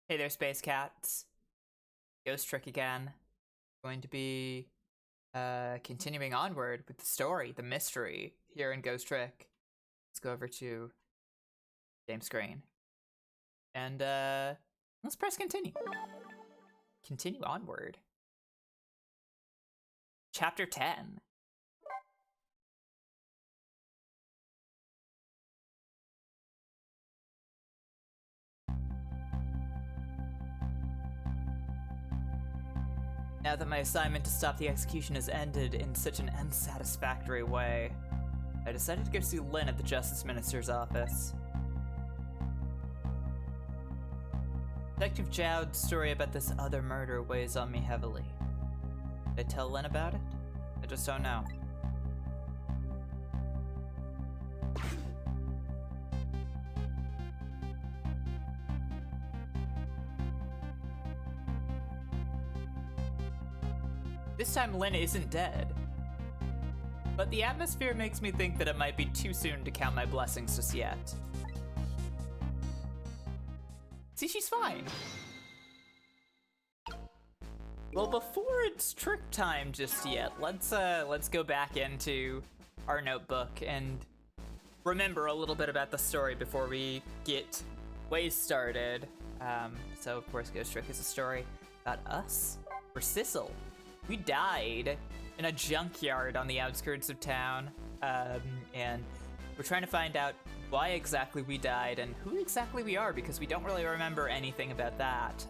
Hey there, Space Cats. Ghost Trick again. Going to be continuing onward with the story, the mystery here in Ghost Trick. Let's go over to game screen. And let's press continue. Continue onward. Chapter 10. Now that my assignment to stop the execution has ended in such an unsatisfactory way, I decided to go see Lynn at the Justice Minister's office. Detective Jowd's story about this other murder weighs on me heavily. Did I tell Lynn about it? I just don't know. This time Lynn isn't dead. But the atmosphere makes me think that it might be too soon to count my blessings just yet. See, she's fine. Well, before it's trick time just yet, let's go back into our notebook and remember a little bit about the story before we get way started. So of course, Ghost Trick is a story about us. We're Sissel. We died in a junkyard on the outskirts of town, and we're trying to find out why exactly we died and who exactly we are, because we don't really remember anything about that.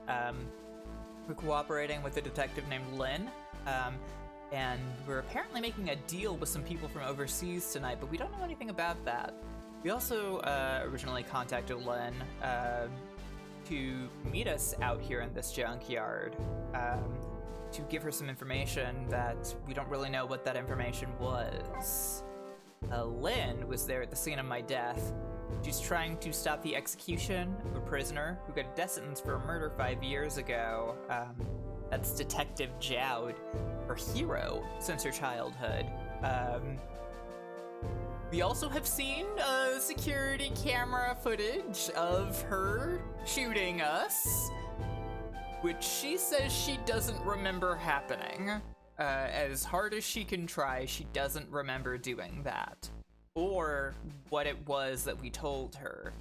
We're cooperating with a detective named Lynn, and we're apparently making a deal with some people from overseas tonight, but we don't know anything about that. We also originally contacted Lynn to meet us out here in this junkyard, to give her some information that we don't really know what that information was. Lynn was there at the scene of my death. She's trying to stop the execution of a prisoner who got a death sentence for a murder 5 years ago. That's Detective Jowd, her hero since her childhood. We also have seen security camera footage of her shooting us, which she says she doesn't remember happening. As hard as she can try, she doesn't remember doing that, or what it was that we told her.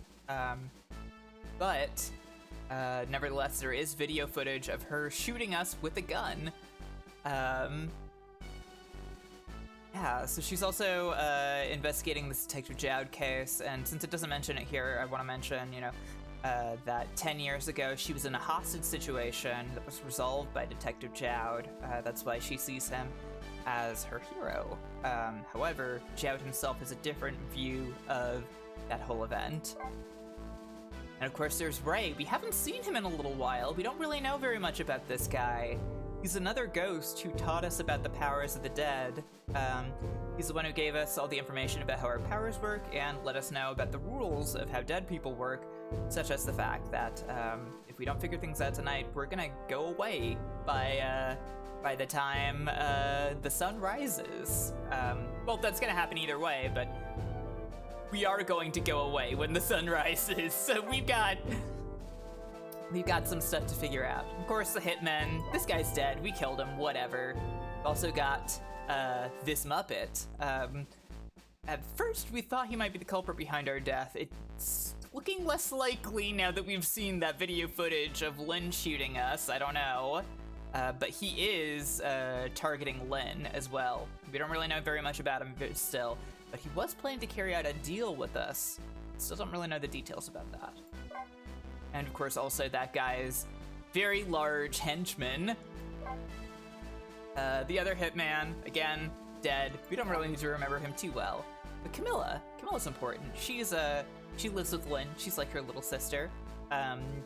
But nevertheless, there is video footage of her shooting us with a gun. Yeah, so she's also investigating this Detective Jowd case, and since it doesn't mention it here, I want to mention, that 10 years ago she was in a hostage situation that was resolved by Detective Jowd. That's why she sees him as her hero. However, Jowd himself has a different view of that whole event. And of course there's Ray. We haven't seen him in a little while. We don't really know very much about this guy. He's another ghost who taught us about the powers of the dead. He's the one who gave us all the information about how our powers work and let us know about the rules of how dead people work, such as the fact that if we don't figure things out tonight, we're gonna go away by the time the sun rises. Well, that's gonna happen either way, but we are going to go away when the sun rises, so we've got some stuff to figure out. Of course, the hitman, this guy's dead, we killed him, whatever. We've also got this Muppet. At first, we thought he might be the culprit behind our death. It's looking less likely now that we've seen that video footage of Lynn shooting us, I don't know. But he is targeting Lynn as well. We don't really know very much about him still, but he was planning to carry out a deal with us. Still don't really know the details about that. And of course, also that guy's very large henchman. The other hitman, again, dead. We don't really need to remember him too well. But Camilla's important. She lives with Lynn. She's like her little sister.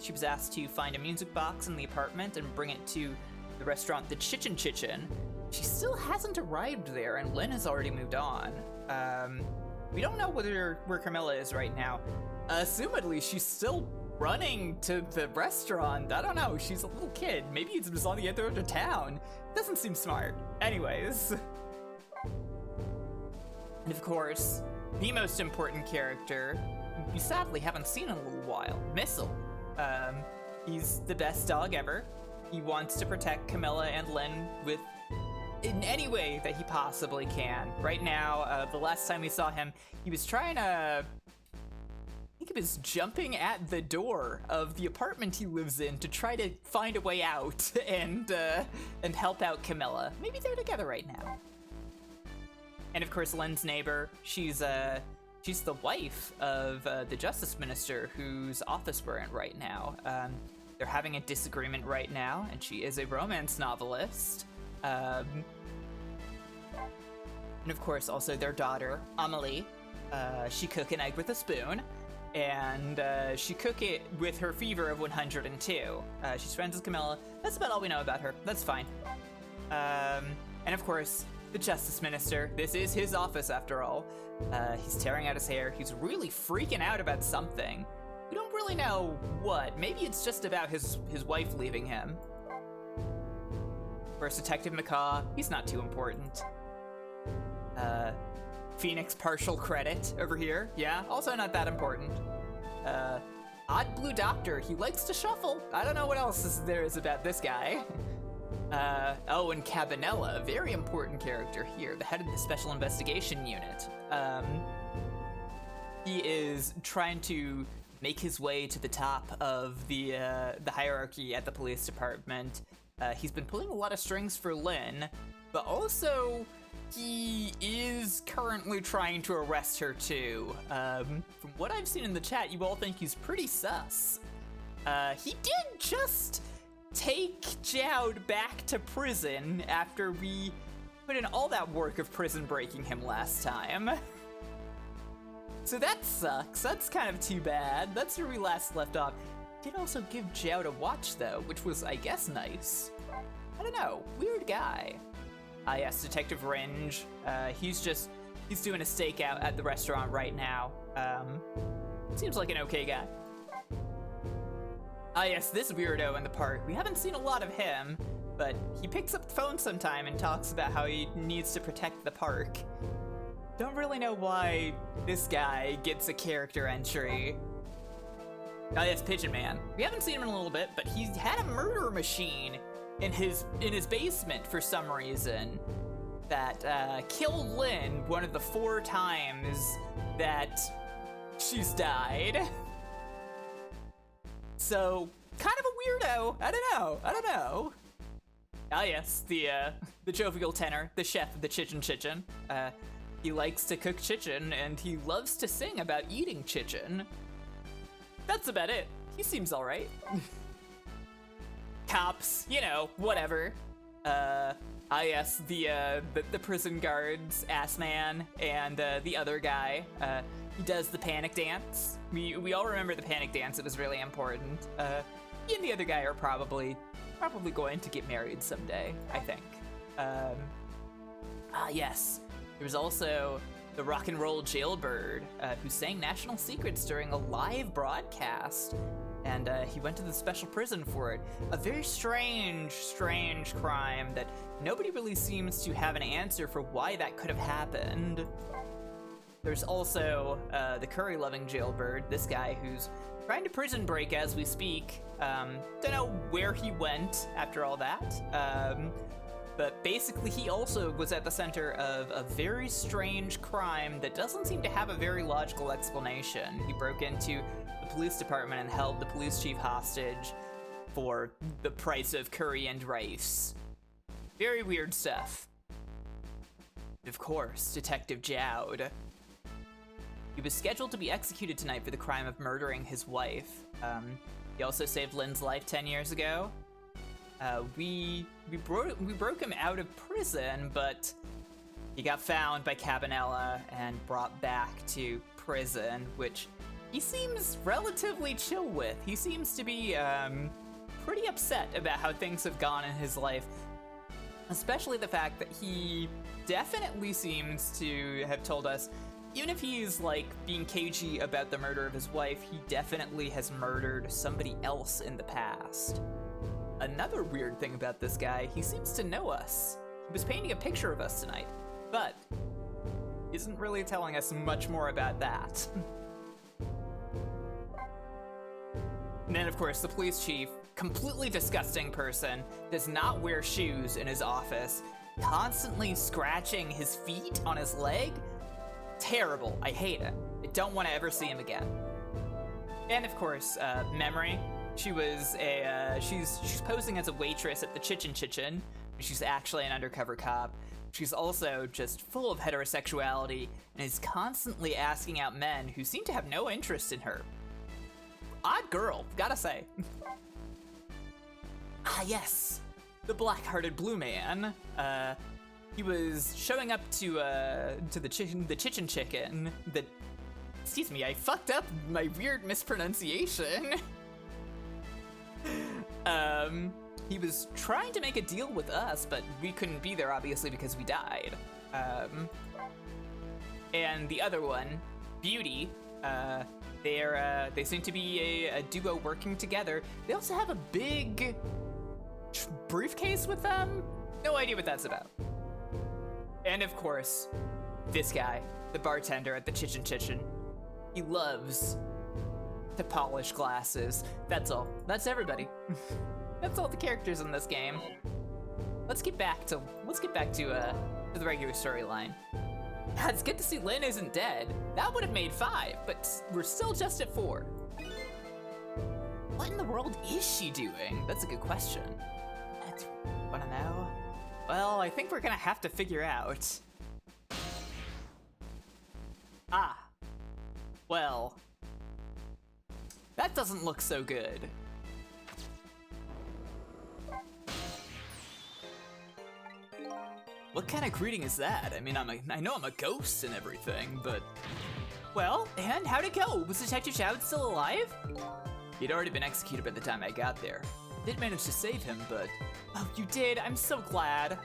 She was asked to find a music box in the apartment and bring it to the restaurant, the Chichin Chichin. She still hasn't arrived there, and Lynn has already moved on. We don't know where Camilla is right now. Assumedly, she's still running to the restaurant. I don't know, she's a little kid. Maybe it's just on the other end of town. Doesn't seem smart. Anyways. And of course, the most important character we sadly haven't seen in a little while, Missile. He's the best dog ever. He wants to protect Camilla and Lynn in any way that he possibly can. Right now, the last time we saw him, he was trying to... I think he was jumping at the door of the apartment he lives in to try to find a way out and help out Camilla. Maybe they're together right now. And of course, Lynn's neighbor, she's the wife of the Justice Minister whose office we're in right now. They're having a disagreement right now, and she is a romance novelist. And of course, also their daughter, Amelie. She cook an egg with a spoon, and she cook it with her fever of 102. She's friends with Camilla. That's about all we know about her. That's fine. And of course, the Justice Minister. This is his office, after all. He's tearing out his hair. He's really freaking out about something. We don't really know what. Maybe it's just about his wife leaving him. First Detective McCaw, he's not too important. Phoenix partial credit over here. Yeah, also not that important. Odd Blue Doctor, he likes to shuffle. I don't know what else there is about this guy. Oh, and Cabanella, very important character here, the head of the Special Investigation Unit. He is trying to make his way to the top of the hierarchy at the police department. He's been pulling a lot of strings for Lynn, but also he is currently trying to arrest her too. From what I've seen in the chat, you all think he's pretty sus. He did just take Jowd back to prison after we put in all that work of prison breaking him last time. So that sucks. That's kind of too bad. That's where we last left off. Did also give Jowd a watch though, which was, I guess, nice. I don't know, weird guy. Ah yes, Detective Ringe. He's doing a stakeout at the restaurant right now. Seems like an okay guy. Ah yes, this weirdo in the park. We haven't seen a lot of him, but he picks up the phone sometime and talks about how he needs to protect the park. Don't really know why this guy gets a character entry. Oh yes, Pigeon Man. We haven't seen him in a little bit, but he's had a murder machine in his basement for some reason that killed Lynn one of the 4 times that she's died. So, kind of a weirdo. I don't know. Ah yes, the jovial tenor, the chef of the Chichen. He likes to cook chicken, and he loves to sing about eating chicken. That's about it. He seems alright. Cops, you know, whatever. Ah yes, the prison guards, ass man, and the other guy. He does the panic dance. We all remember the panic dance. It was really important. He and the other guy are probably going to get married someday, I think. Ah yes, there was also the rock and roll jailbird who sang national secrets during a live broadcast. And he went to the special prison for it. A very strange crime that nobody really seems to have an answer for why that could have happened. There's also the curry-loving jailbird, this guy who's trying to prison break as we speak. Don't know where he went after all that. But basically he also was at the center of a very strange crime that doesn't seem to have a very logical explanation. He broke into the police department and held the police chief hostage for the price of curry and rice. Very weird stuff. Of course, Detective Jowd. He was scheduled to be executed tonight for the crime of murdering his wife. He also saved Lynn's life 10 years ago. We broke him out of prison, but he got found by Cabanella and brought back to prison, which he seems relatively chill with. He seems to be pretty upset about how things have gone in his life, especially the fact that he definitely seems to have told us, even if he's like being cagey about the murder of his wife, he definitely has murdered somebody else in the past. Another weird thing about this guy, he seems to know us. He was painting a picture of us tonight, but isn't really telling us much more about that. And then, of course, the police chief, completely disgusting person, does not wear shoes in his office, constantly scratching his feet on his leg. Terrible. I hate it. I don't want to ever see him again. And of course, Memory. She was she's posing as a waitress at the Chichen. She's actually an undercover cop. She's also just full of heterosexuality and is constantly asking out men who seem to have no interest in her. Odd girl, gotta say. Ah, yes, the black-hearted blue man. He was showing up to the Chicken. Excuse me, I fucked up my weird mispronunciation. He was trying to make a deal with us, but we couldn't be there obviously because we died. And the other one, Beauty, they seem to be a duo working together. They also have a big briefcase with them. No idea what that's about. And of course, this guy, the bartender at the Chichen. He loves to polish glasses. That's all. That's everybody. That's all the characters in this game. Let's get back to the regular storyline. It's good to see Lynn isn't dead. That would have made 5, but we're still just at 4. What in the world is she doing? That's a good question. Wanna know? Well, I think we're gonna have to figure out. Ah. Well. That doesn't look so good. What kind of greeting is that? I mean, I know I'm a ghost and everything, but... Well, and how'd it go? Was Detective Chowd still alive? He'd already been executed by the time I got there. I did manage to save him, but... Oh, you did? I'm so glad.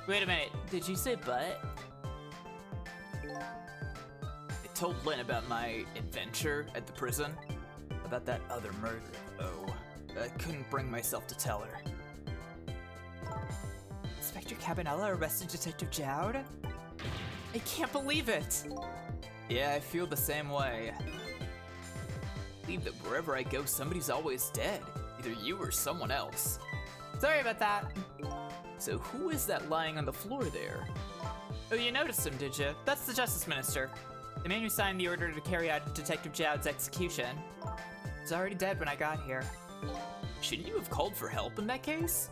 Wait a minute, did you say but? I told Lynn about my adventure at the prison. About that other murder, though. I couldn't bring myself to tell her. Inspector Cabanella arrested Detective Jowd? I can't believe it! Yeah, I feel the same way. I believe that wherever I go, somebody's always dead. Either you or someone else. Sorry about that. So who is that lying on the floor there? Oh, you noticed him, did you? That's the Justice Minister. The man who signed the order to carry out Detective Jowd's execution. He's already dead when I got here. Shouldn't you have called for help in that case?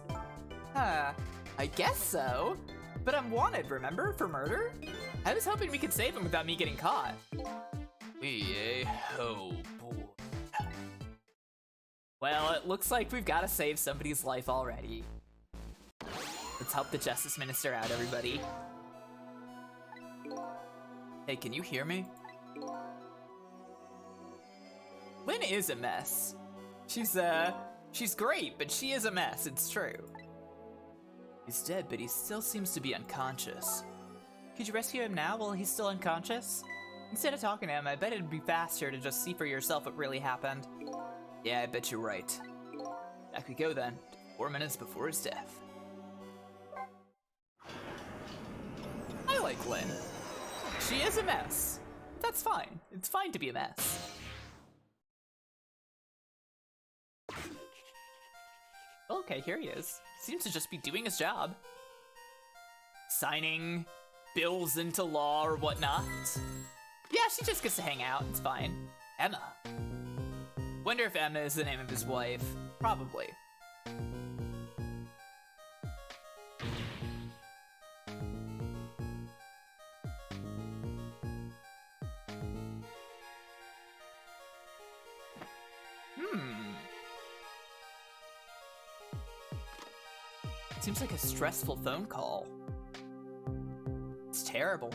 I guess so. But I'm wanted, remember? For murder? I was hoping we could save him without me getting caught. Oh boy. Well, it looks like we've got to save somebody's life already. Let's help the Justice Minister out, everybody. Hey, can you hear me? Lynn is a mess. She's great, but she is a mess, it's true. He's dead, but he still seems to be unconscious. Could you rescue him now while he's still unconscious? Instead of talking to him, I bet it'd be faster to just see for yourself what really happened. Yeah, I bet you're right. Back we go then, 4 minutes before his death. I like Lynn. She is a mess. That's fine. It's fine to be a mess. Okay, here he is. Seems to just be doing his job. Signing bills into law or whatnot. Yeah, she just gets to hang out. It's fine. Emma. Wonder if Emma is the name of his wife. Probably. Seems like a stressful phone call. It's terrible.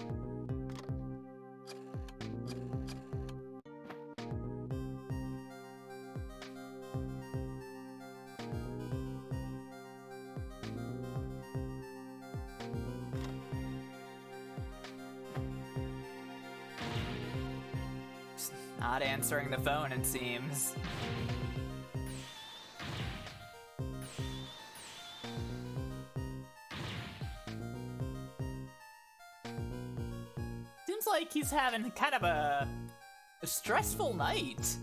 Just not answering the phone, it seems. Like he's having kind of a stressful night.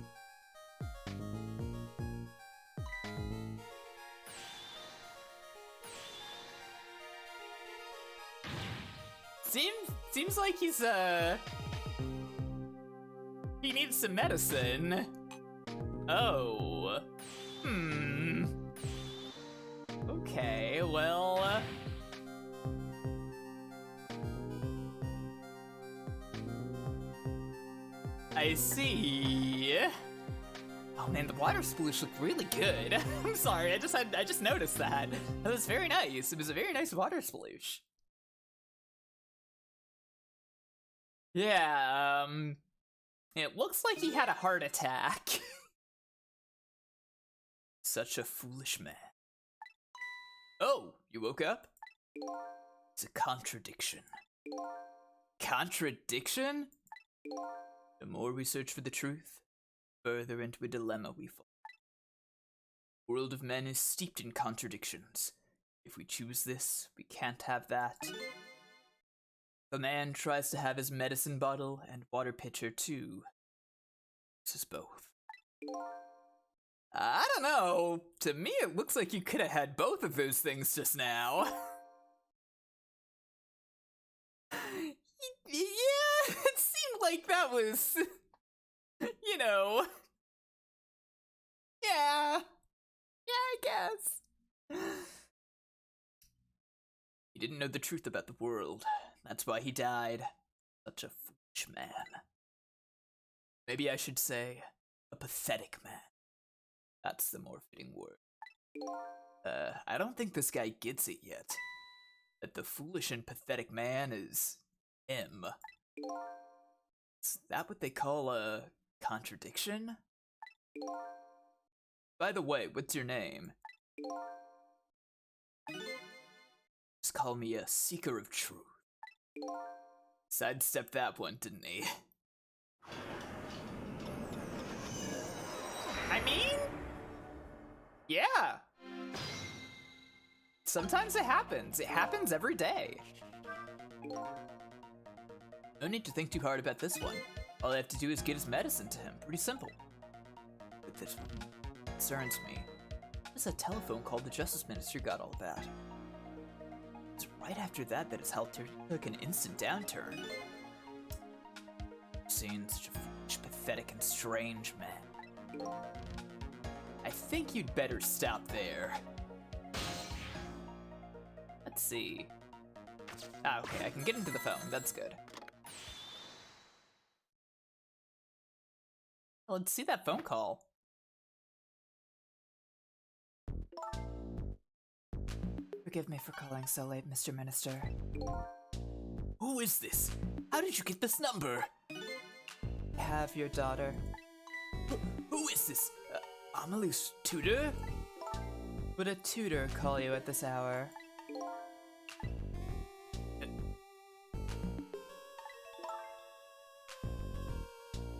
Seems like he's he needs some medicine. Oh. Okay, well. I see. Oh man, the water sploosh looked really good. I'm sorry, I just noticed that. That was very nice. It was a very nice water sploosh. Yeah, it looks like he had a heart attack. Such a foolish man. Oh, you woke up? It's a contradiction. Contradiction? The more we search for the truth, further into a dilemma we fall. The world of men is steeped in contradictions. If we choose this, we can't have that. If a man tries to have his medicine bottle and water pitcher too, this is both. I don't know. To me, it looks like you could have had both of those things just now. Yeah, it seemed like that was, you know. Yeah, I guess. He didn't know the truth about the world. That's why he died. Such a foolish man. Maybe I should say, a pathetic man. That's the more fitting word. I don't think this guy gets it yet. That the foolish and pathetic man is him. Is that what they call a contradiction? By the way, what's your name? Just call me a seeker of truth. Sidestepped that one, didn't he? I mean, yeah. Sometimes it happens. It happens every day. No need to think too hard about this one. All I have to do is get his medicine to him. Pretty simple. But this one concerns me. What is that telephone call the Justice Minister got all that? It's right after that his health took an instant downturn. I've seen such a foolish, pathetic, and strange man. I think you'd better stop there. Let's see. Ah, okay, I can get into the phone. That's good. Let's see that phone call. Forgive me for calling so late, Mr. Minister. Who is this? How did you get this number? I have your daughter. Who is this? Amelie's tutor? Would a tutor call you at this hour?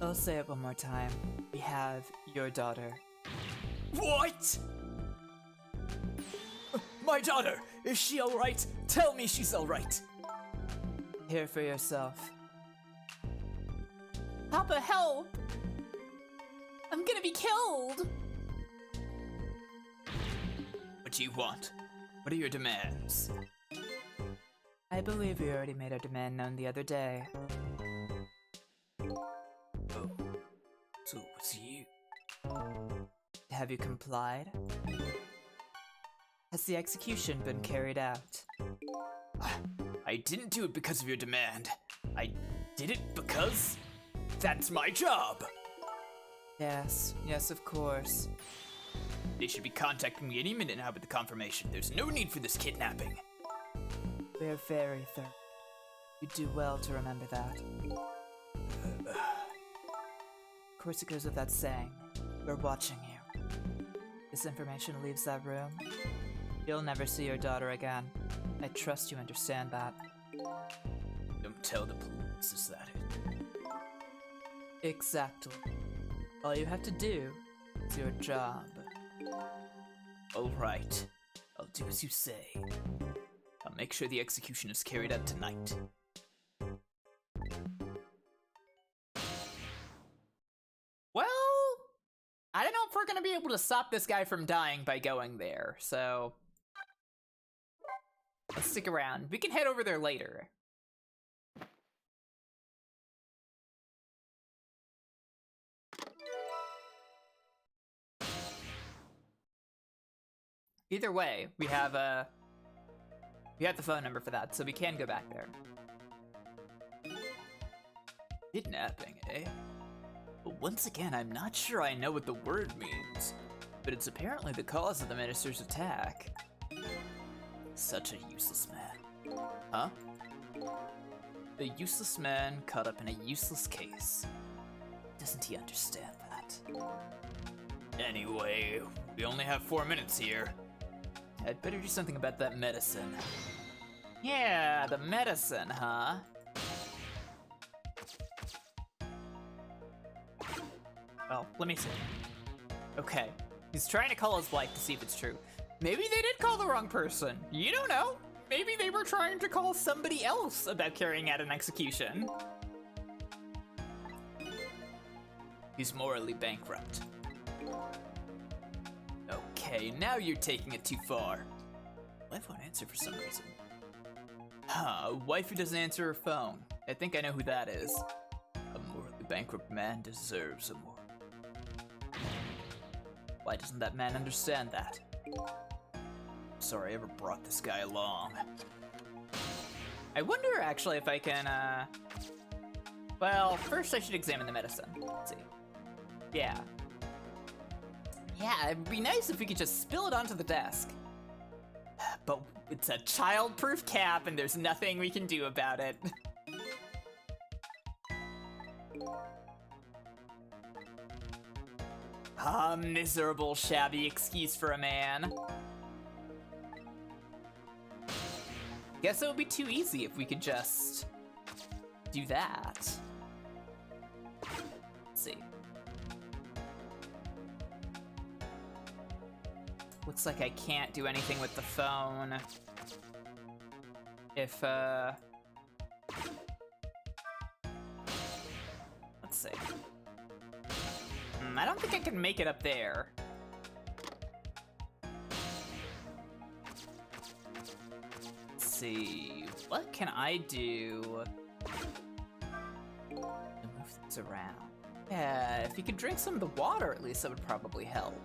I'll say it one more time. We have your daughter. What? My daughter! Is she alright? Tell me she's alright! Hear for yourself. Papa, help! I'm gonna be killed! What do you want? What are your demands? I believe we already made our demand known the other day. Oh, so it's you. Have you complied? Has the execution been carried out? I didn't do it because of your demand. I did it because that's my job. Yes, of course. They should be contacting me any minute now with the confirmation. There's no need for this kidnapping. We're very thorough. You do well to remember that. Of course it goes without saying. We're watching you. This information leaves that room, you'll never see your daughter again. I trust you understand that. Don't tell the police, is that it? Exactly. All you have to do is your job. Alright. I'll do as you say. I'll make sure the execution is carried out tonight. Well, I don't know if we're gonna be able to stop this guy from dying by going there, so let's stick around. We can head over there later. Either way, we have the phone number for that, so we can go back there. Kidnapping, eh? But once again, I'm not sure I know what the word means, but it's apparently the cause of the minister's attack. Such a useless man. Huh? A useless man caught up in a useless case. Doesn't he understand that? Anyway, we only have 4 minutes here. I'd better do something about that medicine. Yeah, the medicine, huh? Well, let me see. Okay, he's trying to call his wife to see if it's true. Maybe they did call the wrong person. You don't know. Maybe they were trying to call somebody else about carrying out an execution. He's morally bankrupt. Okay, now you're taking it too far. Wife won't answer for some reason. Huh, wife who doesn't answer her phone. I think I know who that is. A morally bankrupt man deserves a more. Why doesn't that man understand that? Sorry I ever brought this guy along. I wonder actually if I can, well, first I should examine the medicine. Let's see. Yeah. Yeah, it'd be nice if we could just spill it onto the desk. But it's a child-proof cap and there's nothing we can do about it. Ah, miserable, shabby excuse for a man. Guess it would be too easy if we could just do that. Let's see. Looks like I can't do anything with the phone. If, let's see. I don't think I can make it up there. Let's see, what can I do to move things around? Yeah, if you could drink some of the water at least, that would probably help.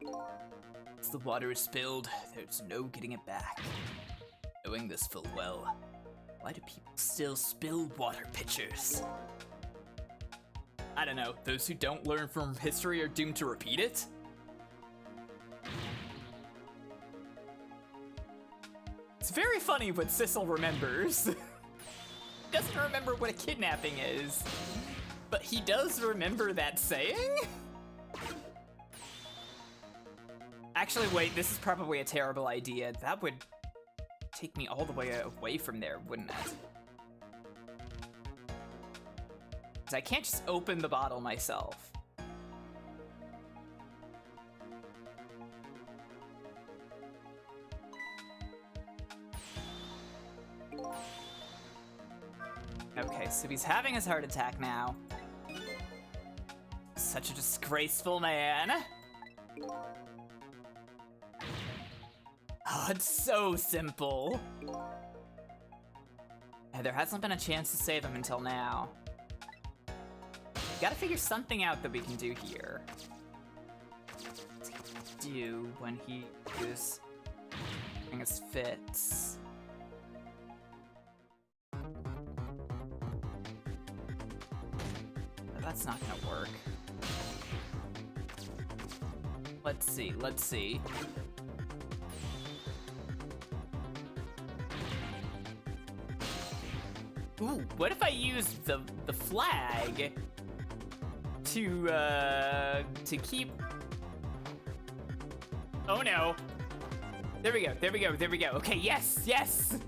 Once the water is spilled, there's no getting it back. Knowing this full well, why do people still spill water pitchers? I don't know, those who don't learn from history are doomed to repeat it? It's very funny what Sissel remembers. He doesn't remember what a kidnapping is, but he does remember that saying? Actually, wait, this is probably a terrible idea. That would take me all the way away from there, wouldn't it? I can't just open the bottle myself. Okay, so he's having his heart attack now. Such a disgraceful man. Oh, it's so simple. Yeah, there hasn't been a chance to save him until now. Gotta figure something out that we can do here. What's he do when he is having his fits? That's not gonna work. Let's see, let's see. Ooh, what if I use the flag to keep... Oh no. There we go, there we go, there we go. Okay, yes, yes!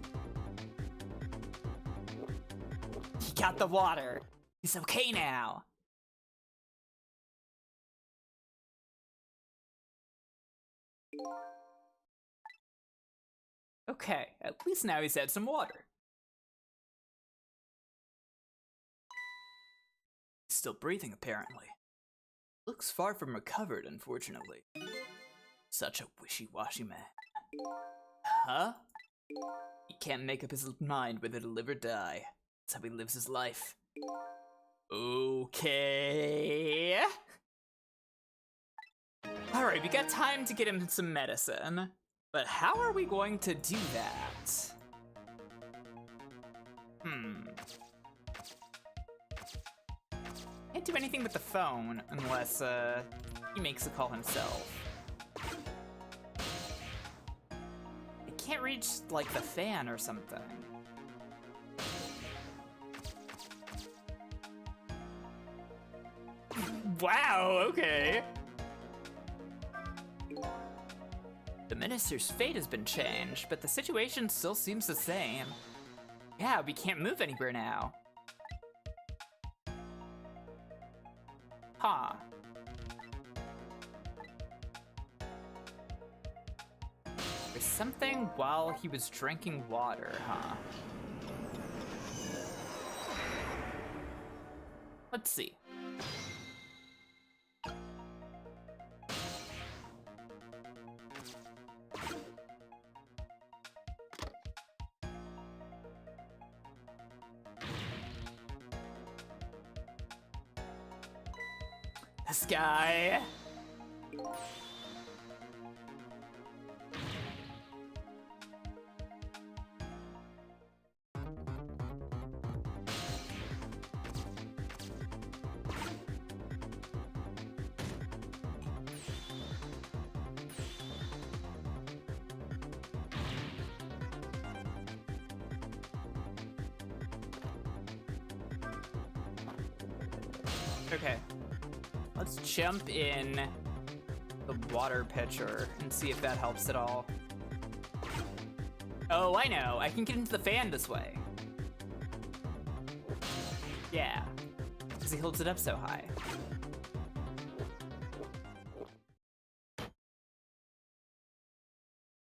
He got the water. He's okay now. Okay, at least now he's had some water. He's still breathing, apparently. Looks far from recovered, unfortunately. Such a wishy-washy man. Huh? He can't make up his mind whether to live or die. That's how he lives his life. Okay. we got time to get him some medicine, but how are we going to do that? Can't do anything with the phone unless he makes a call himself. I can't reach like the fan or something. Wow, okay. The minister's fate has been changed, but the situation still seems the same. Yeah, we can't move anywhere now. Huh. There's something while he was drinking water, huh? Let's see. This guy. Okay. Let's jump in the water pitcher and see if that helps at all. Oh, I know. I can get into the fan this way. Yeah, because he holds it up so high.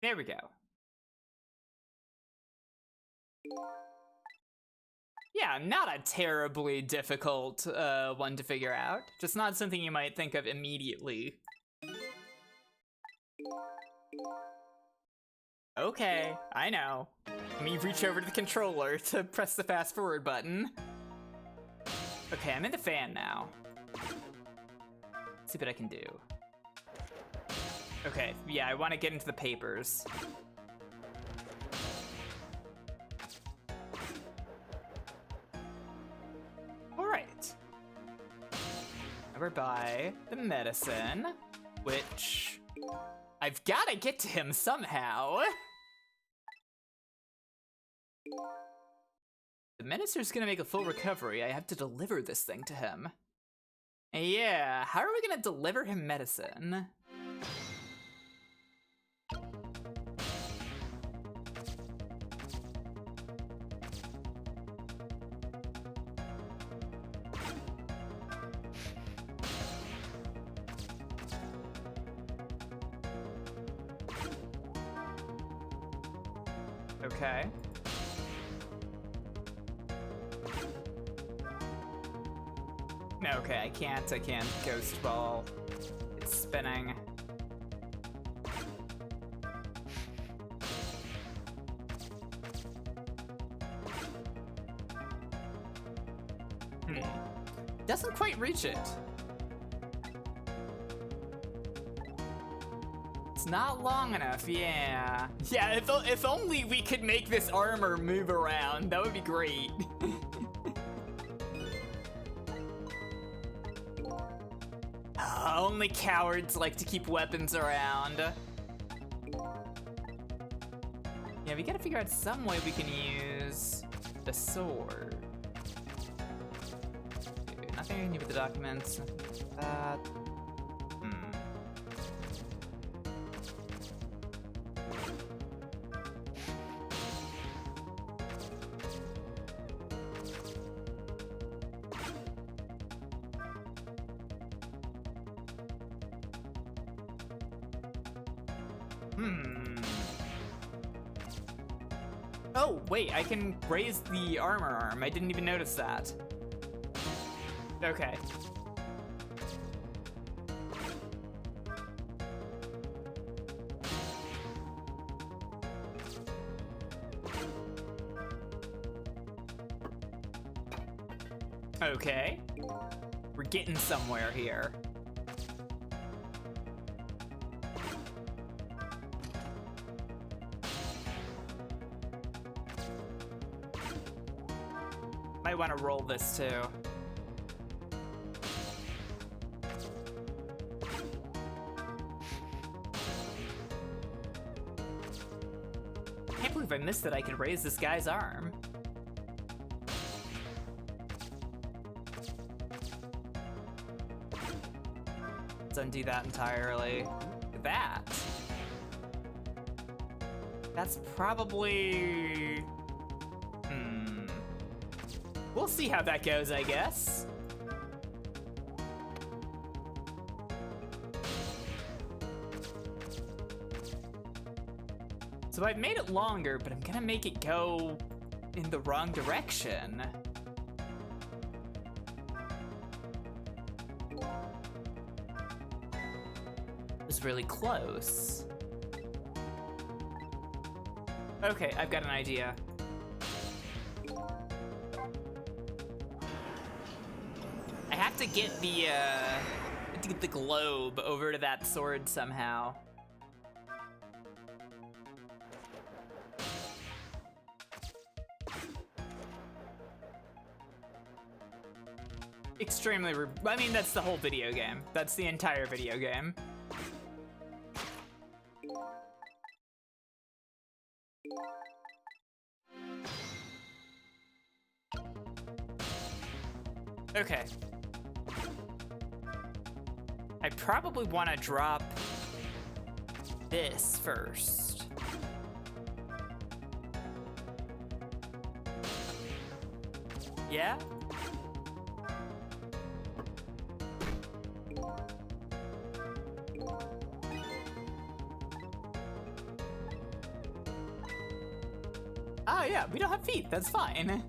There we go. Yeah, not a terribly difficult one to figure out. Just not something you might think of immediately. Okay, I know. Let me reach over to the controller to press the fast forward button. Okay, I'm in the fan now. Let's see what I can do. Okay, yeah, I want to get into the papers. We're by the medicine, which I've got to get to him somehow. The minister's gonna make a full recovery. I have to deliver this thing to him. Yeah, how are we gonna deliver him medicine? Okay. Okay, I can't ghost ball. It's spinning. Doesn't quite reach it. It's not long enough, yeah. Yeah, if only we could make this armor move around, that would be great. Only cowards like to keep weapons around. Yeah, we gotta figure out some way we can use the sword. Dude, nothing I can do with the documents. That. Oh, wait, I can raise the armor arm. I didn't even notice that. Okay. Okay. We're getting somewhere here. Might want to roll this too. Can't believe I missed that I could raise this guy's arm. Let's undo that entirely. Look at that. That's probably... We'll see how that goes, I guess. So I've made it longer, but I'm gonna make it go in the wrong direction. It was really close. Okay, I've got an idea. I have to get the globe over to that sword somehow. Extremely, I mean, that's the whole video game. That's the entire video game. Okay. I probably want to drop this first. Yeah? Ah, yeah, we don't have feet. That's fine.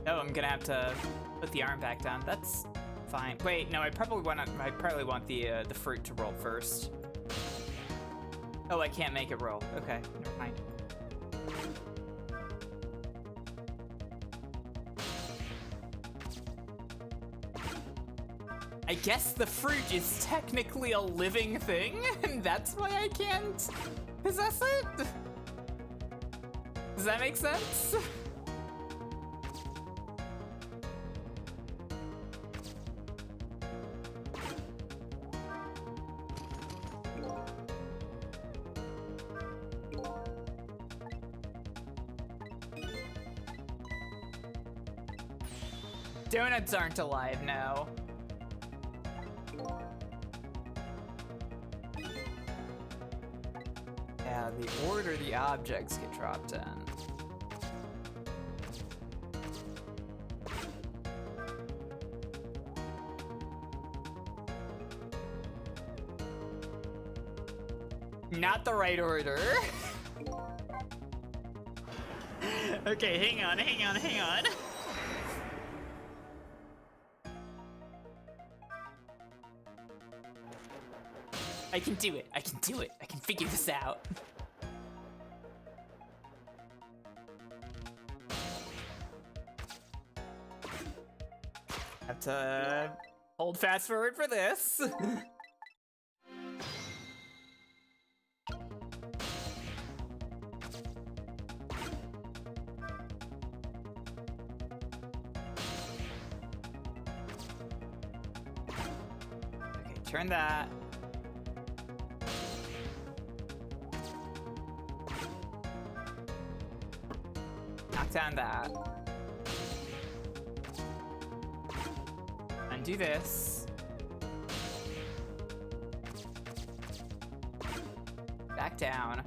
Oh, I'm gonna have to put the arm back down. That's fine. Wait, no, I probably want the fruit to roll first. Oh, I can't make it roll. Okay, never mind. I guess the fruit is technically a living thing, and that's why I can't possess it? Does that make sense? Donuts aren't alive now. Yeah, the order the objects get dropped in. Not the right order. Okay, hang on. I can do it. I can figure this out. Have to hold fast forward for this. Okay, turn that. Knock down that. Undo this. Back down.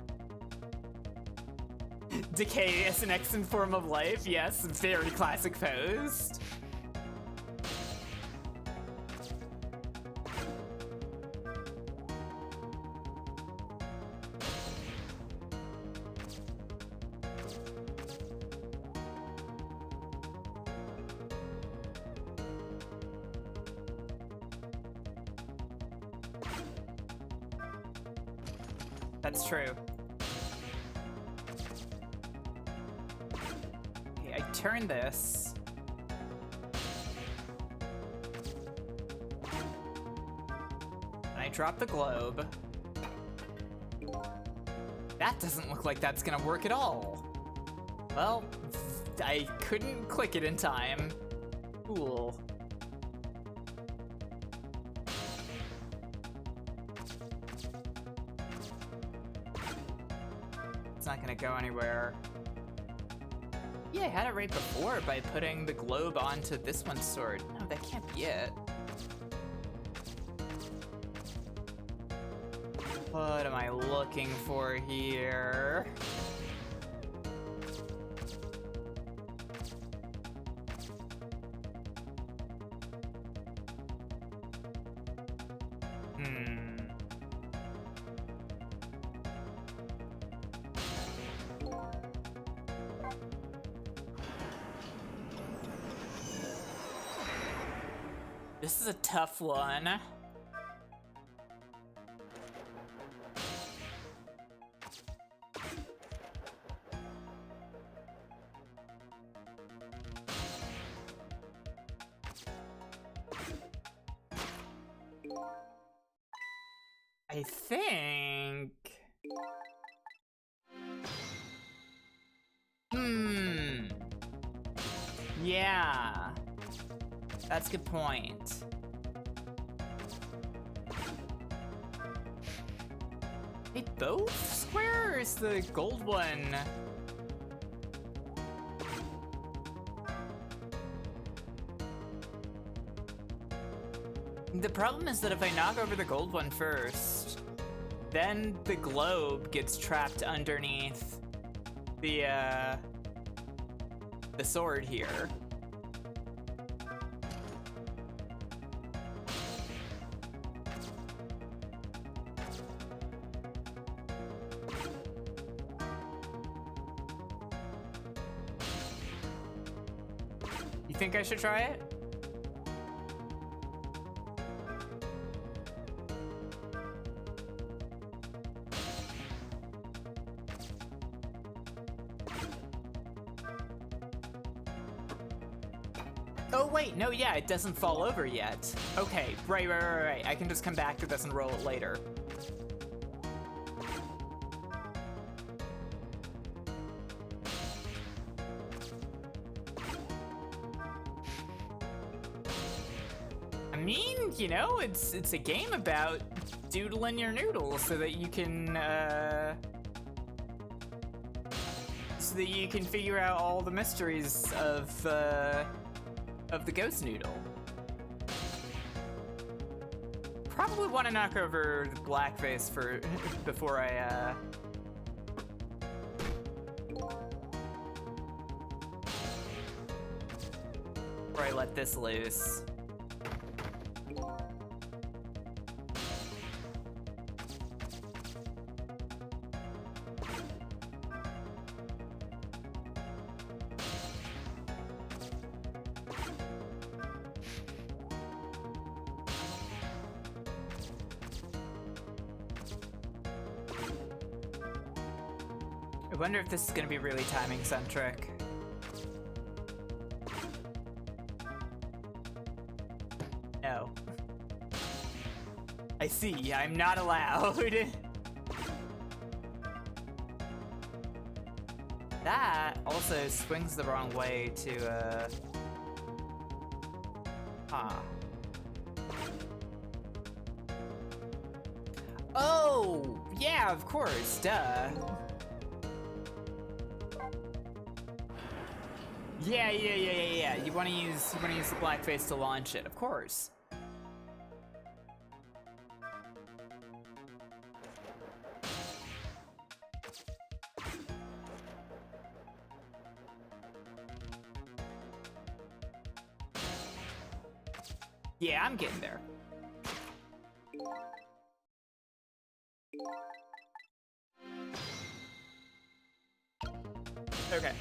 Decay as an extant form of life. Yes, very classic pose. That's true. Okay, I turn this. drop the globe. That doesn't look like that's gonna work at all. Well, I couldn't click it in time. Cool. It's not gonna go anywhere. Yeah, I had it right before by putting the globe onto this one's sword. No, that can't be it. What am I looking for here? This is a tough one. I think... Yeah. That's a good point. They both square, or is the gold one? The problem is that if I knock over the gold one first, then the globe gets trapped underneath the sword here. You think I should try it? Oh wait, no, yeah, it doesn't fall over yet. Okay, right. I can just come back to this and roll it later. I mean, you know, it's a game about doodling your noodles so that you can figure out all the mysteries of the ghost noodle. Probably want to knock over the blackface before I let this loose. I wonder if this is gonna be really timing centric. No. I see, I'm not allowed. That also swings the wrong way to, Oh, yeah, of course, duh. Yeah. You wanna use the blackface to launch it, of course. Yeah, I'm getting there. Okay.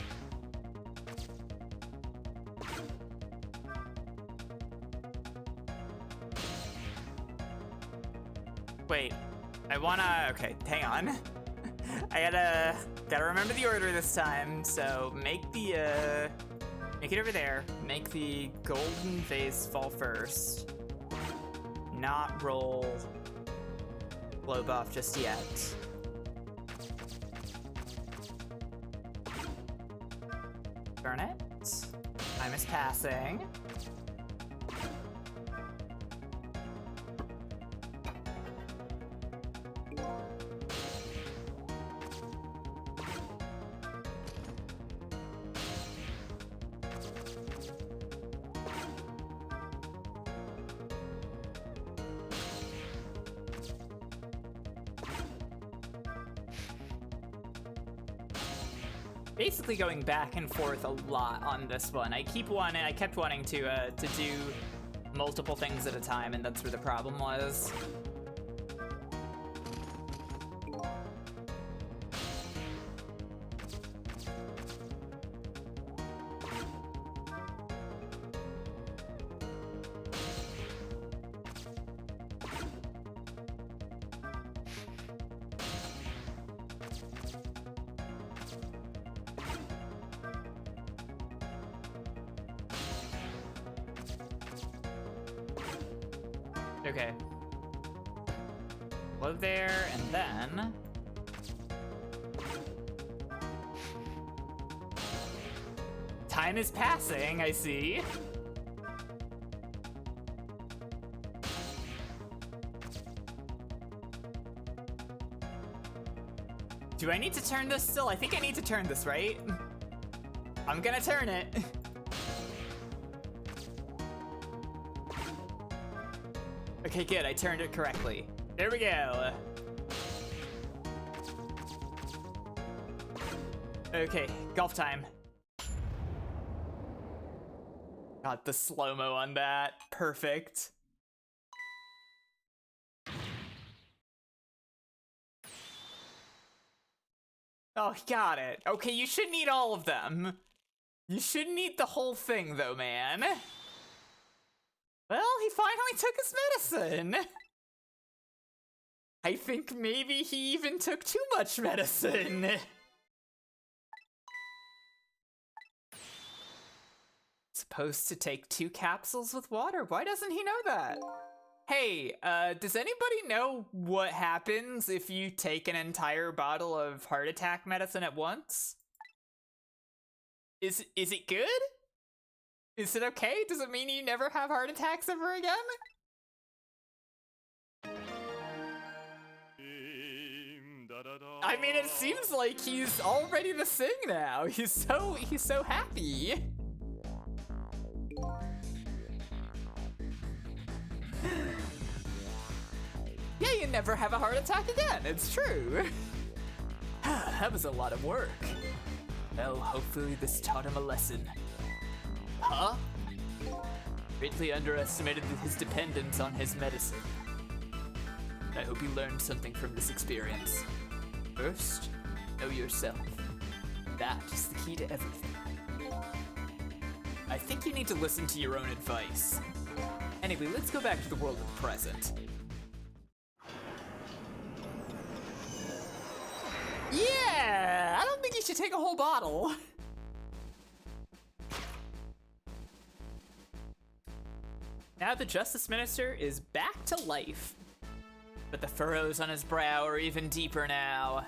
Wait, okay, hang on. I gotta remember the order this time, so make it over there. Make the golden vase fall first. Not roll globe off just yet. Turn it. Time is passing. Basically going back and forth a lot on this one. I kept wanting to do multiple things at a time, and that's where the problem was. Okay. Load there, and then... Time is passing, I see. Do I need to turn this still? I think I need to turn this, right? I'm gonna turn it. Okay, good, I turned it correctly. There we go. Okay, golf time. Got the slow-mo on that. Perfect. Oh, got it. Okay, you shouldn't eat all of them. You shouldn't eat the whole thing, though, man. Well, he finally took his medicine. I think maybe he even took too much medicine. Supposed to take 2 capsules with water. Why doesn't he know that? Hey, does anybody know what happens if you take an entire bottle of heart attack medicine at once? Is it good? Is it okay? Does it mean you never have heart attacks ever again? I mean, it seems like he's all ready to sing now. He's so happy. Yeah, you never have a heart attack again. It's true. That was a lot of work. Well, hopefully this taught him a lesson. Huh? Greatly underestimated his dependence on his medicine. I hope you learned something from this experience. First, know yourself. That is the key to everything. I think you need to listen to your own advice. Anyway, let's go back to the world of the present. Yeah! I don't think you should take a whole bottle. Now the Justice Minister is back to life. But the furrows on his brow are even deeper now.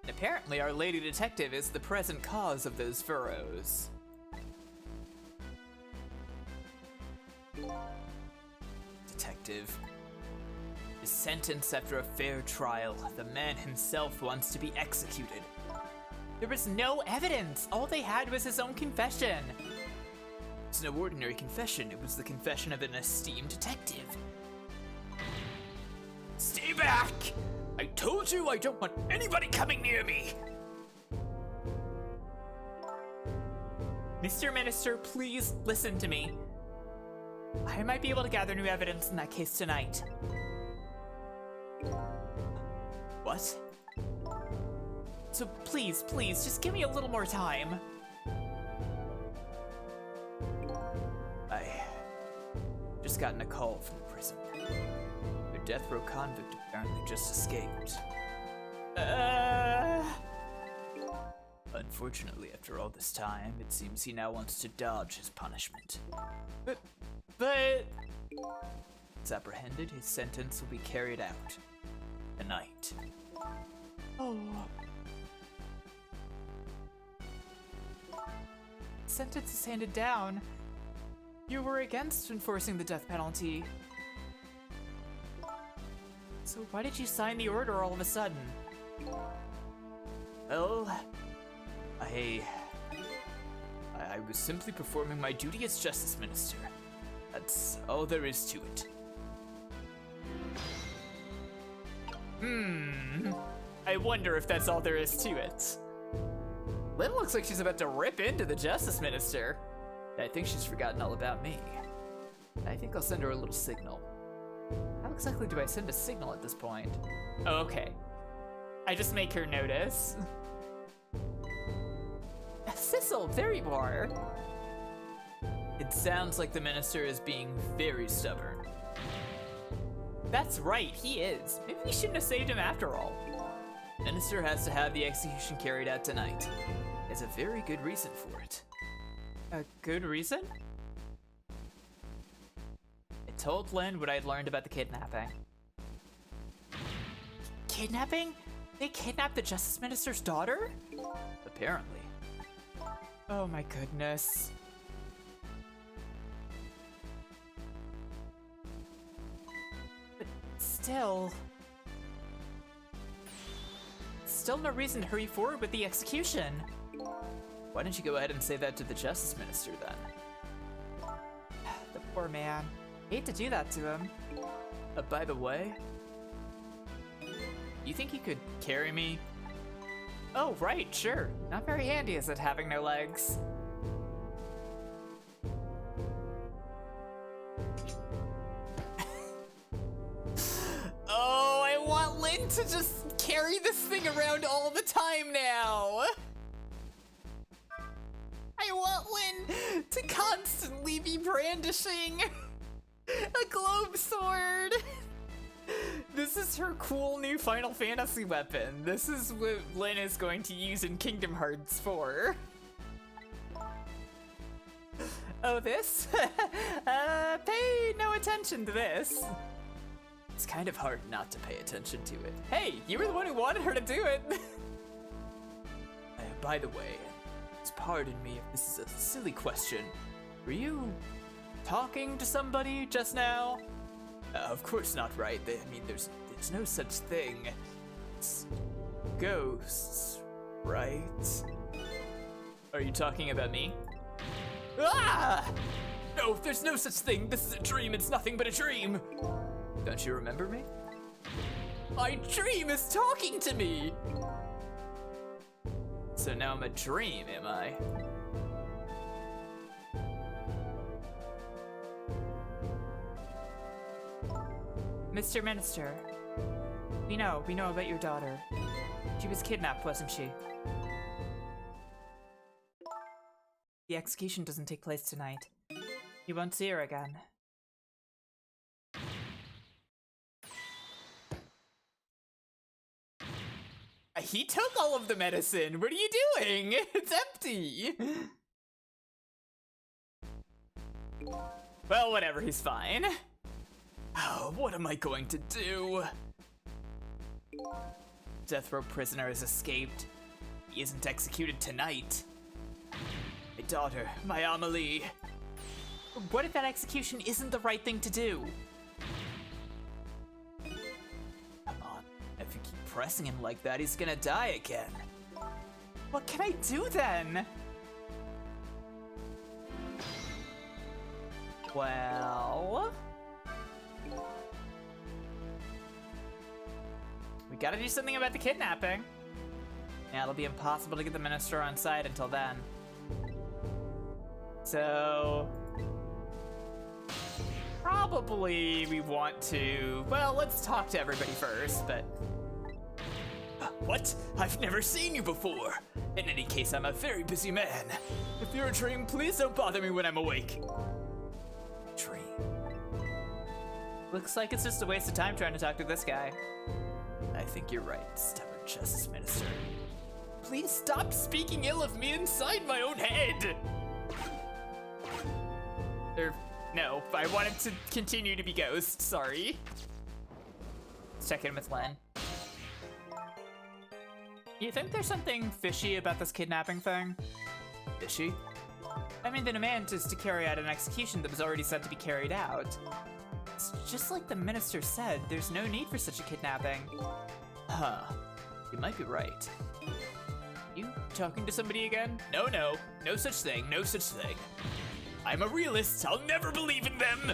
And apparently our lady detective is the present cause of those furrows. Detective. Is sentenced after a fair trial. The man himself wants to be executed. There was no evidence. All they had was his own confession. It's no ordinary confession. It was the confession of an esteemed detective. Stay back! I told you I don't want anybody coming near me! Mr. Minister, please listen to me. I might be able to gather new evidence in that case tonight. What? So please, just give me a little more time. I just gotten a call from the prison. A death row convict apparently just escaped. Unfortunately, after all this time, it seems he now wants to dodge his punishment. But... is apprehended, his sentence will be carried out tonight. Oh. Sentence is handed down. You were against enforcing the death penalty. So why did you sign the order all of a sudden? Well, I was simply performing my duty as Justice Minister. That's all there is to it. I wonder if that's all there is to it. Lynn looks like she's about to rip into the Justice Minister. I think she's forgotten all about me. I think I'll send her a little signal. How exactly do I send a signal at this point? Oh, okay. I just make her notice. Sissel, there you are. It sounds like the minister is being very stubborn. That's right, he is. Maybe we shouldn't have saved him after all. Minister has to have the execution carried out tonight. There's a very good reason for it. A good reason? I told Lynn what I'd learned about the kidnapping. Kidnapping? They kidnapped the Justice Minister's daughter? Apparently. Oh my goodness. But still no reason to hurry forward with the execution. Why don't you go ahead and say that to the Justice Minister then? The poor man. Hate to do that to him. By the way, you think you could carry me? Oh, right, sure. Not very handy, is it, having no legs? Oh, I want Lynn to just carry this thing around all the time now. I want Lynn to constantly be brandishing a globe sword. This is her cool new Final Fantasy weapon. This is what Lynn is going to use in Kingdom Hearts 4. Oh, this? Pay no attention to this. It's kind of hard not to pay attention to it. Hey, you were the one who wanted her to do it. By the way, pardon me if this is a silly question. Were you talking to somebody just now? Of course not, right? I mean, there's no such thing. It's ghosts, right? Are you talking about me? Ah! No, there's no such thing. This is a dream. It's nothing but a dream. Don't you remember me? My dream is talking to me. So now I'm a dream, am I? Mr. Minister, we know about your daughter. She was kidnapped, wasn't she? The execution doesn't take place tonight. You won't see her again. He took all of the medicine! What are you doing? It's empty! Well, whatever, he's fine. Oh, what am I going to do? Death row prisoner has escaped. He isn't executed tonight. My daughter, my Amelie. What if that execution isn't the right thing to do? Come on, if you keep pressing him like that, he's gonna die again. What can I do then? Well... we gotta do something about the kidnapping. Yeah, it'll be impossible to get the minister on side until then. So... probably we want to... well, let's talk to everybody first, but... What? I've never seen you before. In any case, I'm a very busy man. If you're a dream, please don't bother me when I'm awake. Dream. Looks like it's just a waste of time trying to talk to this guy. I think you're right, stubborn Justice Minister. Please stop speaking ill of me inside my own head! No, I want him to continue to be Ghost, sorry. Let's check in with Lynn. You think there's something fishy about this kidnapping thing? Fishy? I mean, the demand is to carry out an execution that was already set to be carried out. It's just like the minister said, there's no need for such a kidnapping. Huh. You might be right. You talking to somebody again? No, no such thing, no such thing. I'm a realist, I'll never believe in them.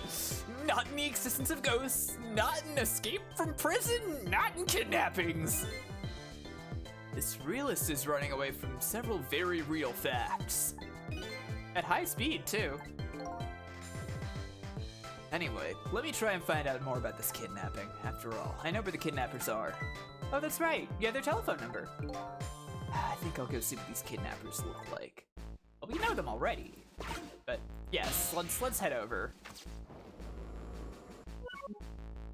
Not in the existence of ghosts, not in escape from prison, not in kidnappings. This realist is running away from several very real facts. At high speed, too. Anyway, let me try and find out more about this kidnapping. After all, I know where the kidnappers are. Oh, that's right, you have their telephone number. I think I'll go see what these kidnappers look like. Well, we know them already. But yes, let's head over.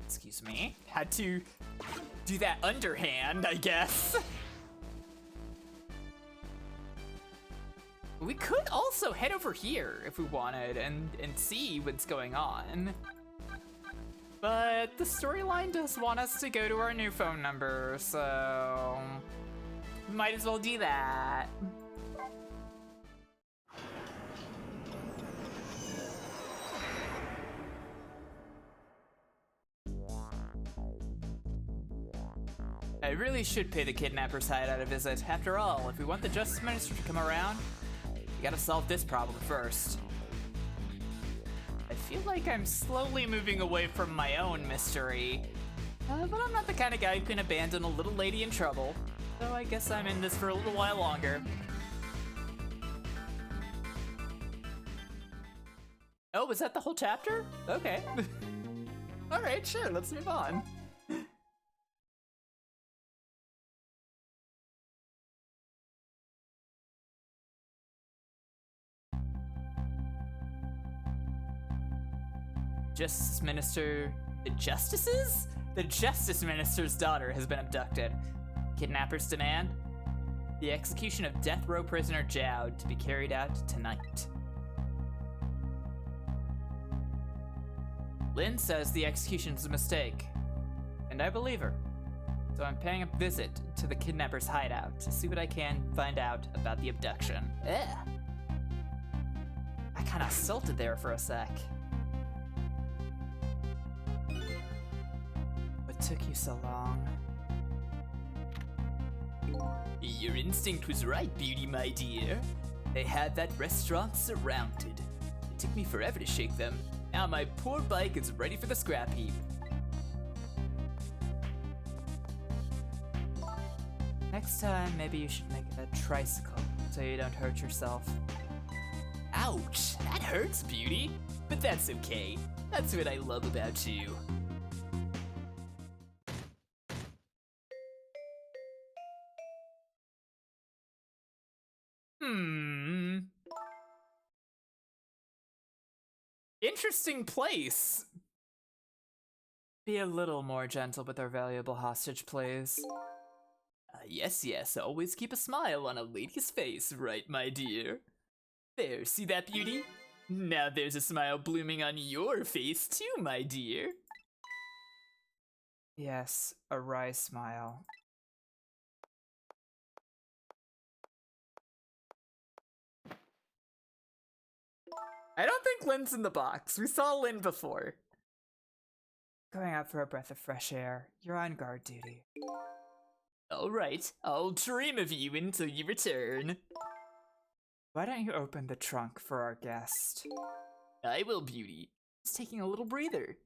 Excuse me. Had to do that underhand, I guess. We could also head over here if we wanted and see what's going on. But the storyline does want us to go to our new phone number, so might as well do that. I really should pay the kidnapper's hideout a visit. After all, if we want the Justice Minister to come around, we gotta solve this problem first. I feel like I'm slowly moving away from my own mystery. But I'm not the kind of guy who can abandon a little lady in trouble. So I guess I'm in this for a little while longer. Oh, was that the whole chapter? Okay. Alright, sure, let's move on. Justice Minister... The Justices? The Justice Minister's daughter has been abducted. Kidnappers demand the execution of death row prisoner Jowd to be carried out tonight. Lynn says the execution is a mistake, and I believe her. So I'm paying a visit to the kidnapper's hideout to see what I can find out about the abduction. Ugh. I kinda salted there for a sec. What took you so long? Your instinct was right, Beauty, my dear. They had that restaurant surrounded. It took me forever to shake them. Now my poor bike is ready for the scrap heap. Next time, maybe you should make it a tricycle so you don't hurt yourself. Ouch, that hurts, Beauty. But that's okay. That's what I love about you. Interesting place. Be a little more gentle with our valuable hostage, please. Yes, always keep a smile on a lady's face, right, my dear? There, see that, Beauty? Now there's a smile blooming on your face too, my dear. Yes, a wry smile. I don't think Lynn's in the box. We saw Lynn before. Going out for a breath of fresh air. You're on guard duty. Alright, I'll dream of you until you return. Why don't you open the trunk for our guest? I will, Beauty. He's taking a little breather.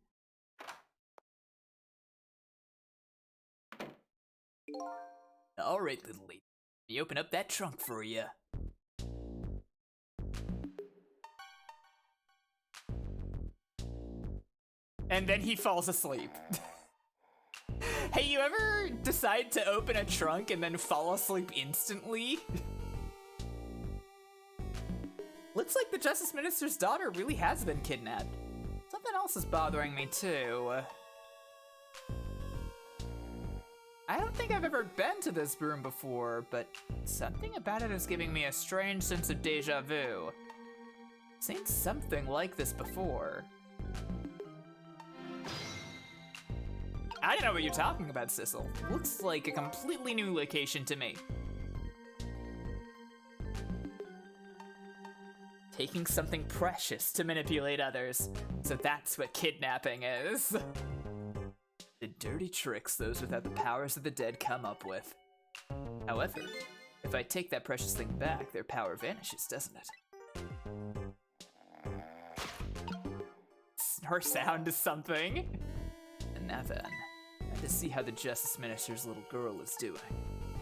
Alright, little lady. Let me open up that trunk for you. And then he falls asleep. Hey, you ever decide to open a trunk and then fall asleep instantly? Looks like the Justice Minister's daughter really has been kidnapped. Something else is bothering me too. I don't think I've ever been to this room before, but something about it is giving me a strange sense of deja vu. Seen something like this before. I don't know what you're talking about, Sissel. Looks like a completely new location to me. Taking something precious to manipulate others. So that's what kidnapping is. The dirty tricks those without the powers of the dead come up with. However, if I take that precious thing back, their power vanishes, doesn't it? Her sound is something. And now then, let's see how the Justice Minister's little girl is doing.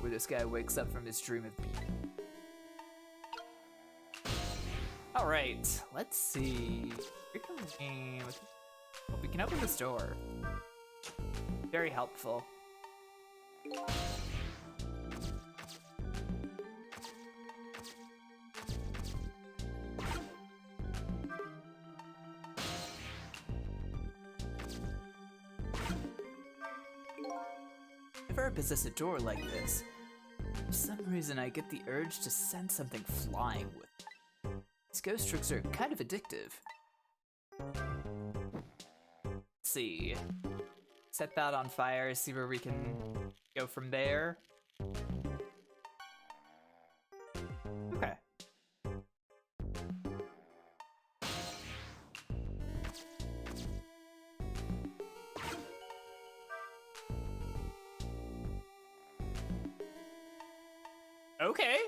Where this guy wakes up from his dream of beauty. All right, let's see. Here comes we can open this door. Very helpful. Whenever I possess a door like this, for some reason I get the urge to send something flying with it. These ghost tricks are kind of addictive. Let's see. Set that on fire, see where we can go from there. Okay. Okay,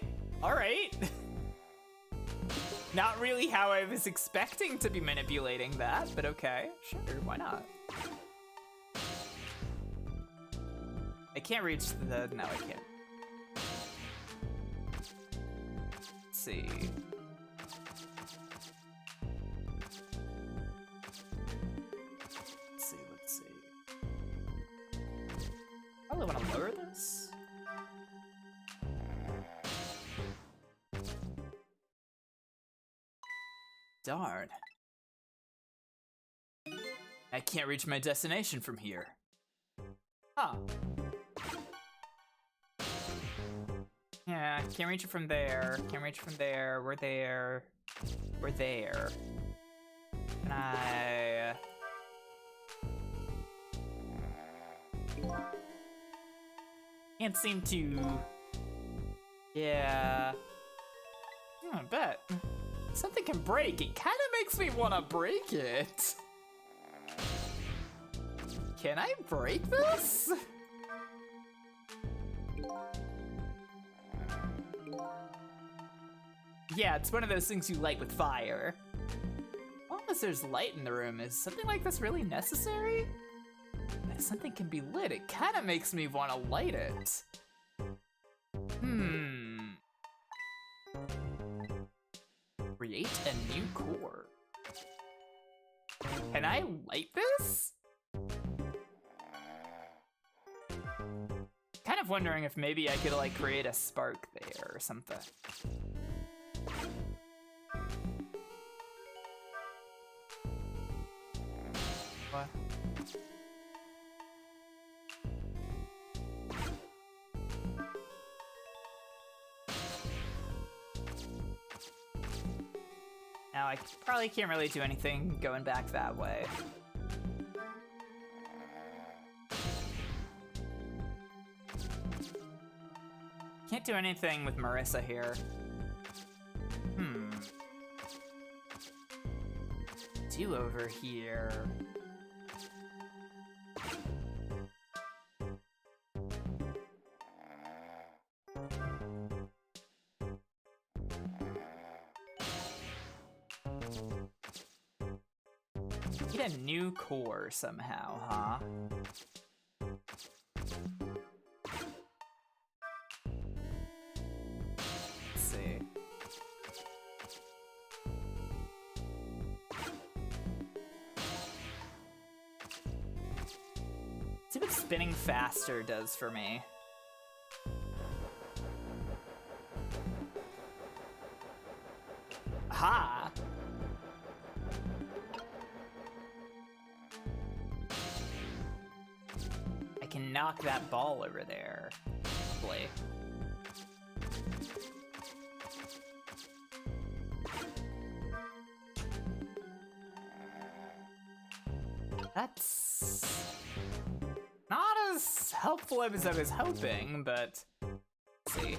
all right. Not really how I was expecting to be manipulating that, but okay, sure, why not? I can't reach the, no, I can't. Let's see. Let's see. Probably want to lower this. Darn. I can't reach my destination from here. Huh. Yeah, can't reach it from there. Can't reach it from there. We're there. We're there. Can I... Can't seem to... Yeah... I bet. Something can break. It kind of makes me want to break it. Can I break this? Yeah, it's one of those things you light with fire. As long as there's light in the room, is something like this really necessary? If something can be lit, it kind of makes me want to light it. Create a new core. Can I light this? Kind of wondering if maybe I could like create a spark there or something. What? Now I probably can't really do anything going back that way. Can't do anything with Marissa here. Do over here. Get a new core somehow, huh? Let's see. See what spinning faster does for me. Aha! I can knock that ball over there. Hopefully. That's not as helpful as I was hoping, but let's see.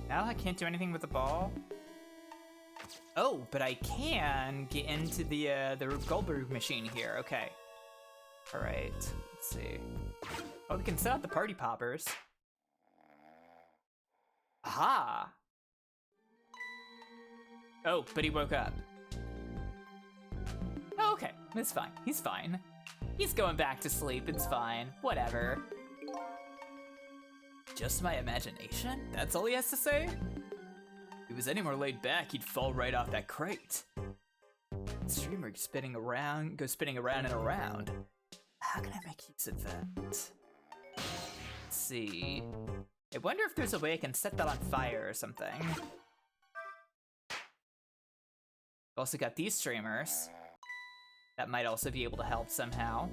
Now I can't do anything with the ball. Oh, but I can get into the Goldberg machine here. Okay. All right. Let's see. Oh, we can set out the party poppers. Aha! Oh, but he woke up. Oh, okay, it's fine. He's fine. He's going back to sleep. It's fine. Whatever. Just my imagination? That's all he has to say? If he was any more laid back, he'd fall right off that crate. The streamer goes spinning around and around. How can I make use of that? Let's see. I wonder if there's a way I can set that on fire or something. I've also got these streamers. That might also be able to help somehow.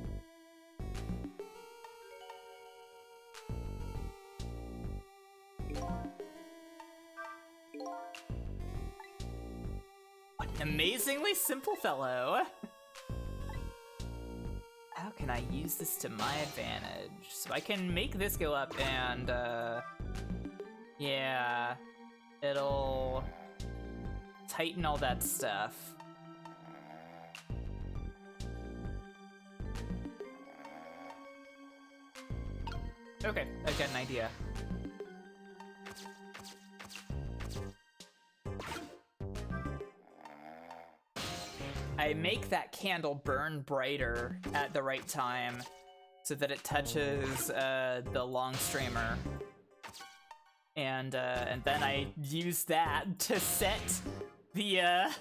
What an amazingly simple fellow! How can I use this to my advantage? So I can make this go up and, yeah, it'll tighten all that stuff. Okay, I've got an idea. I make that candle burn brighter at the right time so that it touches the long streamer. And then I use that to set the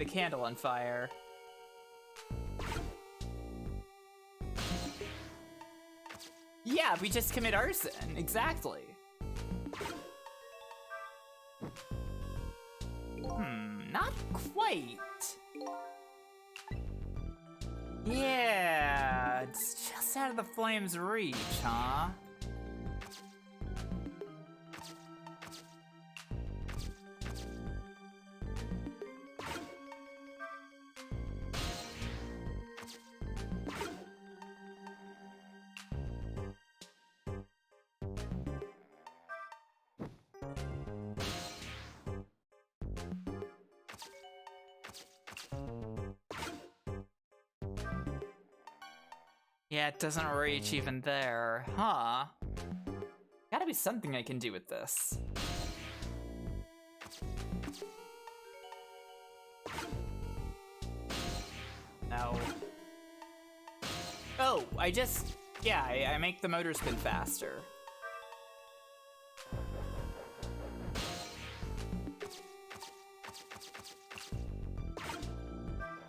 candle on fire. Yeah, we just commit arson, exactly. Not quite. Yeah, it's just out of the flame's reach, huh? Yeah, it doesn't reach even there, huh? Gotta be something I can do with this. No. Oh, I make the motor spin faster.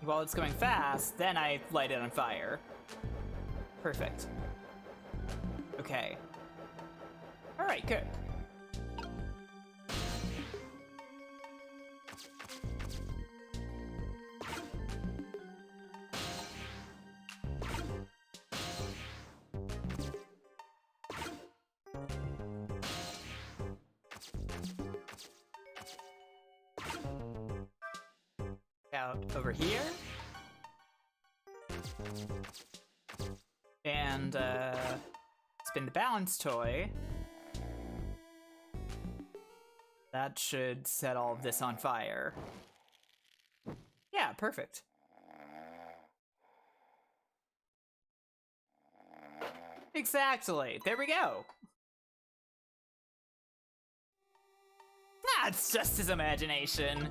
While it's going fast, then I light it on fire. Perfect. Okay. All right, good. Out over here. And spin the balance toy. That should set all of this on fire. Yeah, perfect. Exactly. There we go. That's just his imagination.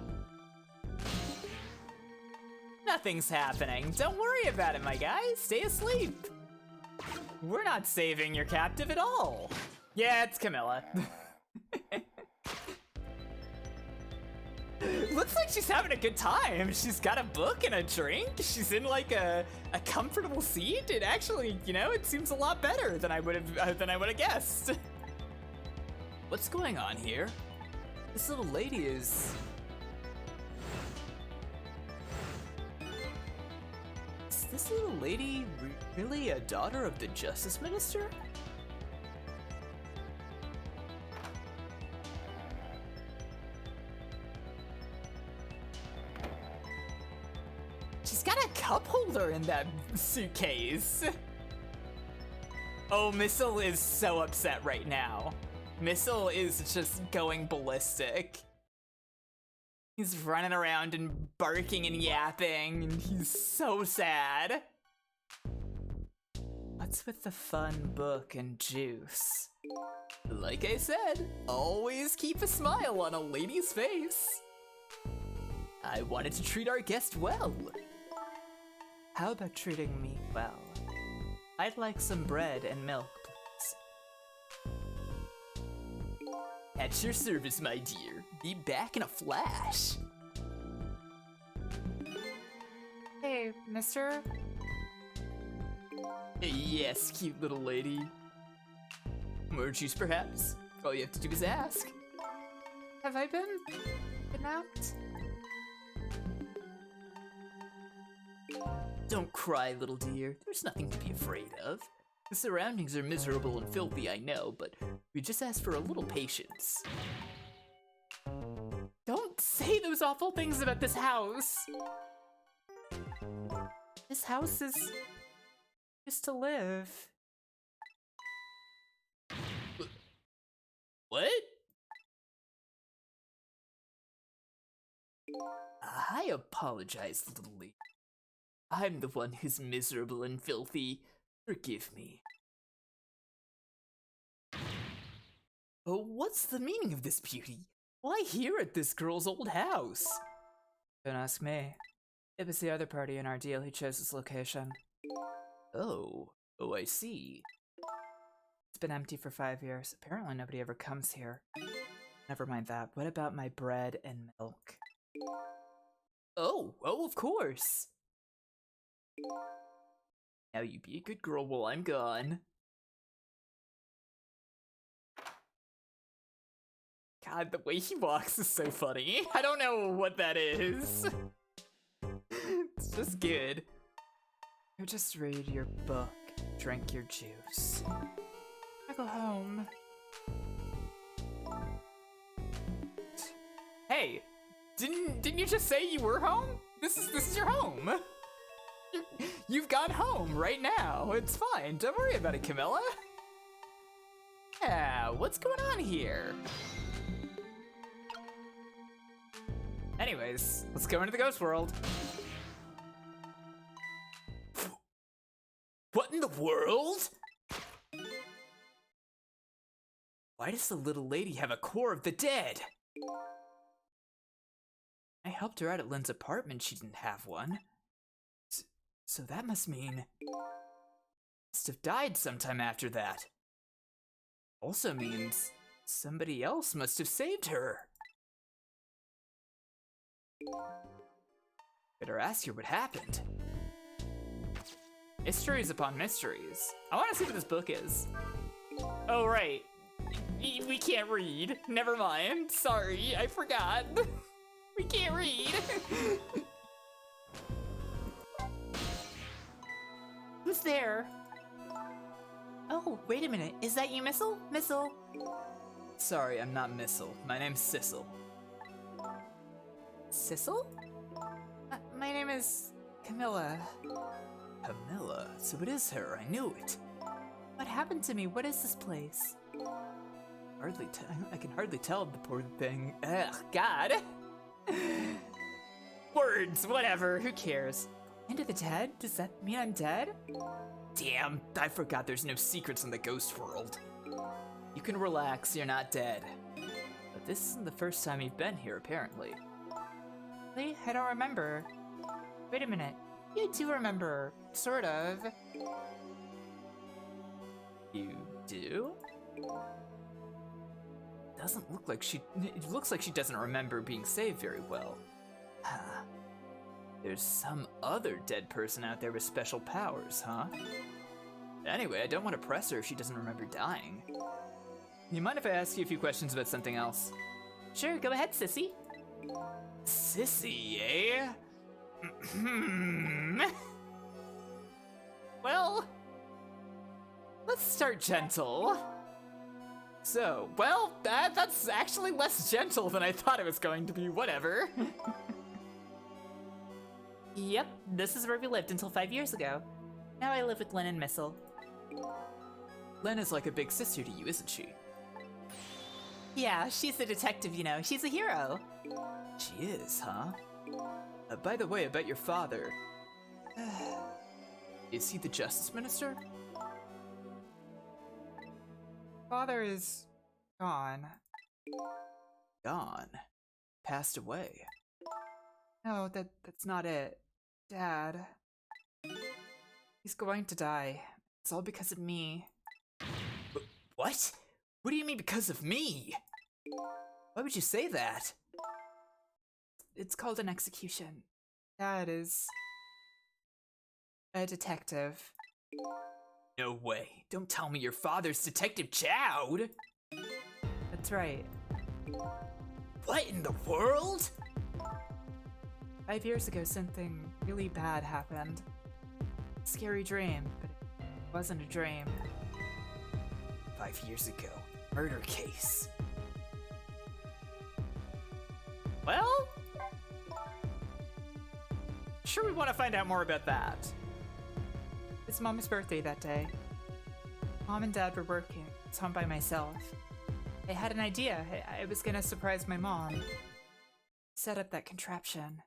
Nothing's happening. Don't worry about it, my guy. Stay asleep. We're not saving your captive at all. Yeah, it's Camilla. Looks like she's having a good time. She's got a book and a drink. She's in like a comfortable seat. It actually, you know, it seems a lot better than I would have guessed. What's going on here? This little lady is this little lady really a daughter of the Justice Minister? She's got a cup holder in that suitcase. Oh, Missile is so upset right now. Missile is just going ballistic. He's running around and barking and yapping, and he's so sad. What's with the fun book and juice? Like I said, always keep a smile on a lady's face. I wanted to treat our guest well. How about treating me well? I'd like some bread and milk, please. At your service, my dear. Be back in a flash. Hey, mister? Yes, cute little lady. More juice, perhaps? All you have to do is ask. Have I been kidnapped? Don't cry, little dear. There's nothing to be afraid of. The surroundings are miserable and filthy, I know, but we just ask for a little patience. Don't say those awful things about this house. This house is just to live. What? I apologize, little lady. I'm the one who's miserable and filthy. Forgive me. Oh, what's the meaning of this beauty? Why here at this girl's old house? Don't ask me. It was the other party in our deal who chose this location. Oh, I see. It's been empty for 5 years. Apparently nobody ever comes here. Never mind that. What about my bread and milk? Oh, of course. Now you be a good girl while I'm gone. God, the way he walks is so funny. I don't know what that is. It's just good. You just read your book, drink your juice. I go home. Hey, didn't you just say you were home? This is your home. You've got home right now. It's fine. Don't worry about it, Camilla. Yeah, what's going on here? Anyways, let's go into the ghost world. What in the world? Why does the little lady have a core of the dead? I helped her out at Lynn's apartment. She didn't have one. So that must mean... must have died sometime after that. Also means somebody else must have saved her. Better ask her what happened. Mysteries upon mysteries. I want to see what this book is. Oh, right. We can't read. Never mind. Sorry, I forgot. We can't read. Who's there? Oh, wait a minute. Is that you, Missile? Missile. Sorry, I'm not Missile. My name's Sissel. Sissel? My name is Camilla. Camilla? So it is her. I knew it. What happened to me? What is this place? I can hardly tell the poor thing. Ugh, God. Words, whatever. Who cares? Into the dead? Does that mean I'm dead? Damn, I forgot there's no secrets in the ghost world. You can relax, you're not dead. But this isn't the first time you've been here, apparently. Really? I don't remember. Wait a minute. You do remember. Sort of. You do? Doesn't look like it looks like she doesn't remember being saved very well. Huh. There's some other dead person out there with special powers, huh? Anyway, I don't want to press her if she doesn't remember dying. You mind if I ask you a few questions about something else? Sure, go ahead, sissy. Sissy, eh? Well, let's start gentle. So, well, that's actually less gentle than I thought it was going to be. Whatever. Yep, this is where we lived until 5 years ago. Now I live with Len and Missile. Len is like a big sister to you, isn't she? Yeah, she's a detective, you know. She's a hero. She is, huh? By the way, about your father. Is he the Justice Minister? Father is gone. Gone? Passed away? No, that's not it. Dad. He's going to die. It's all because of me. What? What do you mean because of me? Why would you say that? It's called an execution. Dad is a detective. No way. Don't tell me your father's Detective Chowd! That's right. What in the world? 5 years ago, something really bad happened. Scary dream, but it wasn't a dream. 5 years ago. Murder case. Well, sure we want to find out more about that. It's Mom's birthday that day. Mom and Dad were working. I was home by myself. I had an idea. I was gonna surprise my mom. Set up that contraption.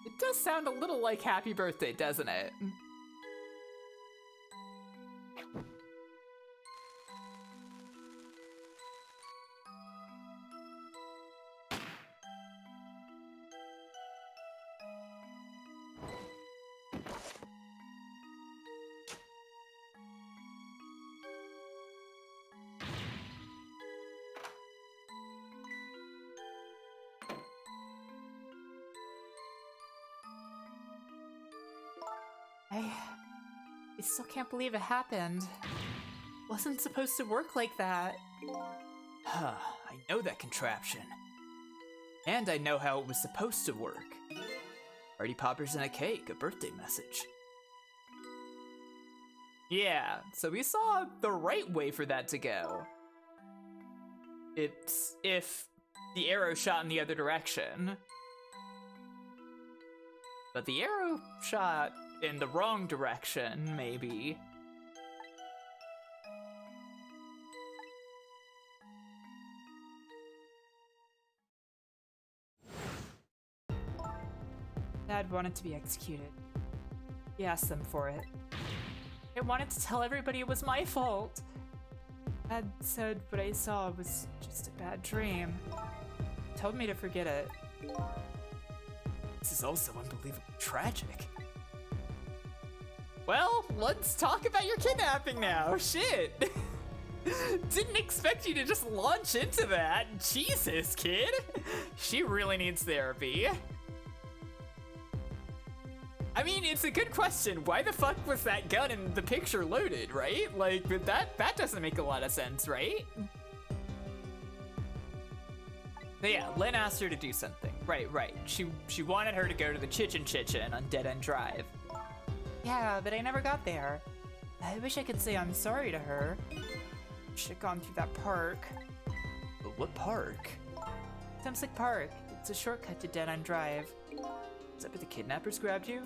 It does sound a little like Happy Birthday, doesn't it? I still can't believe it happened. Wasn't supposed to work like that. Huh, I know that contraption. And I know how it was supposed to work. Party poppers and a cake, a birthday message. Yeah, so we saw the right way for that to go. It's if the arrow shot in the other direction. But the arrow shot in the wrong direction, maybe. Dad wanted to be executed. He asked them for it. I wanted to tell everybody it was my fault. Dad said what I saw was just a bad dream. He told me to forget it. This is also unbelievably tragic. Well, let's talk about your kidnapping now. Shit. Didn't expect you to just launch into that. Jesus, kid. She really needs therapy. I mean, it's a good question. Why the fuck was that gun in the picture loaded, right? Like, that doesn't make a lot of sense, right? But yeah, Lynn asked her to do something. Right. She wanted her to go to the Chichin on Dead End Drive. Yeah, but I never got there. I wish I could say I'm sorry to her. Should've gone through that park. But what park? Temsick Park. It's a shortcut to Dead End Drive. Is that where the kidnappers grabbed you?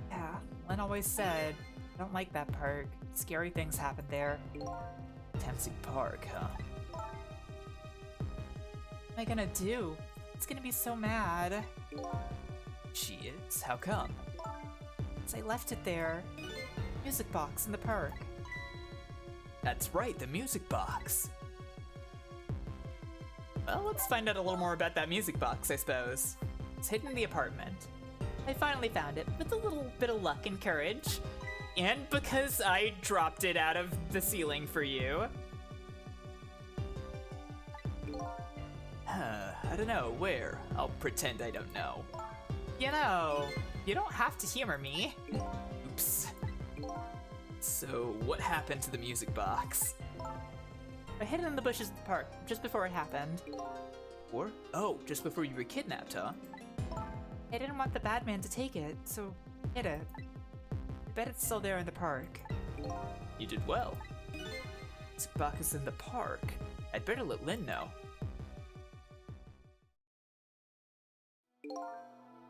Yeah, Len always said, I don't like that park. Scary things happen there. Temsick Park, huh? What am I gonna do? It's gonna be so mad. She is? How come? I left it there. Music box in the park. That's right, the music box. Well, let's find out a little more about that music box, I suppose. It's hidden in the apartment. I finally found it with a little bit of luck and courage. And because I dropped it out of the ceiling for you. I don't know, where? I'll pretend I don't know. You know, you don't have to humor me. Oops. So, what happened to the music box? I hid it in the bushes of the park, just before it happened. Or? Oh, just before you were kidnapped, huh? I didn't want the bad man to take it, so I hid it. I bet it's still there in the park. You did well. This box is in the park. I'd better let Lynn know.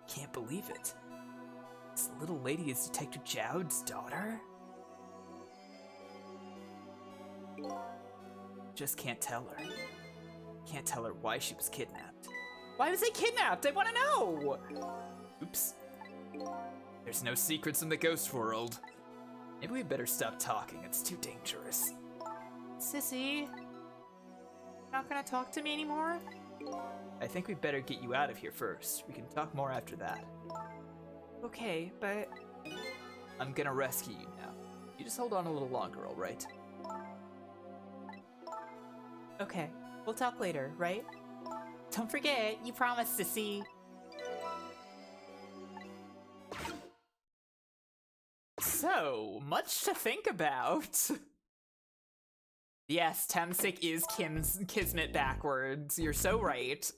Can't believe it. This little lady is Detective Jowd's daughter? Just can't tell her. Can't tell her why she was kidnapped. Why was I kidnapped? I want to know! Oops. There's no secrets in the ghost world. Maybe we better stop talking. It's too dangerous. Sissy? Not gonna talk to me anymore? I think we better get you out of here first. We can talk more after that. Okay, but... I'm gonna rescue you now. You just hold on a little longer, alright? Okay, we'll talk later, right? Don't forget, you promised, Sissy. So, much to think about. Yes, Temsic is Kismet backwards. You're so right.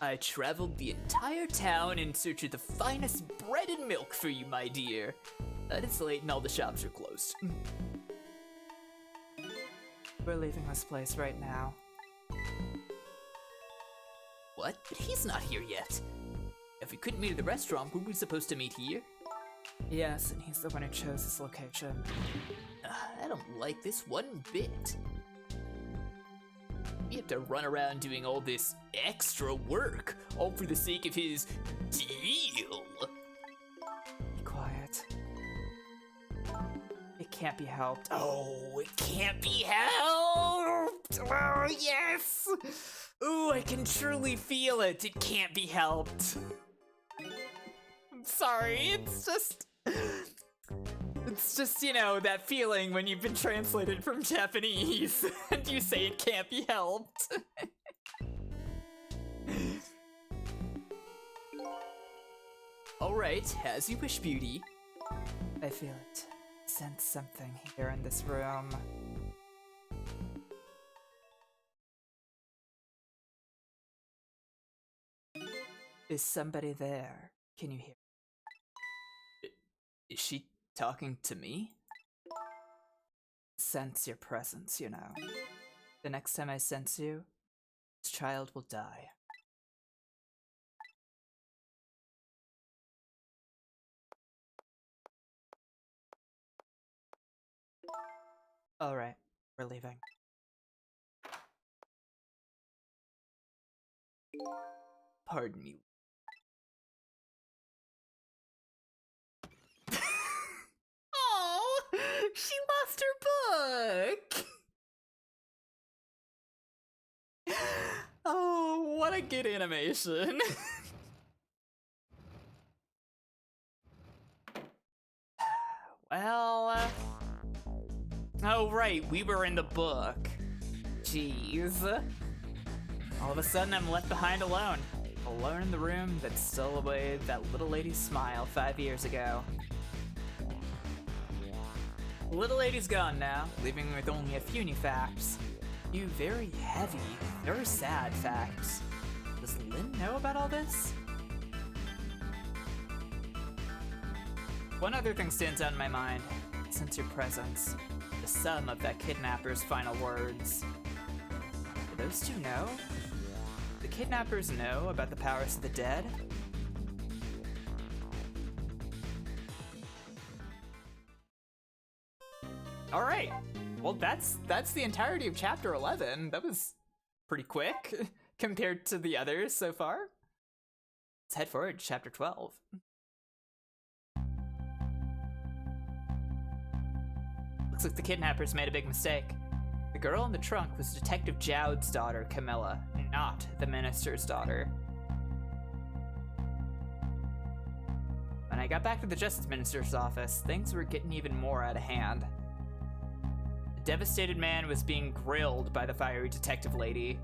I traveled the entire town in search of the finest bread and milk for you, my dear. It's late and all the shops are closed. We're leaving this place right now. What? But he's not here yet. If we couldn't meet at the restaurant, were we supposed to meet here? Yes, and he's the one who chose this location. I don't like this one bit. We have to run around doing all this extra work, all for the sake of his deal. Be quiet. It can't be helped. Oh, it can't be helped! Oh, yes! Ooh, I can truly feel it. It can't be helped. I'm sorry, it's just, you know, that feeling when you've been translated from Japanese and you say it can't be helped. Alright, as you wish, beauty. I feel it. Sense something here in this room. Is somebody there? Can you hear? Is she talking to me? Sense your presence, you know. The next time I sense you, this child will die. Alright, we're leaving. Pardon me. Oh, she lost her book! Oh, what a good animation. Well, oh right, we were in the book. Jeez. All of a sudden I'm left behind alone. Alone in the room that stole away that little lady's smile 5 years ago. The little lady's gone now, leaving me with only a few new facts. Few very heavy, very sad facts. Does Lynn know about all this? One other thing stands out in my mind. Sense your presence. The sum of that kidnapper's final words. Do those two know? The kidnappers know about the powers of the dead? Alright, well that's the entirety of chapter 11. That was pretty quick compared to the others so far. Let's head forward to chapter 12. Looks like the kidnappers made a big mistake. The girl in the trunk was Detective Jowd's daughter, Camilla, not the minister's daughter. When I got back to the Justice Minister's office, things were getting even more out of hand. devastated man was being grilled by the fiery detective lady.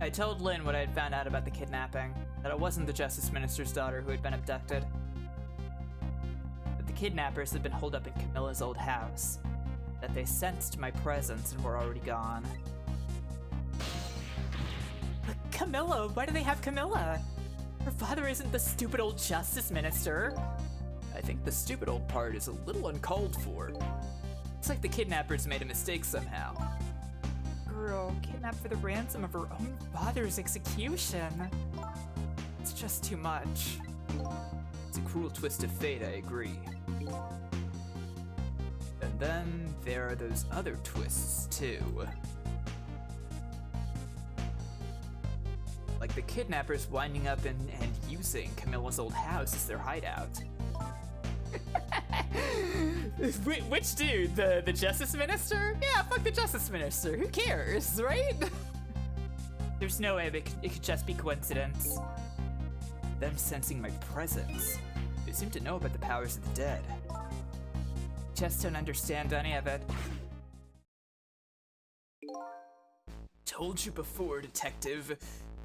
I told Lynn what I had found out about the kidnapping, that it wasn't the Justice Minister's daughter who had been abducted. That the kidnappers had been holed up in Camilla's old house, that they sensed my presence and were already gone. But Camilla? Why do they have Camilla? Her father isn't the stupid old Justice Minister. I think the stupid old part is a little uncalled for. It's like the kidnappers made a mistake somehow. Girl, kidnapped for the ransom of her own father's execution. It's just too much. It's a cruel twist of fate, I agree. And then there are those other twists, too. Like the kidnappers winding up and using Camilla's old house as their hideout. Which dude? The Justice Minister? Yeah, fuck the Justice Minister. Who cares, right? There's no way it could just be coincidence. Them sensing my presence. They seem to know about the powers of the dead. Just don't understand any of it. Told you before, detective.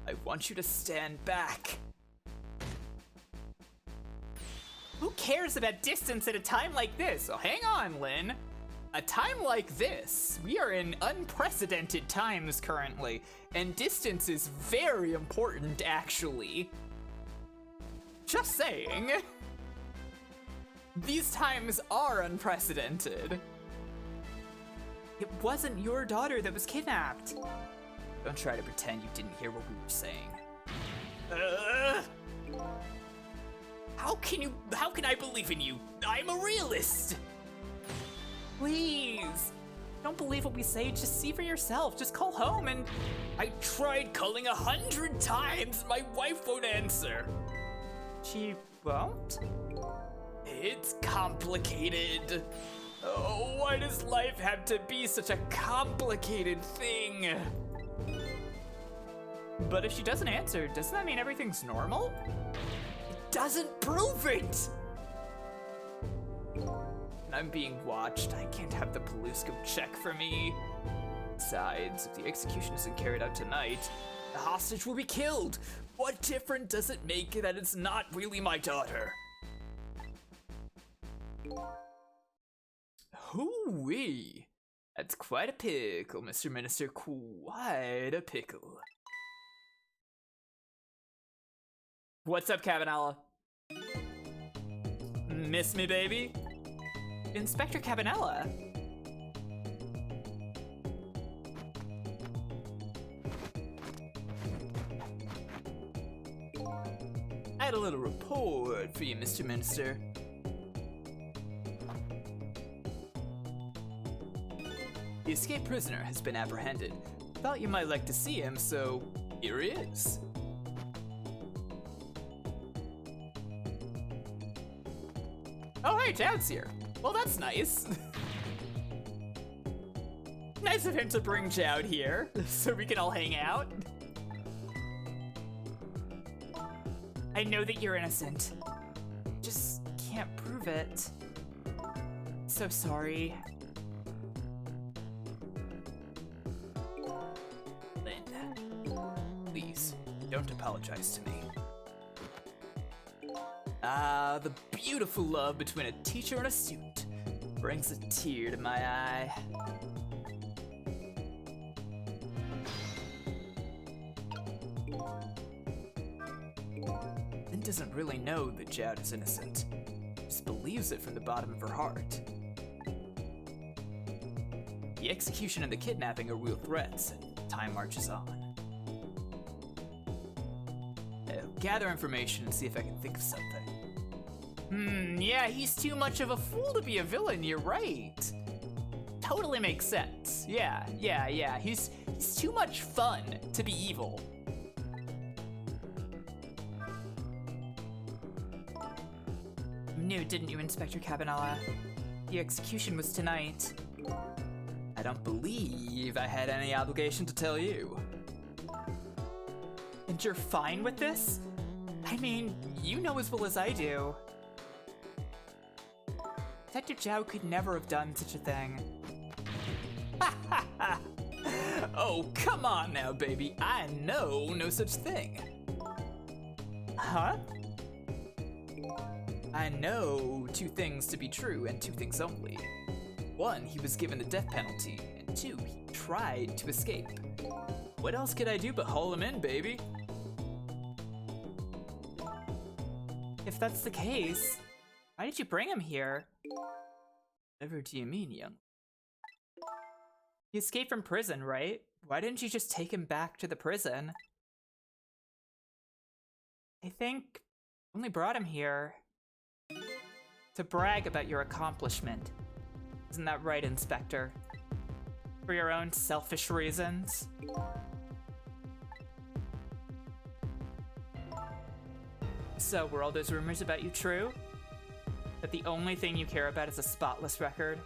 I want you to stand back. Who cares about distance at a time like this? Oh, hang on, Lynn. A time like this, we are in unprecedented times currently, and distance is very important, actually. Just saying. These times are unprecedented. It wasn't your daughter that was kidnapped. Don't try to pretend you didn't hear what we were saying. How can I believe in you? I'm a realist! Please! Don't believe what we say, just see for yourself. Just call home and... I tried calling 100 times, my wife won't answer. She won't? It's complicated. Oh, why does life have to be such a complicated thing? But if she doesn't answer, doesn't that mean everything's normal? It doesn't prove it! I'm being watched. I can't have the police go check for me. Besides, if the execution isn't carried out tonight, the hostage will be killed. What difference does it make that it's not really my daughter? Hoo-wee. That's quite a pickle, Mr. Minister, quite a pickle. What's up, Cabanella? Miss me, baby? Inspector Cabanella? I had a little report for you, Mr. Minister. The escaped prisoner has been apprehended. Thought you might like to see him, so here he is. Oh, hey, Joud's here. Well, that's nice. Nice of him to bring Joud here, so we can all hang out. I know that you're innocent. Just can't prove it. So sorry. Lynn, please, don't apologize to me. Ah, the beautiful love between a teacher and a student brings a tear to my eye. Lynn doesn't really know that Joud is innocent. Just believes it from the bottom of her heart. The execution and the kidnapping are real threats, and time marches on. I'll gather information and see if I can think of something. Yeah, he's too much of a fool to be a villain, you're right. Totally makes sense. Yeah. He's too much fun to be evil. You knew, didn't you, Inspector Cabanella? The execution was tonight. I don't believe I had any obligation to tell you. And you're fine with this? I mean, you know as well as I do. Detective Zhao could never have done such a thing. Oh, come on now, baby. I know no such thing. Huh? I know 2 things to be true and 2 things only. 1, he was given the death penalty, and 2, he tried to escape. What else could I do but haul him in, baby? If that's the case, why did you bring him here? Whatever do you mean, young? He escaped from prison, right? Why didn't you just take him back to the prison? I think I only brought him here to brag about your accomplishment. Isn't that right, Inspector? For your own selfish reasons? So, were all those rumors about you true? That the only thing you care about is a spotless record?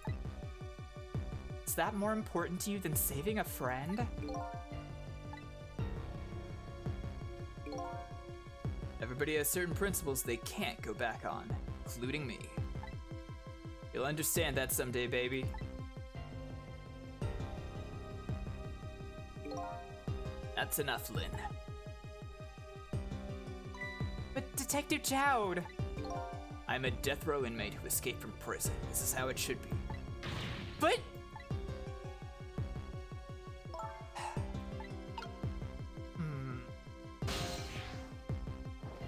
Is that more important to you than saving a friend? Everybody has certain principles they can't go back on, including me. You'll understand that someday, baby. That's enough, Lynn. But Detective Jowd! I'm a death row inmate who escaped from prison. This is how it should be. But...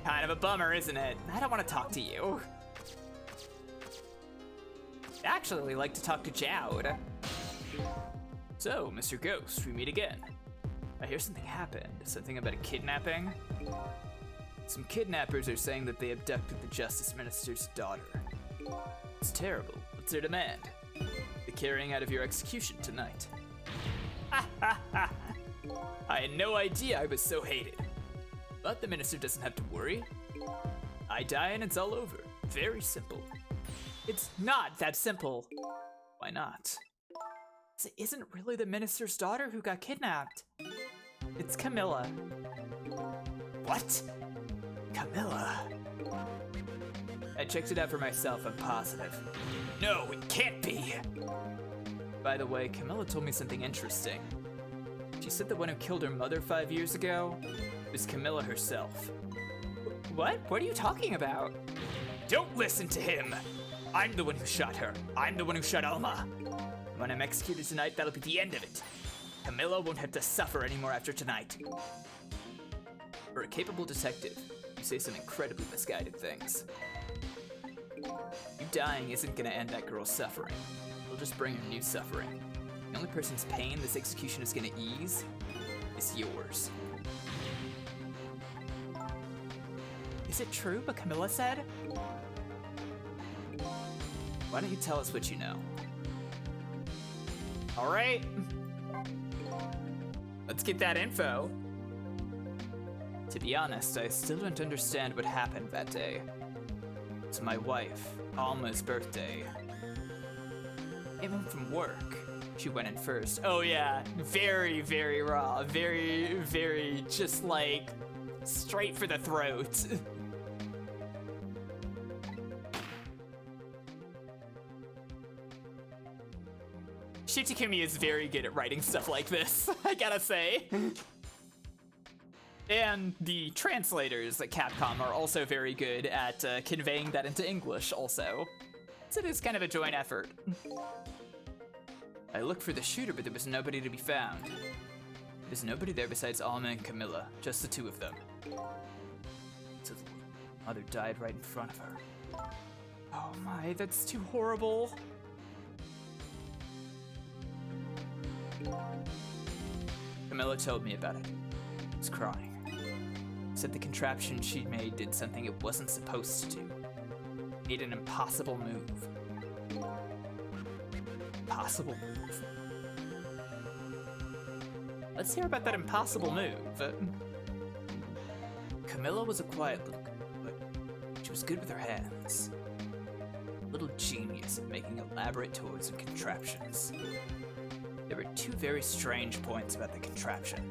Kind of a bummer, isn't it? I don't want to talk to you. I'd actually like to talk to Jowd. So, Mr. Ghost, we meet again. I hear something happened. Something about a kidnapping? Some kidnappers are saying that they abducted the Justice Minister's daughter. It's terrible. What's their demand? The carrying out of your execution tonight. I had no idea I was so hated. But the minister doesn't have to worry. I die and it's all over. Very simple. It's not that simple. Why not? It isn't really the minister's daughter who got kidnapped. It's Camilla. What? Camilla? I checked it out for myself, I'm positive. No, it can't be! By the way, Camilla told me something interesting. She said the one who killed her mother 5 years ago was Camilla herself. What? What are you talking about? Don't listen to him! I'm the one who shot her. I'm the one who shot Alma. When I'm executed tonight, that'll be the end of it. Camilla won't have to suffer anymore after tonight. For a capable detective, you say some incredibly misguided things. You dying isn't gonna end that girl's suffering. It'll just bring her new suffering. The only person's pain this execution is gonna ease is yours. Is it true what Camilla said? Why don't you tell us what you know? All right. Let's get that info. To be honest, I still don't understand what happened that day. It's my wife, Alma's birthday. Came home from work. She went in first. Oh yeah, very, very raw. Very, very just like straight for the throat. Shitakumi is very good at writing stuff like this, I gotta say. And the translators at Capcom are also very good at conveying that into English also. So it is kind of a joint effort. I looked for the shooter, but there was nobody to be found. There's nobody there besides Alma and Camilla, just the two of them. So the mother died right in front of her. Oh my, that's too horrible. Camilla told me about it. She was crying. Said the contraption she made did something it wasn't supposed to do. Made an impossible move. Impossible move? Let's hear about that impossible move. Camilla was a quiet little girl, but she was good with her hands. A little genius at making elaborate toys and contraptions. There were two very strange points about the contraption.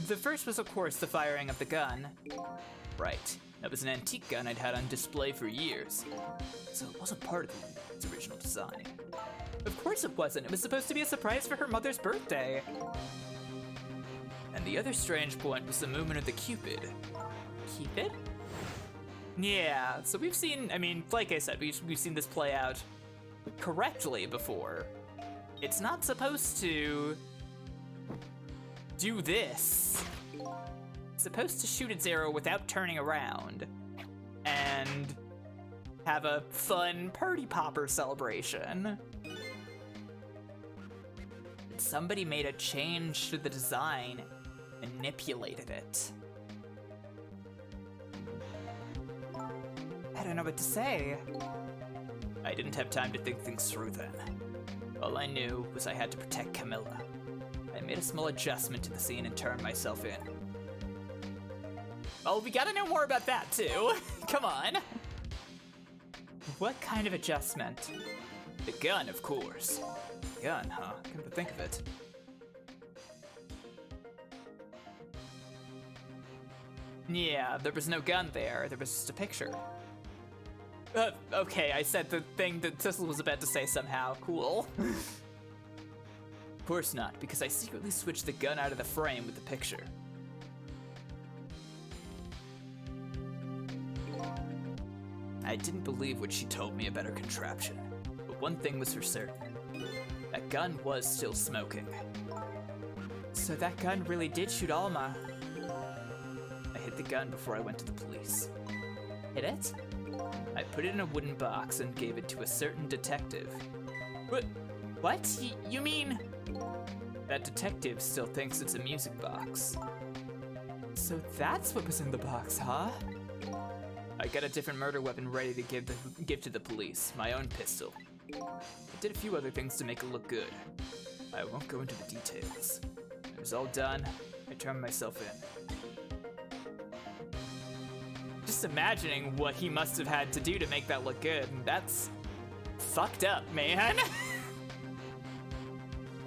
The first was, of course, the firing of the gun. Right. That was an antique gun I'd had on display for years. So it wasn't part of its original design. Of course it wasn't. It was supposed to be a surprise for her mother's birthday. And the other strange point was the movement of the Cupid. Cupid? Yeah, so we've seen, I mean, like I said, we've seen this play out correctly before. It's not supposed to do this. It's supposed to shoot its arrow without turning around and have a fun party popper celebration. Somebody made a change to the design, manipulated it. I don't know what to say. I didn't have time to think things through then. All I knew was I had to protect Camilla. I made a small adjustment to the scene and turned myself in. Oh, we gotta know more about that too. Come on. What kind of adjustment? The gun, of course. Gun, huh? Come to think of it. Yeah, there was no gun there. There was just a picture. Okay, I said the thing that Sissel was about to say somehow. Cool. Of course not, because I secretly switched the gun out of the frame with the picture. I didn't believe what she told me about her contraption, but one thing was for certain. That gun was still smoking. So that gun really did shoot Alma. I hid the gun before I went to the police. Hid it? I put it in a wooden box and gave it to a certain detective. What? You mean? That detective still thinks it's a music box. So that's what was in the box, huh? I got a different murder weapon ready to give to the police, my own pistol. I did a few other things to make it look good. I won't go into the details. It was all done. I turned myself in. Just imagining what he must have had to do to make that look good. That's fucked up, man.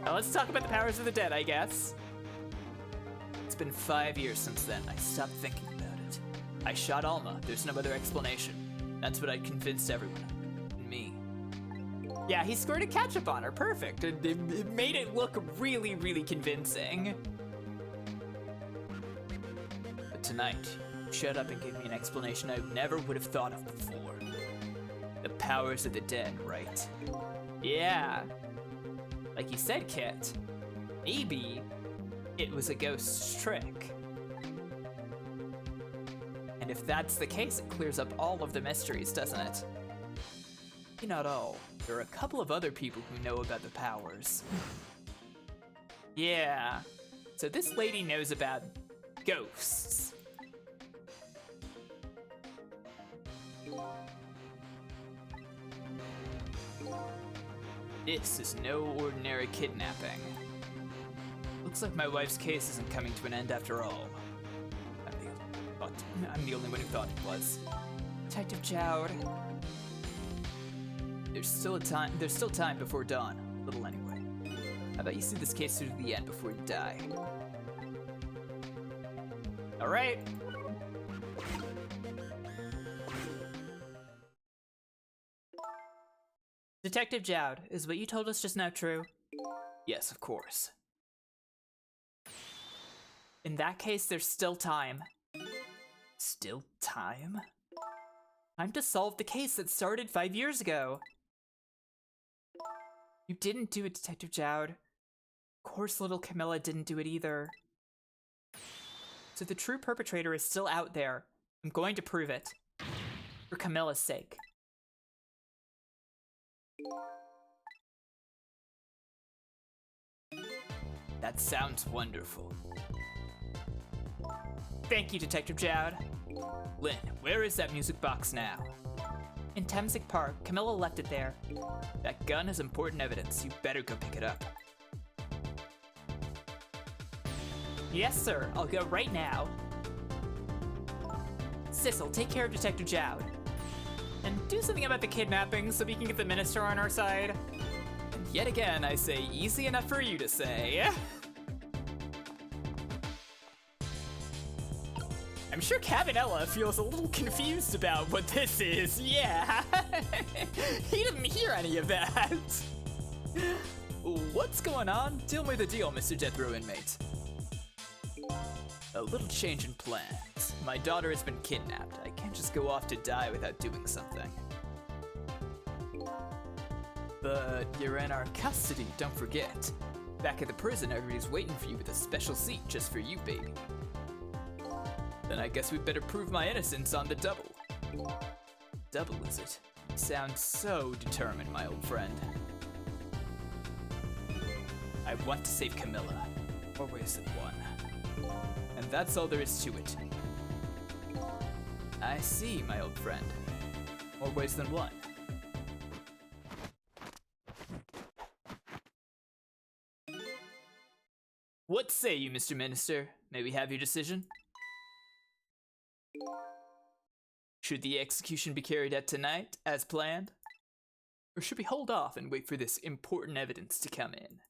Now let's talk about the powers of the dead, I guess. It's been 5 years since then. I stopped thinking about it. I shot Alma. There's no other explanation. That's what I convinced everyone. Me. Yeah, he scored a ketchup on her. Perfect. It made it look really, really convincing. But tonight, you shut up and gave me an explanation I never would have thought of before. The powers of the dead, right? Yeah. Like you said, Kit. Maybe it was a ghost's trick. And if that's the case, it clears up all of the mysteries, doesn't it? Not all. There are a couple of other people who know about the powers. Yeah. So this lady knows about ghosts. This is no ordinary kidnapping. Looks like my wife's case isn't coming to an end after all. I'm the only one who thought it was. Detective Jowd. There's still time before dawn. A little anyway. How about you see this case through to the end before you die? All right. Detective Jowd, is what you told us just now true? Yes, of course. In that case, there's still time. Still time? Time to solve the case that started 5 years ago. You didn't do it, Detective Jowd. Of course little Camilla didn't do it either. So the true perpetrator is still out there. I'm going to prove it. For Camilla's sake. That sounds wonderful. Thank you, Detective Jowd. Lynn, where is that music box now? In Temsic Park. Camilla left it there. That gun is important evidence. You better go pick it up. Yes, sir. I'll go right now. Sissel, take care of Detective Jowd. And do something about the kidnapping so we can get the minister on our side. And yet again, I say easy enough for you to say. I I'm sure Cabanella feels a little confused about what this is. Yeah, he didn't hear any of that. What's going on? Tell me the deal, Mr. Death Row inmate. A little change in plans. My daughter has been kidnapped. I can't just go off to die without doing something. But you're in our custody, don't forget. Back at the prison, everybody's waiting for you with a special seat just for you, baby. Then I guess we'd better prove my innocence on the double. Double, is it? You sound so determined, my old friend. I want to save Camilla. More ways than one. And that's all there is to it. I see, my old friend. More ways than one. What say you, Mr. Minister? May we have your decision? Should the execution be carried out tonight, as planned? Or should we hold off and wait for this important evidence to come in?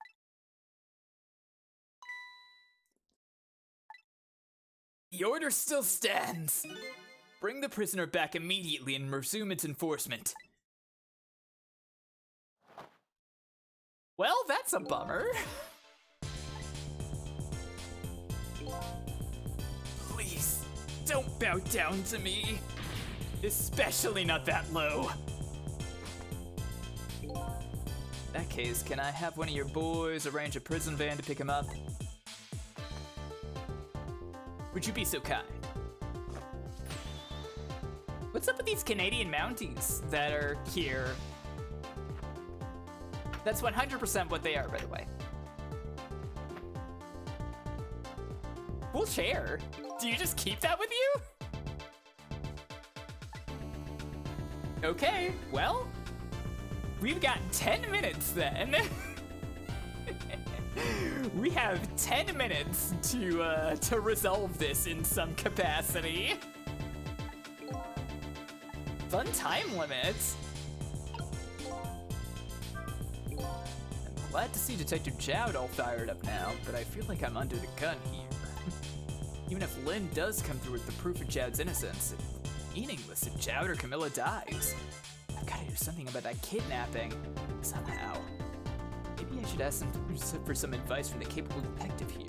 The order still stands! Bring the prisoner back immediately and resume its enforcement. Well, that's a bummer. Please, don't bow down to me. Especially not that low. In that case, can I have one of your boys arrange a prison van to pick him up? Would you be so kind? What's up with these Canadian Mounties that are here? That's 100% what they are, by the way. Cool chair. Do you just keep that with you? Okay, well, we've got 10 minutes then. We have 10 minutes to resolve this in some capacity. Fun time limits. I'm glad to see Detective Jowd all fired up now, but I feel like I'm under the gun here. Even if Lynn does come through with the proof of Jowd's innocence, it's meaningless if Jowd or Camilla dies. I've got to do something about that kidnapping, somehow. Maybe I should ask them for some advice from the capable detective here.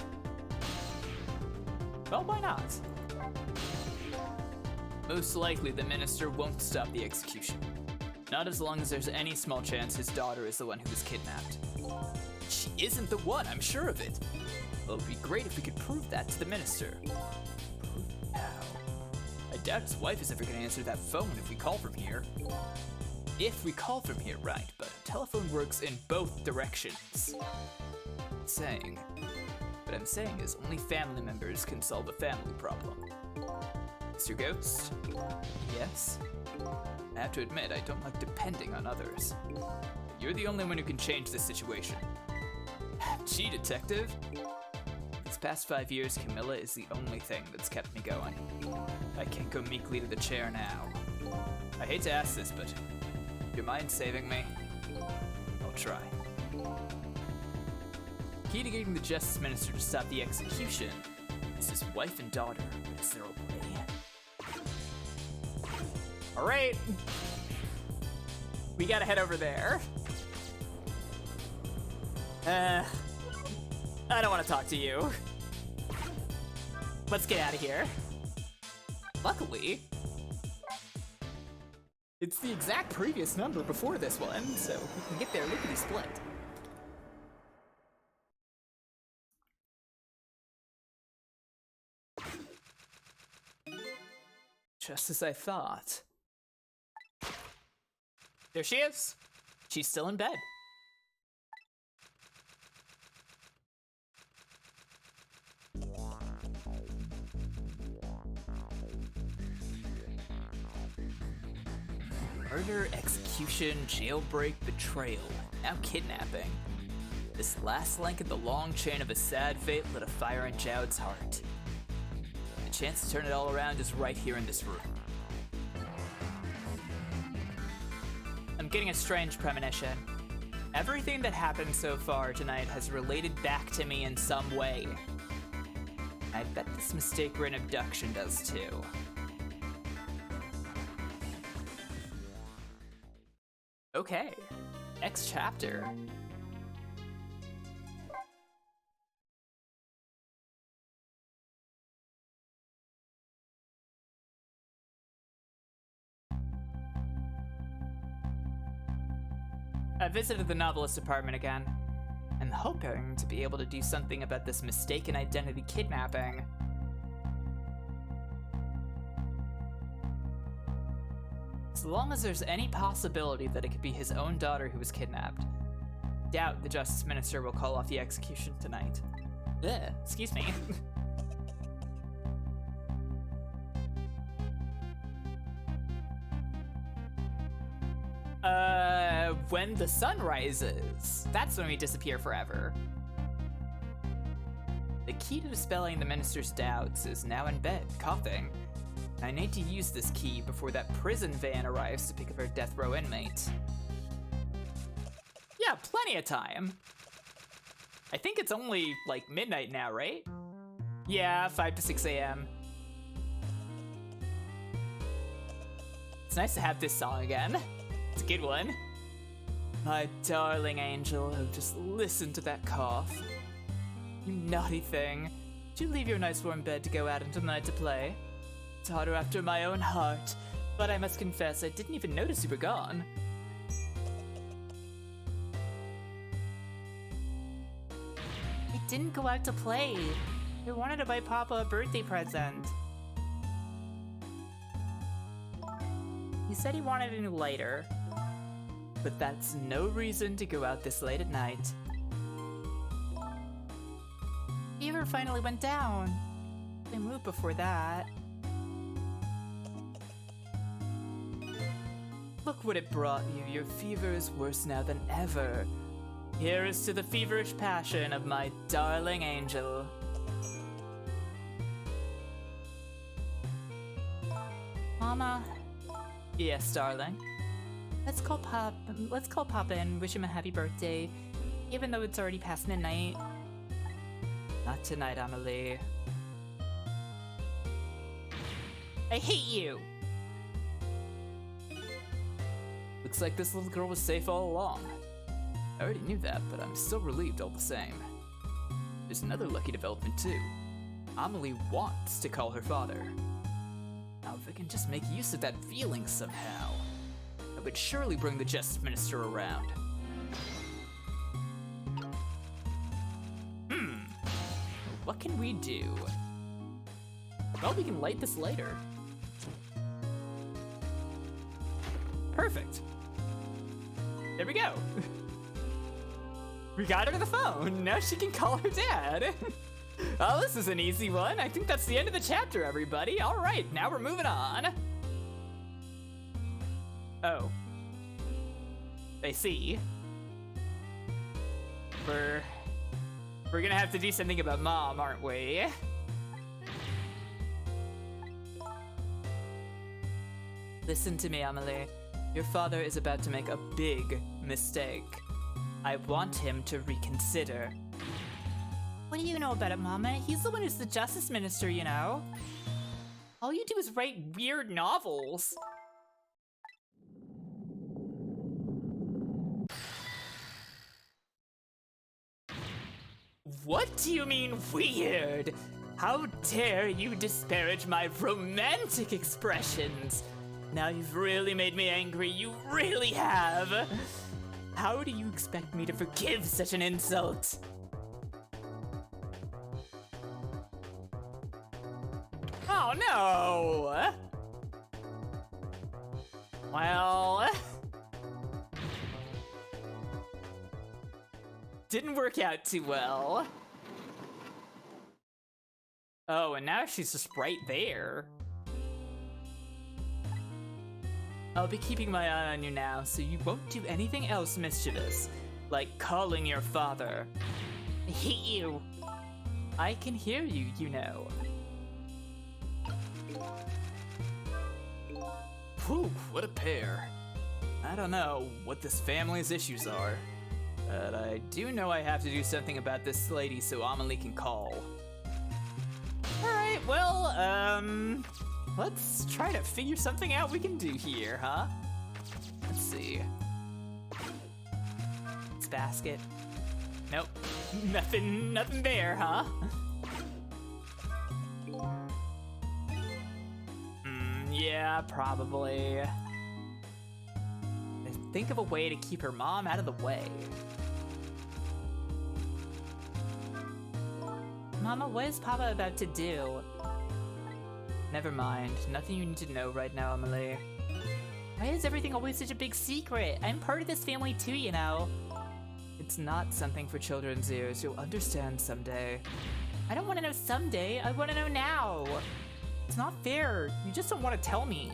Well, why not? Most likely the minister won't stop the execution. Not as long as there's any small chance his daughter is the one who was kidnapped. She isn't the one, I'm sure of it. Well, it would be great if we could prove that to the minister. Prove how? I doubt his wife is ever going to answer that phone if we call from here. If we call from here, right, but a telephone works in both directions. What I'm saying is only family members can solve a family problem. Mr. Ghost? Yes? I have to admit, I don't like depending on others. But you're the only one who can change this situation. Gee, detective. These past 5 years, Camilla is the only thing that's kept me going. I can't go meekly to the chair now. I hate to ask this, but do you mind saving me? I'll try. Key to getting the Justice Minister to stop the execution is his wife and daughter, but is there a way? Alright! We gotta head over there. I don't want to talk to you. Let's get out of here. Luckily, it's the exact previous number before this one, so we can get there lickety-split. Just as I thought. There she is. She's still in bed. Murder, execution, jailbreak, betrayal, now kidnapping. This last link in the long chain of a sad fate lit a fire in Jowd's heart. The chance to turn it all around is right here in this room. I'm getting a strange premonition. Everything that happened so far tonight has related back to me in some way. I bet this mistake for an abduction does too. Okay, next chapter. I visited the novelist's apartment again. I'm hoping to be able to do something about this mistaken identity kidnapping. As long as there's any possibility that it could be his own daughter who was kidnapped. Doubt the Justice Minister will call off the execution tonight. Ugh, excuse me. When the sun rises. That's when we disappear forever. The key to dispelling the minister's doubts is now in bed, coughing. I need to use this key before that prison van arrives to pick up our death row inmate. Yeah, plenty of time. I think it's only, like, midnight now, right? Yeah, 5 to 6 a.m. It's nice to have this song again. It's a good one. My darling angel, oh, just listen to that cough. You naughty thing. Did you leave your nice warm bed to go out into the night to play? Daughter after my own heart, but I must confess I didn't even notice you were gone. I didn't go out to play. I wanted to buy Papa a birthday present. He said he wanted a new lighter, but that's no reason to go out this late at night. Fever finally went down. I moved before that. Look what it brought you. Your fever is worse now than ever. Here is to the feverish passion of my darling angel. Mama. Yes, darling. Let's call Papa and wish him a happy birthday, even though it's already past midnight. Not tonight, Amelie. I hate you! Looks like this little girl was safe all along. I already knew that, but I'm still relieved all the same. There's another lucky development too. Amelie wants to call her father. Now if I can just make use of that feeling somehow, I would surely bring the Justice Minister around. What can we do? Well, we can light this later. Perfect. There we go. We got her to the phone. Now she can call her dad. Oh, this is an easy one. I think that's the end of the chapter, everybody. All right, now we're moving on. Oh. I see. We're gonna have to do something about Mom, aren't we? Listen to me, Amelie. Your father is about to make a big mistake. I want him to reconsider. What do you know about it, Mama? He's the one who's the Justice Minister, you know? All you do is write weird novels. What do you mean, weird? How dare you disparage my romantic expressions? Now you've really made me angry, you really have! How do you expect me to forgive such an insult? Oh no! Well... didn't work out too well. Oh, and now she's just right there. I'll be keeping my eye on you now, so you won't do anything else mischievous, like calling your father. I hate you. I can hear you, you know. Whew, what a pair. I don't know what this family's issues are, but I do know I have to do something about this lady so Amelie can call. well, let's try to figure something out we can do here, huh? Let's see. This basket. Nope. Nothing there, huh? Yeah, probably. Think of a way to keep her mom out of the way. Mama, what is Papa about to do? Never mind. Nothing you need to know right now, Emily. Why is everything always such a big secret? I'm part of this family too, you know. It's not something for children's ears. You'll understand someday. I don't want to know someday. I want to know now. It's not fair. You just don't want to tell me.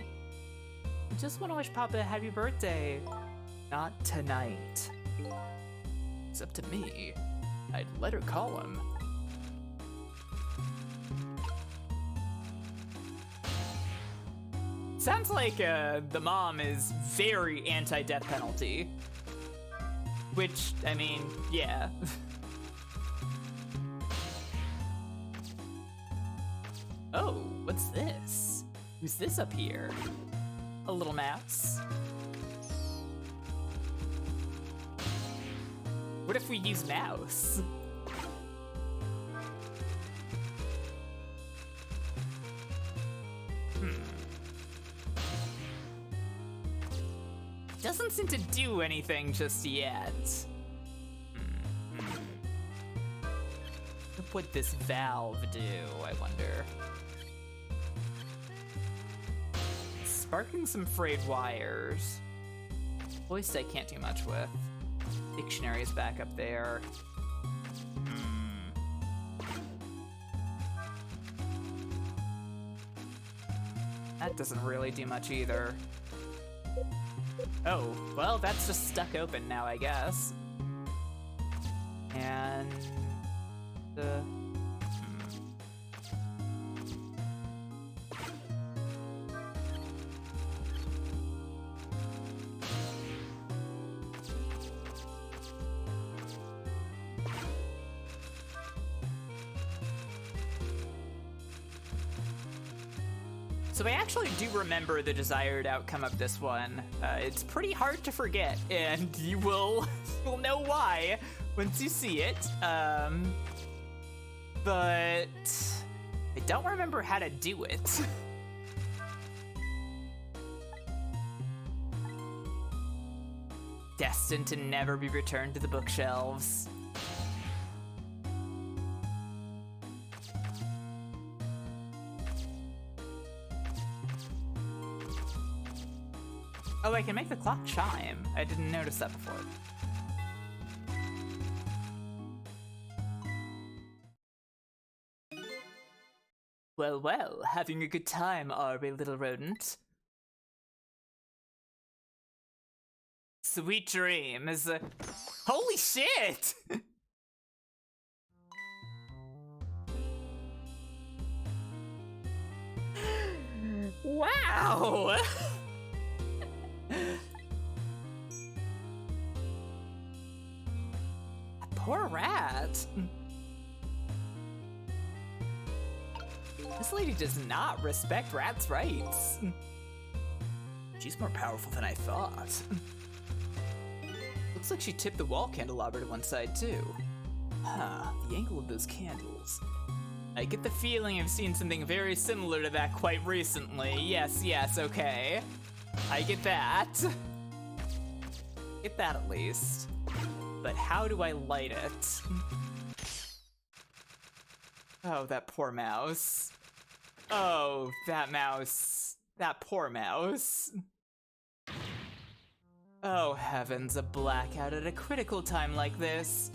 I just want to wish Papa a happy birthday. Not tonight. It's up to me. I'd let her call him. Sounds like the mom is very anti-death penalty. Which, I mean, yeah. Oh, what's this? Who's this up here? A little mouse? What if we use mouse? Doesn't seem to do anything just yet. What would this valve do, I wonder? Sparking some frayed wires. Voice I can't do much with. Dictionary is back up there. That doesn't really do much either. Oh, well, that's just stuck open now, I guess. And... So I actually do remember the desired outcome of this one. It's pretty hard to forget, and you will you'll know why once you see it. But I don't remember how to do it. Destined to never be returned to the bookshelves. Oh, I can make the clock chime. I didn't notice that before. Well, well, having a good time, are we, little rodent? Sweet dreams. Holy shit! Wow! Poor rat. This lady does not respect rats' rights. She's more powerful than I thought. Looks like she tipped the wall candelabra to one side too. Huh, the angle of those candles. I get the feeling I've seen something very similar to that quite recently. Yes, yes, okay. I get that. Get that at least. But how do I light it? Oh, that poor mouse. Oh, that mouse. That poor mouse. Oh heavens, a blackout at a critical time like this.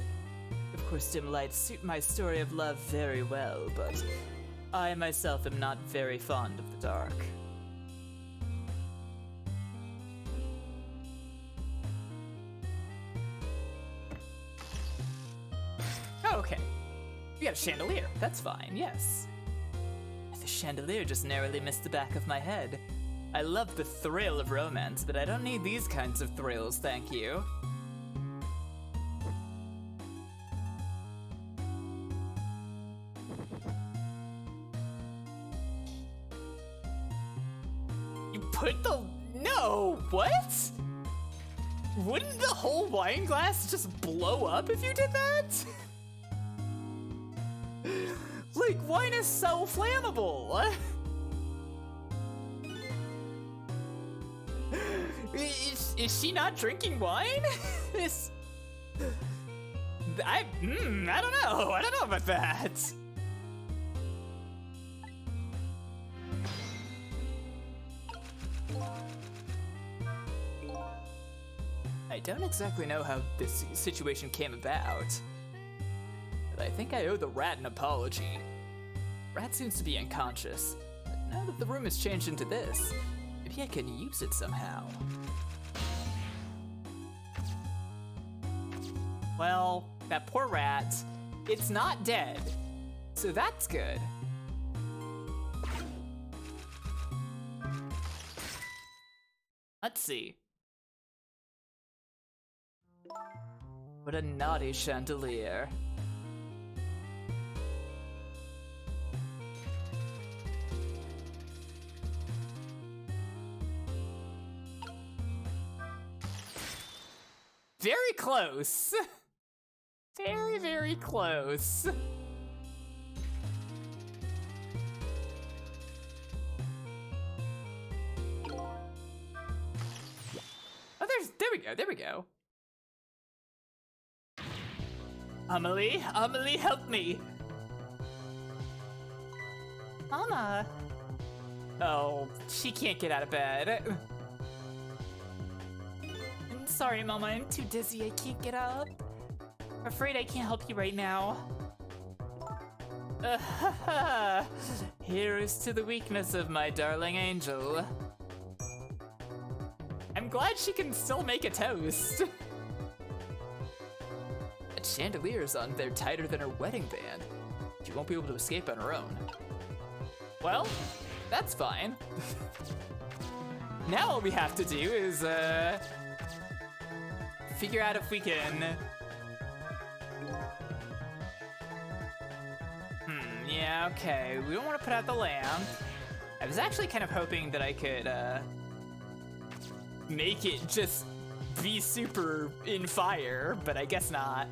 Of course, dim lights suit my story of love very well, but I myself am not very fond of the dark. Oh, okay. We got a chandelier. That's fine, yes. The chandelier just narrowly missed the back of my head. I love the thrill of romance, but I don't need these kinds of thrills, thank you. put the... No, what? Wouldn't the whole wine glass just blow up if you did that? Like, wine is so flammable. Is she not drinking wine? I don't know. I don't know about that. I don't exactly know how this situation came about, but I think I owe the rat an apology. Rat seems to be unconscious, but now that the room has changed into this, maybe I can use it somehow. Well, that poor rat, it's not dead, so that's good. Let's see. What a naughty chandelier. Very close. Very, very close. Oh, there we go. Amelie, help me. Mama. Oh, she can't get out of bed. I'm sorry, Mama, I'm too dizzy, I can't get up. I'm afraid I can't help you right now. Here's to the weakness of my darling angel. I'm glad she can still make a toast. That chandelier's on there tighter than her wedding band. She won't be able to escape on her own. Well, that's fine. Now all we have to do is figure out if we can... Yeah, okay, we don't want to put out the lamp. I was actually kind of hoping that I could make it just be super in fire, but I guess not.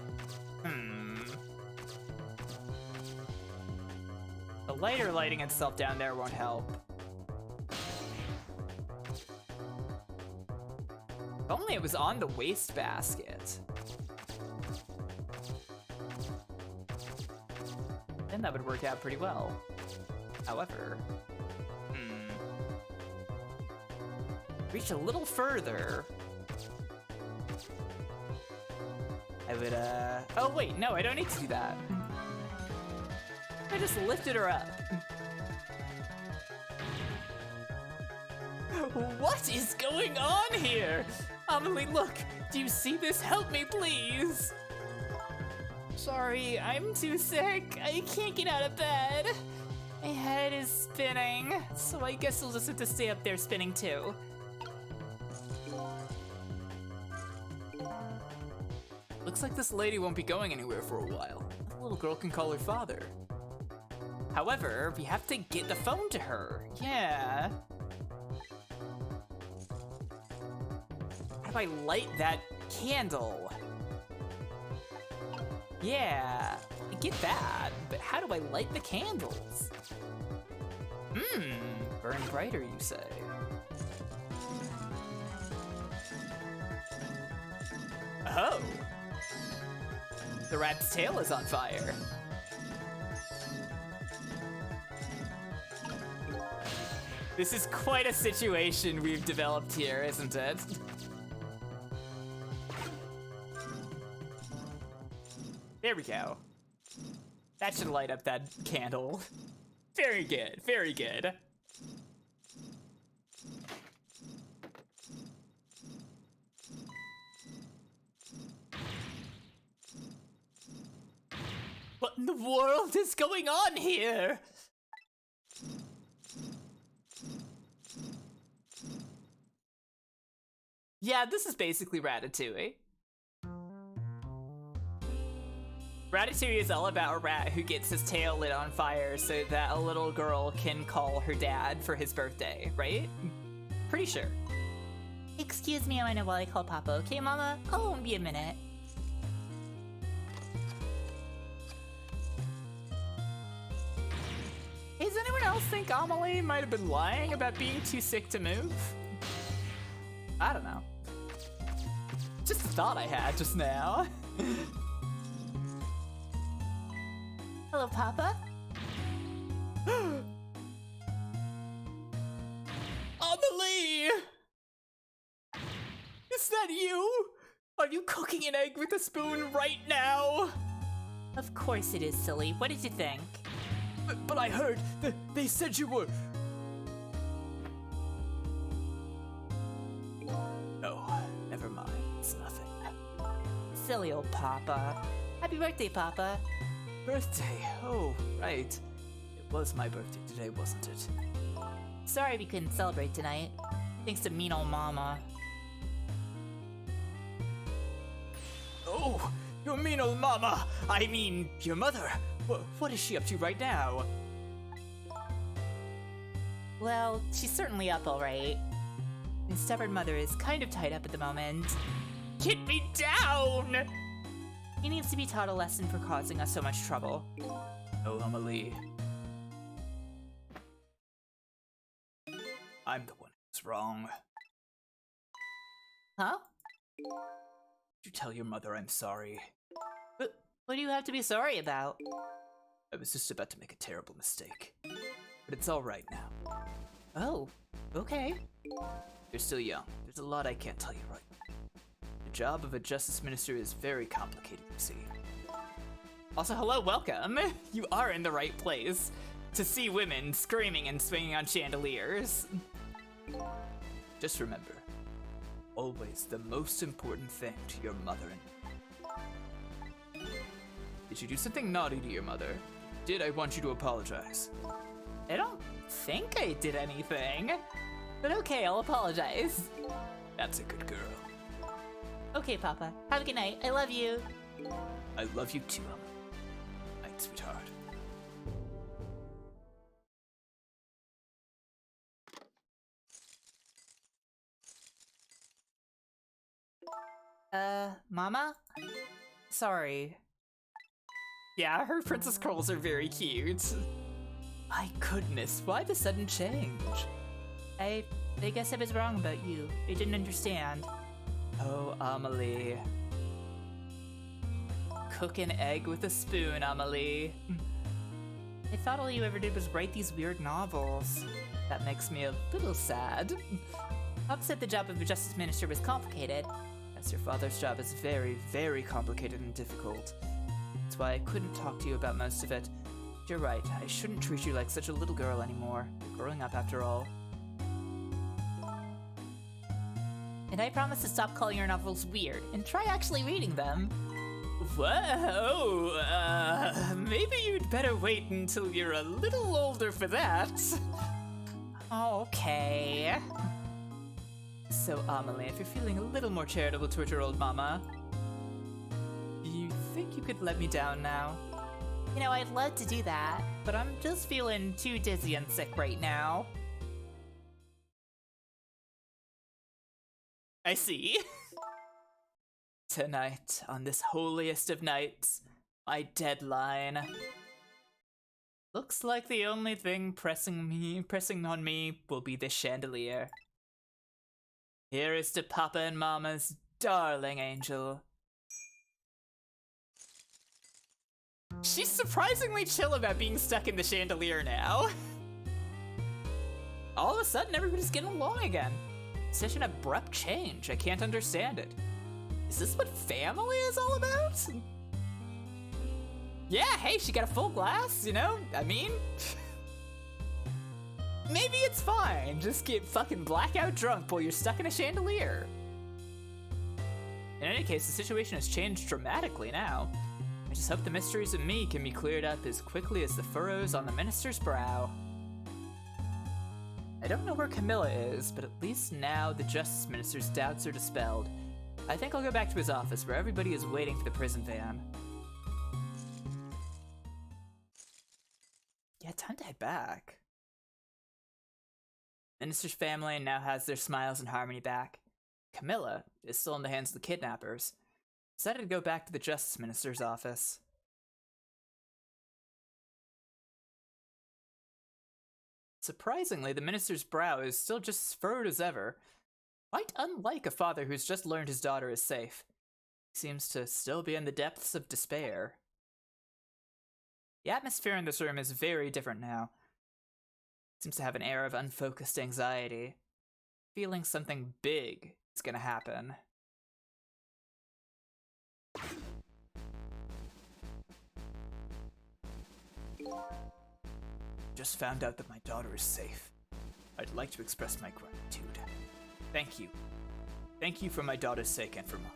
The lighter lighting itself down there won't help. If only it was on the wastebasket. Then that would work out pretty well. However, reach a little further. I would, oh wait, no, I don't need to do that. I just lifted her up. What is going on here? Amelie, look, do you see this? Help me, please. Sorry, I'm too sick. I can't get out of bed. My head is spinning, so I guess I'll just have to stay up there spinning too. Looks like this lady won't be going anywhere for a while. The little girl can call her father. However, we have to get the phone to her. Yeah. How do I light that candle? Yeah, I get that, but how do I light the candles? Burn brighter, you say? Oh. The rat's tail is on fire. This is quite a situation we've developed here, isn't it? There we go. That should light up that candle. Very good, very good. What in the world is going on here? Yeah, this is basically Ratatouille. Ratatouille is all about a rat who gets his tail lit on fire so that a little girl can call her dad for his birthday, right? Pretty sure. Excuse me, I know while I call Papa, okay, Mama? Oh, it won't be a minute. Hey, does anyone else think Amelie might have been lying about being too sick to move? I don't know. Just a thought I had just now. Hello, Papa? Amelie! Is that you? Are you cooking an egg with a spoon right now? Of course it is, silly. What did you think? But I heard that they said you were... Oh, never mind. It's nothing. Silly old Papa. Happy birthday, Papa. Birthday? Oh, right. It was my birthday today, wasn't it? Sorry we couldn't celebrate tonight. Thanks to mean old Mama. Oh, your mean old mama! I mean, your mother! What is she up to right now? Well, she's certainly up all right. My stubborn mother is kind of tied up at the moment. Get me down! He needs to be taught a lesson for causing us so much trouble. Oh, Amelie. I'm the one who's wrong. Huh? You tell your mother I'm sorry. What do you have to be sorry about? I was just about to make a terrible mistake. But it's all right now. Oh, okay. You're still young. There's a lot I can't tell you right now. The job of a justice minister is very complicated, you see. Also, hello, welcome. You are in the right place to see women screaming and swinging on chandeliers. Just remember, always the most important thing to your mother and me. Did you do something naughty to your mother? Did I want you to apologize? I don't think I did anything. But okay, I'll apologize. That's a good girl. Okay, Papa. Have a good night. I love you. I love you too, Emma. Night, sweetheart. Mama? Sorry. Yeah, her princess curls are very cute. My goodness, why the sudden change? I guess I was wrong about you. I didn't understand. Oh, Amelie. Cook an egg with a spoon, Amelie. I thought all you ever did was write these weird novels. That makes me a little sad. Pop said the job of a justice minister was complicated. Yes, your father's job is very, very complicated and difficult. That's why I couldn't talk to you about most of it. You're right, I shouldn't treat you like such a little girl anymore. You're growing up after all. And I promise to stop calling your novels weird and try actually reading them. Whoa, maybe you'd better wait until you're a little older for that. Okay. So, Amelie, if you're feeling a little more charitable towards your old mama, do you think you could let me down now? You know, I'd love to do that, but I'm just feeling too dizzy and sick right now. I see. Tonight, on this holiest of nights, my deadline. Looks like the only thing pressing on me will be the chandelier. Here is to Papa and Mama's darling angel. She's surprisingly chill about being stuck in the chandelier now. All of a sudden, everybody's getting along again. Such an abrupt change, I can't understand it. Is this what family is all about? Yeah, hey, she got a full glass, you know? I mean, maybe it's fine. Just get fucking blackout drunk while you're stuck in a chandelier. In any case, the situation has changed dramatically now. I just hope the mysteries of me can be cleared up as quickly as the furrows on the minister's brow. I don't know where Camilla is, but at least now the Justice Minister's doubts are dispelled. I think I'll go back to his office where everybody is waiting for the prison van. Yeah, time to head back. Minister's family now has their smiles and harmony back. Camilla is still in the hands of the kidnappers. Decided to go back to the Justice Minister's office. Surprisingly, the minister's brow is still just as furrowed as ever, quite unlike a father who's just learned his daughter is safe. He seems to still be in the depths of despair. The atmosphere in this room is very different now. It seems to have an air of unfocused anxiety, feeling something big is gonna happen. Just found out that my daughter is safe. I'd like to express my gratitude. Thank you. Thank you for my daughter's sake and for mine.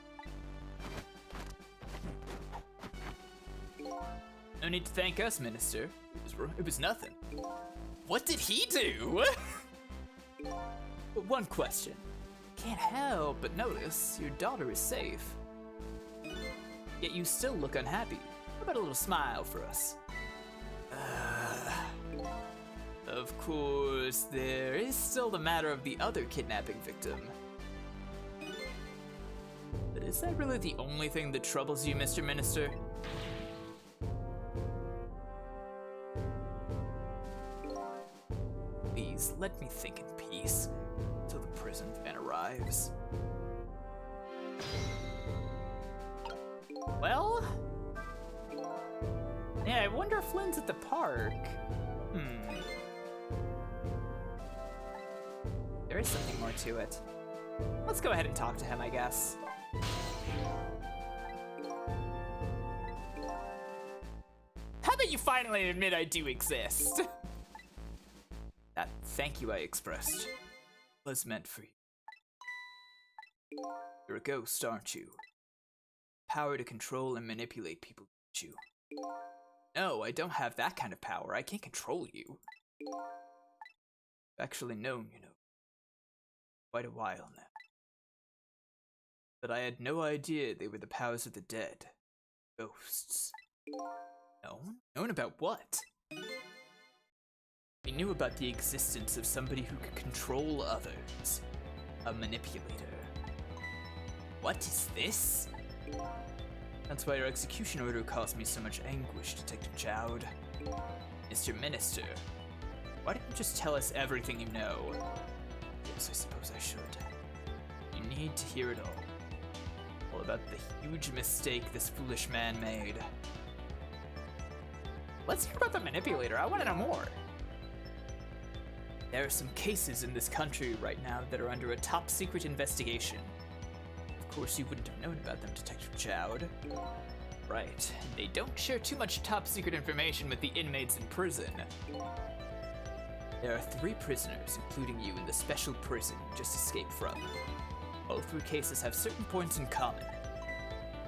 No need to thank us, Minister. It was nothing. What did he do? But one question. Can't help but notice your daughter is safe. Yet you still look unhappy. How about a little smile for us? Of course, there is still the matter of the other kidnapping victim. But is that really the only thing that troubles you, Mr. Minister? Please, let me think in peace until the prison van arrives. Well? Yeah, I wonder if Lynn's at the park. There is something more to it. Let's go ahead and talk to him, I guess. How about you finally admit I do exist? That thank you I expressed was meant for you. You're a ghost, aren't you? Power to control and manipulate people, don't you? No, I don't have that kind of power. I can't control you. I've actually known, quite a while now. But I had no idea they were the powers of the dead. Ghosts. Known about what? We knew about the existence of somebody who could control others. A manipulator. What is this? That's why your execution order caused me so much anguish, Detective Jowd. Mr. Minister, why don't you just tell us everything you know? Yes, I suppose I should. You need to hear it all. All about the huge mistake this foolish man made. Let's hear about the manipulator. I want to know more. There are some cases in this country right now that are under a top secret investigation. Of course, you wouldn't have known about them, Detective Jowd. Right, they don't share too much top secret information with the inmates in prison. There are 3 prisoners, including you, in the special prison you just escaped from. All 3 cases have certain points in common.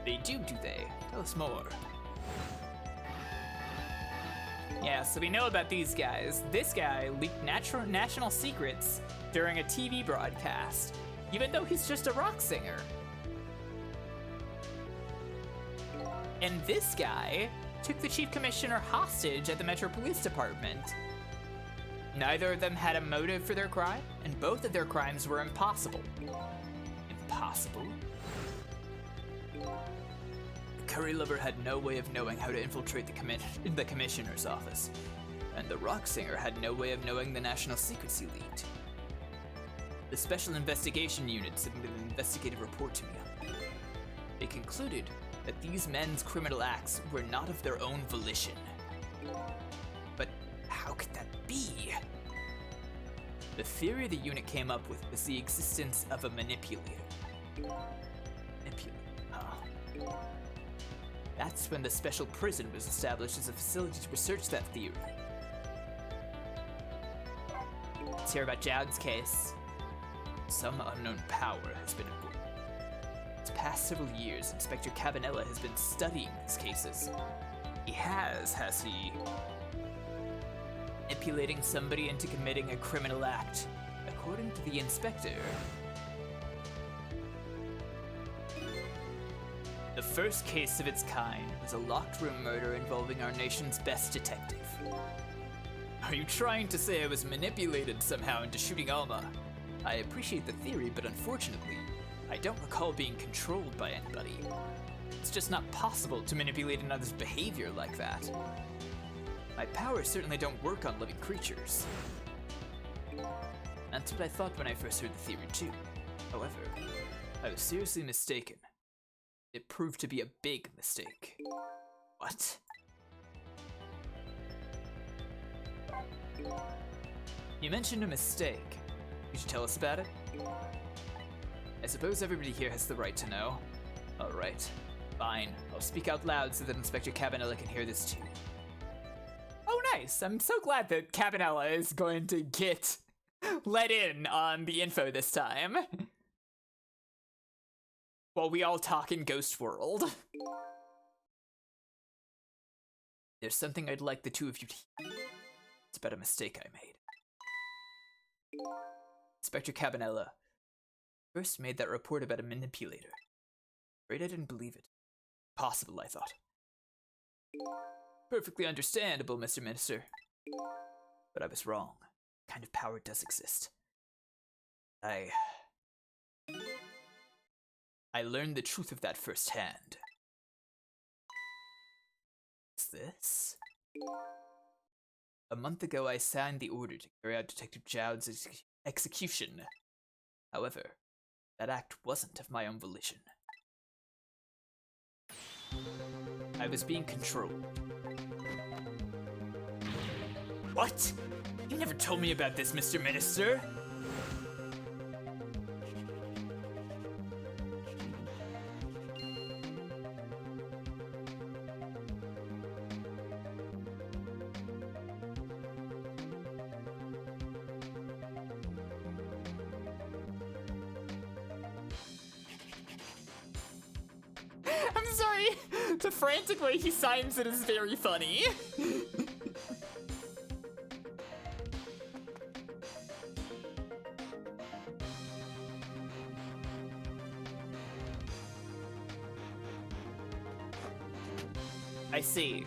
They do they? Tell us more. Yeah, so we know about these guys. This guy leaked national secrets during a TV broadcast, even though he's just a rock singer. And this guy took the chief commissioner hostage at the Metro Police Department. Neither of them had a motive for their crime, and both of their crimes were impossible. Impossible? The curry lover had no way of knowing how to infiltrate the commissioner's office, and the rock singer had no way of knowing the national secrets he leaked. The Special Investigation Unit submitted an investigative report to me on them. They concluded that these men's criminal acts were not of their own volition. But how could that be? The theory the unit came up with was the existence of a manipulator. That's when the special prison was established as a facility to research that theory. Let's hear about Jowd's case. Some unknown power has been at work. These past several years, Inspector Cabanella has been studying these cases. He has he? Manipulating somebody into committing a criminal act. According to the inspector, the first case of its kind was a locked room murder involving our nation's best detective. Are you trying to say I was manipulated somehow into shooting Alma? I appreciate the theory, but unfortunately, I don't recall being controlled by anybody. It's just not possible to manipulate another's behavior like that. My powers certainly don't work on living creatures. That's what I thought when I first heard the theory too. However, I was seriously mistaken. It proved to be a big mistake. What? You mentioned a mistake. Could you tell us about it? I suppose everybody here has the right to know. Alright, fine. I'll speak out loud so that Inspector Cabanella can hear this too. Oh, nice. I'm so glad that Cabanella is going to get let in on the info this time. While we all talk in Ghost World. There's something I'd like the two of you to hear. It's about a mistake I made. Inspector Cabanella first made that report about a manipulator. Afraid I didn't believe it. Possible, I thought. Perfectly understandable, Mr. Minister. But I was wrong. That kind of power does exist. I learned the truth of that firsthand. What's this? A month ago, I signed the order to carry out Detective Jowd's execution. However, that act wasn't of my own volition. I was being controlled. What? You never told me about this, Mr. Minister. I'm sorry. The frantic way he signs it is very funny. I see.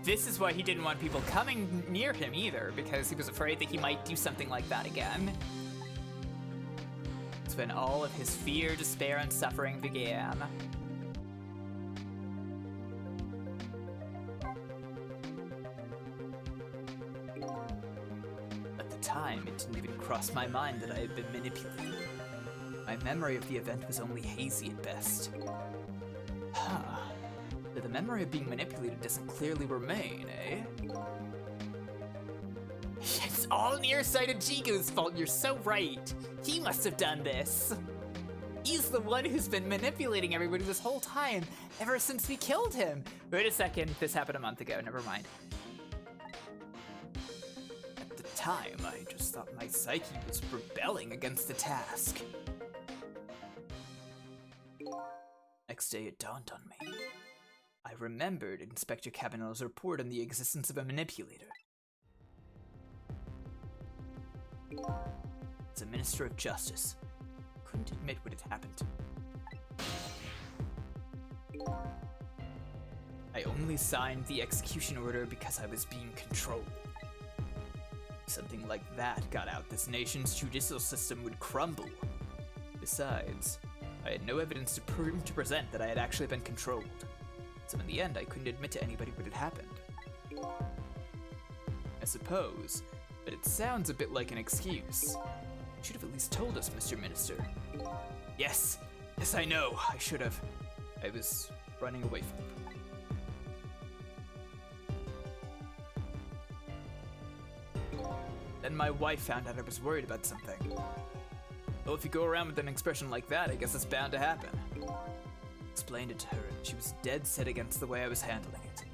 This is why he didn't want people coming near him either, because he was afraid that he might do something like that again. It's when all of his fear, despair, and suffering began. At the time, it didn't even cross my mind that I had been manipulated. My memory of the event was only hazy at best. Huh. But the memory of being manipulated doesn't clearly remain, eh? It's all nearsighted Jigo's fault, you're so right. He must have done this. He's the one who's been manipulating everybody this whole time, ever since we killed him. Wait a second, this happened a month ago, never mind. At the time, I just thought my psyche was rebelling against the task. Next day, it dawned on me. I remembered Inspector Cabanella's report on the existence of a manipulator. As a Minister of Justice, I couldn't admit what had happened to me. I only signed the execution order because I was being controlled. If something like that got out, this nation's judicial system would crumble. Besides, I had no evidence to present that I had actually been controlled. So in the end, I couldn't admit to anybody what had happened. I suppose, but it sounds a bit like an excuse. You should have at least told us, Mr. Minister. Yes, I know, I should have. I was running away from the problem. Then my wife found out I was worried about something. Well, if you go around with an expression like that, I guess it's bound to happen. Explained it to her, and she was dead set against the way I was handling it.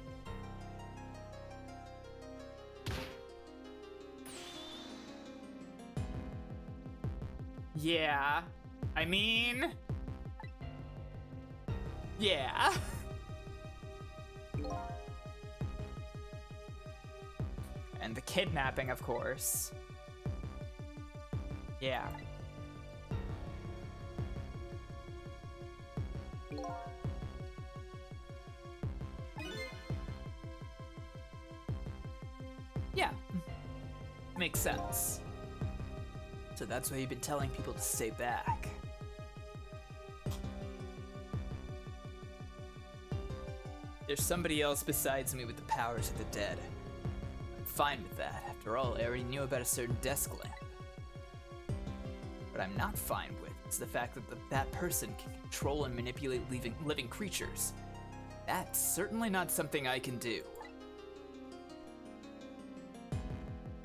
Yeah, I mean... Yeah. And the kidnapping, of course. Yeah. Yeah. Makes sense. So that's why you've been telling people to stay back. There's somebody else besides me with the powers of the dead. I'm fine with that. After all, I already knew about a certain desk lamp. What I'm not fine with is the fact that that person can control and manipulate living creatures. That's certainly not something I can do.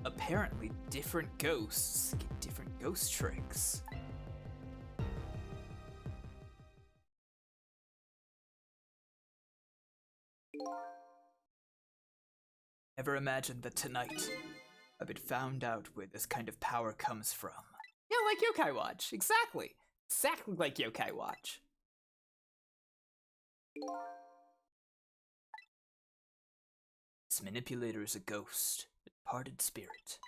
Apparently, different ghosts get different ghost tricks. Never imagined that tonight I've been found out where this kind of power comes from. Yeah, like Yokai Watch. Exactly. Exactly like Yokai Watch. This manipulator is a ghost, a departed spirit.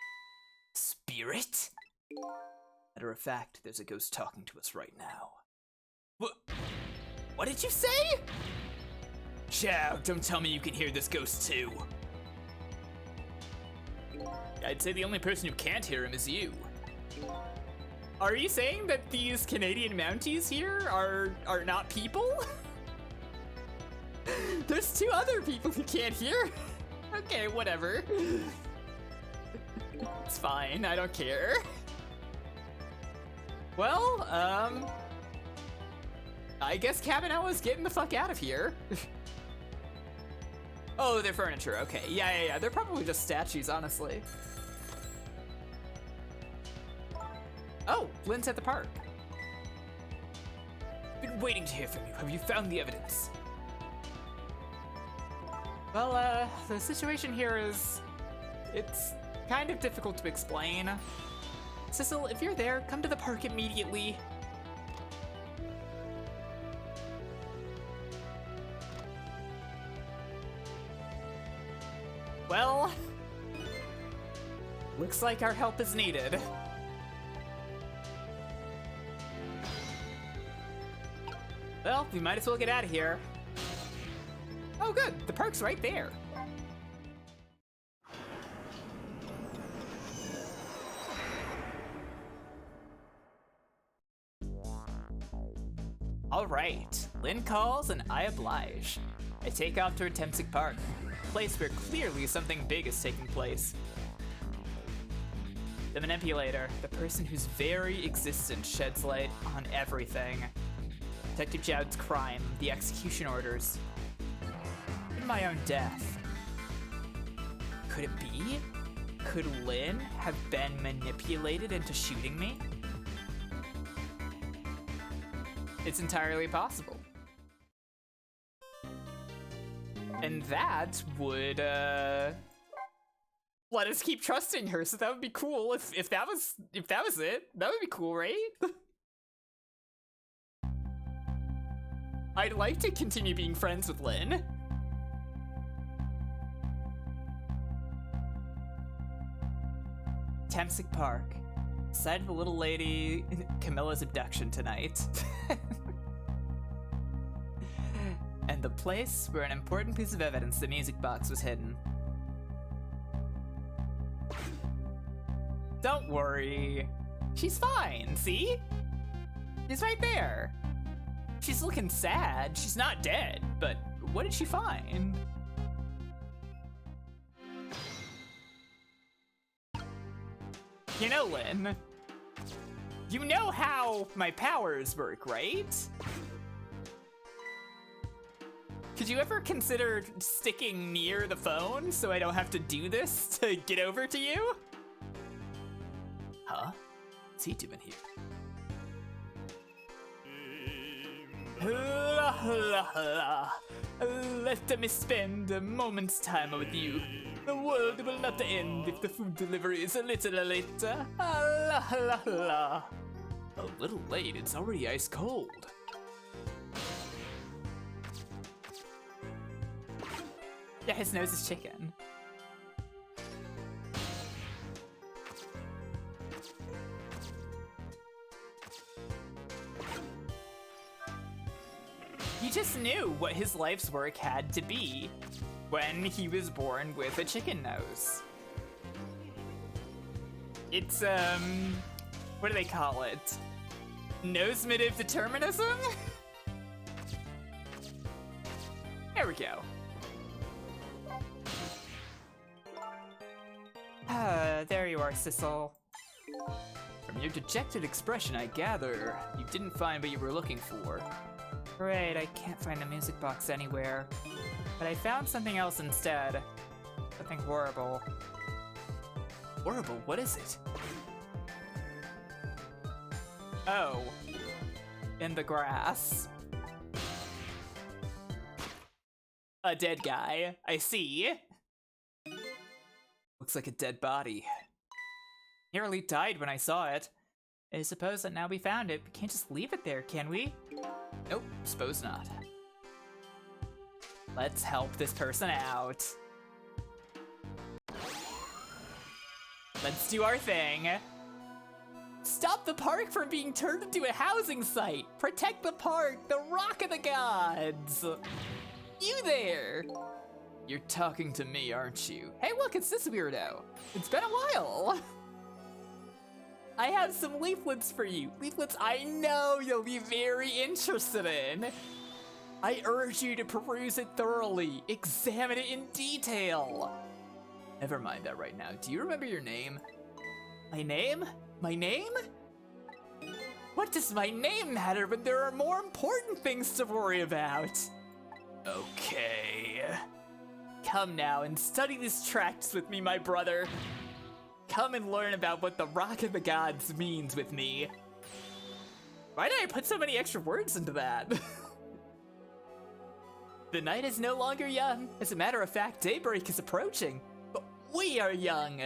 Spirit? Matter of fact, there's a ghost talking to us right now. What did you say? Chow, don't tell me you can hear this ghost too. I'd say the only person who can't hear him is you. Are you saying that these Canadian Mounties here are not people? There's two other people who can't hear. Okay, whatever. It's fine, I don't care. Well, I guess Cabanawa's getting the fuck out of here. Oh, they're furniture, okay. Yeah, they're probably just statues, honestly. Oh, Lynn's at the park. Been waiting to hear from you. Have you found the evidence? Well, the situation here is... it's kind of difficult to explain. Cecil, if you're there, come to the park immediately. Well, looks like our help is needed. Well, we might as well get out of here. Oh good, the park's right there. All right, Lynn calls and I oblige. I take off toward Temsic Park, a place where clearly something big is taking place. The manipulator, the person whose very existence sheds light on everything. Detective Jowd's crime, the execution orders, and my own death. Could it be? Could Lynn have been manipulated into shooting me? It's entirely possible. And that would, let us keep trusting her, so that would be cool if that was it. That would be cool, right? I'd like to continue being friends with Lynn. Temsic Park. Side of the little lady Camilla's abduction tonight. And the place where an important piece of evidence, the music box, was hidden. Don't worry. She's fine, see? She's right there. She's looking sad. She's not dead, but what did she find? You know, Lynn, you know how my powers work, right? Could you ever consider sticking near the phone so I don't have to do this to get over to you? Huh? What's he doing here? Let me spend a moment's time with you. The world will not end if the food delivery is a little late. A little late, it's already ice cold. Yeah, his nose is chicken. He just knew what his life's work had to be when he was born with a chicken nose. It's, what do they call it? Nosemative determinism? There we go. There you are, Sissel. From your dejected expression, I gather you didn't find what you were looking for. Right, I can't find the music box anywhere. But I found something else instead. Something horrible. Horrible? What is it? Oh. In the grass. A dead guy. I see. Looks like a dead body. Nearly died when I saw it. I suppose that now we found it, we can't just leave it there, can we? Nope, suppose not. Let's help this person out. Let's do our thing. Stop the park from being turned into a housing site. Protect the park, the Rock of the Gods. You there. You're talking to me, aren't you? Hey, look, it's this weirdo. It's been a while. I have some leaflets for you. Leaflets I know you'll be very interested in. I urge you to peruse it thoroughly. Examine it in detail. Never mind that right now. Do you remember your name? My name? My name? What does my name matter when there are more important things to worry about? Okay. Come now and study these tracts with me, my brother. Come and learn about what the Rock of the Gods means with me. Why did I put so many extra words into that? The night is no longer young. As a matter of fact, daybreak is approaching. But we are young.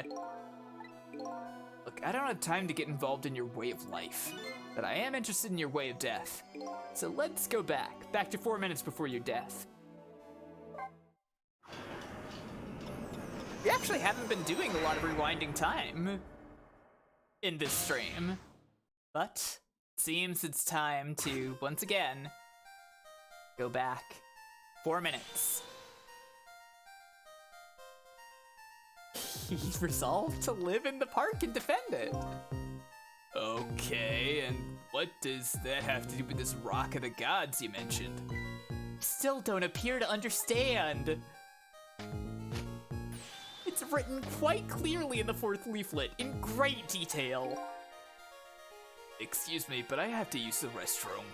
Look, I don't have time to get involved in your way of life, but I am interested in your way of death. So let's go back to 4 minutes before your death. We actually haven't been doing a lot of rewinding time in this stream, but it seems it's time to, once again, go back 4 minutes. He's resolved to live in the park and defend it. Okay, and what does that have to do with this Rock of the Gods you mentioned? Still don't appear to understand. It's written quite clearly in the 4th leaflet, in great detail. Excuse me, but I have to use the restroom.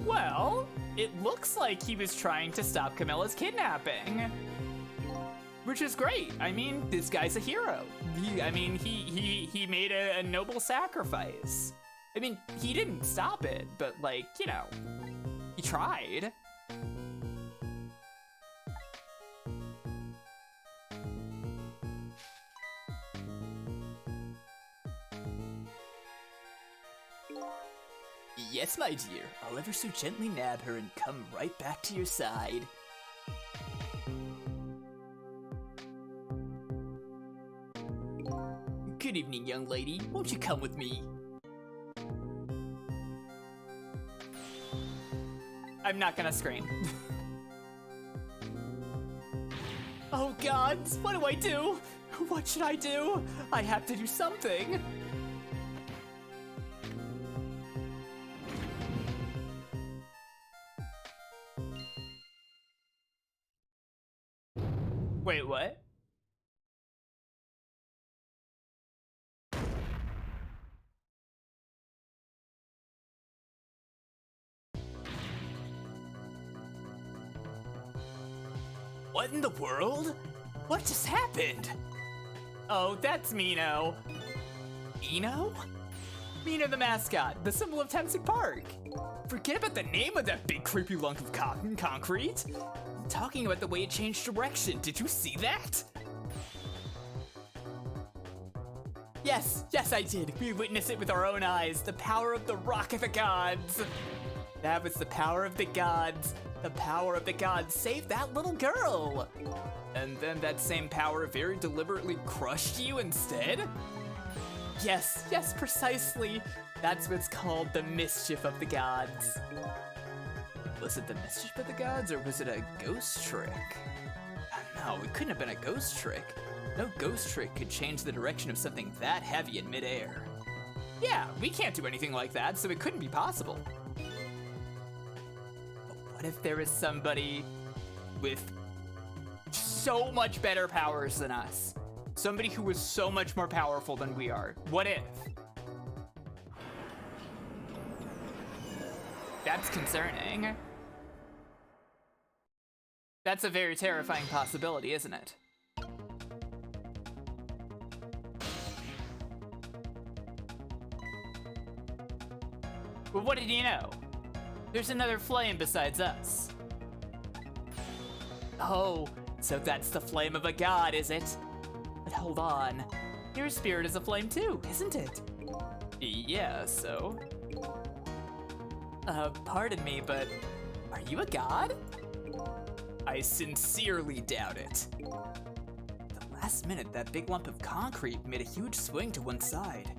Well, it looks like he was trying to stop Camilla's kidnapping. Which is great. I mean, this guy's a hero. He made a noble sacrifice. I mean, he didn't stop it, but like, you know, he tried. Yes, my dear. I'll ever so gently nab her and come right back to your side. Good evening, young lady. Won't you come with me? I'm not gonna scream. Oh gods, what do I do? What should I do? I have to do something. Wait, what? What in the world? What just happened? Oh, that's Mino. Mino? Mino the mascot, the symbol of Tempsic Park. Forget about the name of that big creepy lunk of cotton concrete. I'm talking about the way it changed direction. Did you see that? Yes, I did. We witnessed it with our own eyes. The power of the Rock of the Gods. That was the power of the gods. The power of the gods saved that little girl. And then that same power very deliberately crushed you instead? Yes, yes, precisely. That's what's called the mischief of the gods. Was it the mischief of the gods, or was it a ghost trick? No, it couldn't have been a ghost trick. No ghost trick could change the direction of something that heavy in midair. Yeah, we can't do anything like that, so it couldn't be possible. But what if there is somebody with so much better powers than us? Somebody who is so much more powerful than we are. What if? That's concerning. That's a very terrifying possibility, isn't it? Well, what did you know? There's another flame besides us. Oh, so that's the flame of a god, is it? But hold on. Your spirit is a flame too, isn't it? Yeah, so? Pardon me, but are you a god? I sincerely doubt it. At the last minute, that big lump of concrete made a huge swing to one side.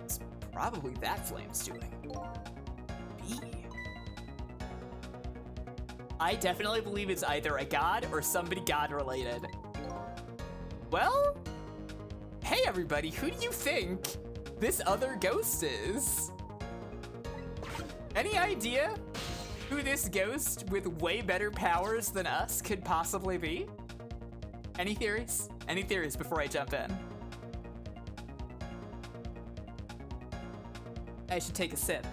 It's probably that flame's doing. B. I definitely believe it's either a god or somebody god-related. Well, hey everybody, who do you think this other ghost is? Any idea who this ghost with way better powers than us could possibly be? Any theories? Any theories before I jump in? I should take a sip.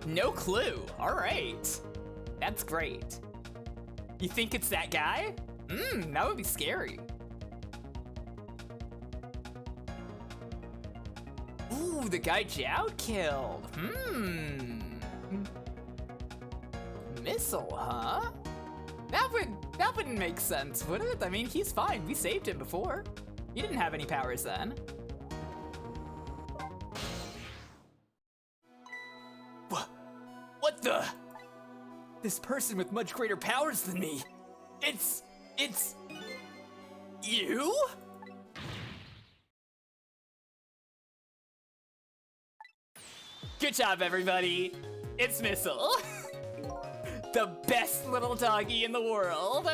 No clue. All right. That's great. You think it's that guy? That would be scary. Ooh, the guy Joud killed. Missile, huh? That wouldn't make sense, would it? I mean, he's fine. We saved him before. He didn't have any powers then. What the? This person with much greater powers than me. It's you? Good job, everybody. It's Missile. The best little doggy in the world.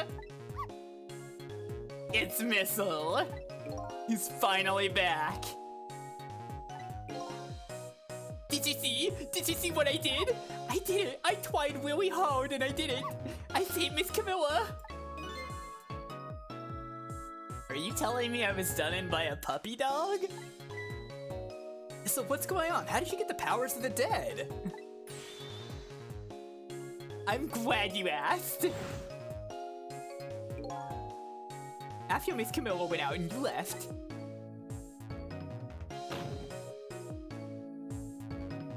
It's Missile. He's finally back. Did you see? Did you see what I did? I did it. I tried really hard and I did it. I saved Miss Camilla. Are you telling me I was done in by a puppy dog? So what's going on? How did you get the powers of the dead? I'm glad you asked. After Miss Camilla went out and you left.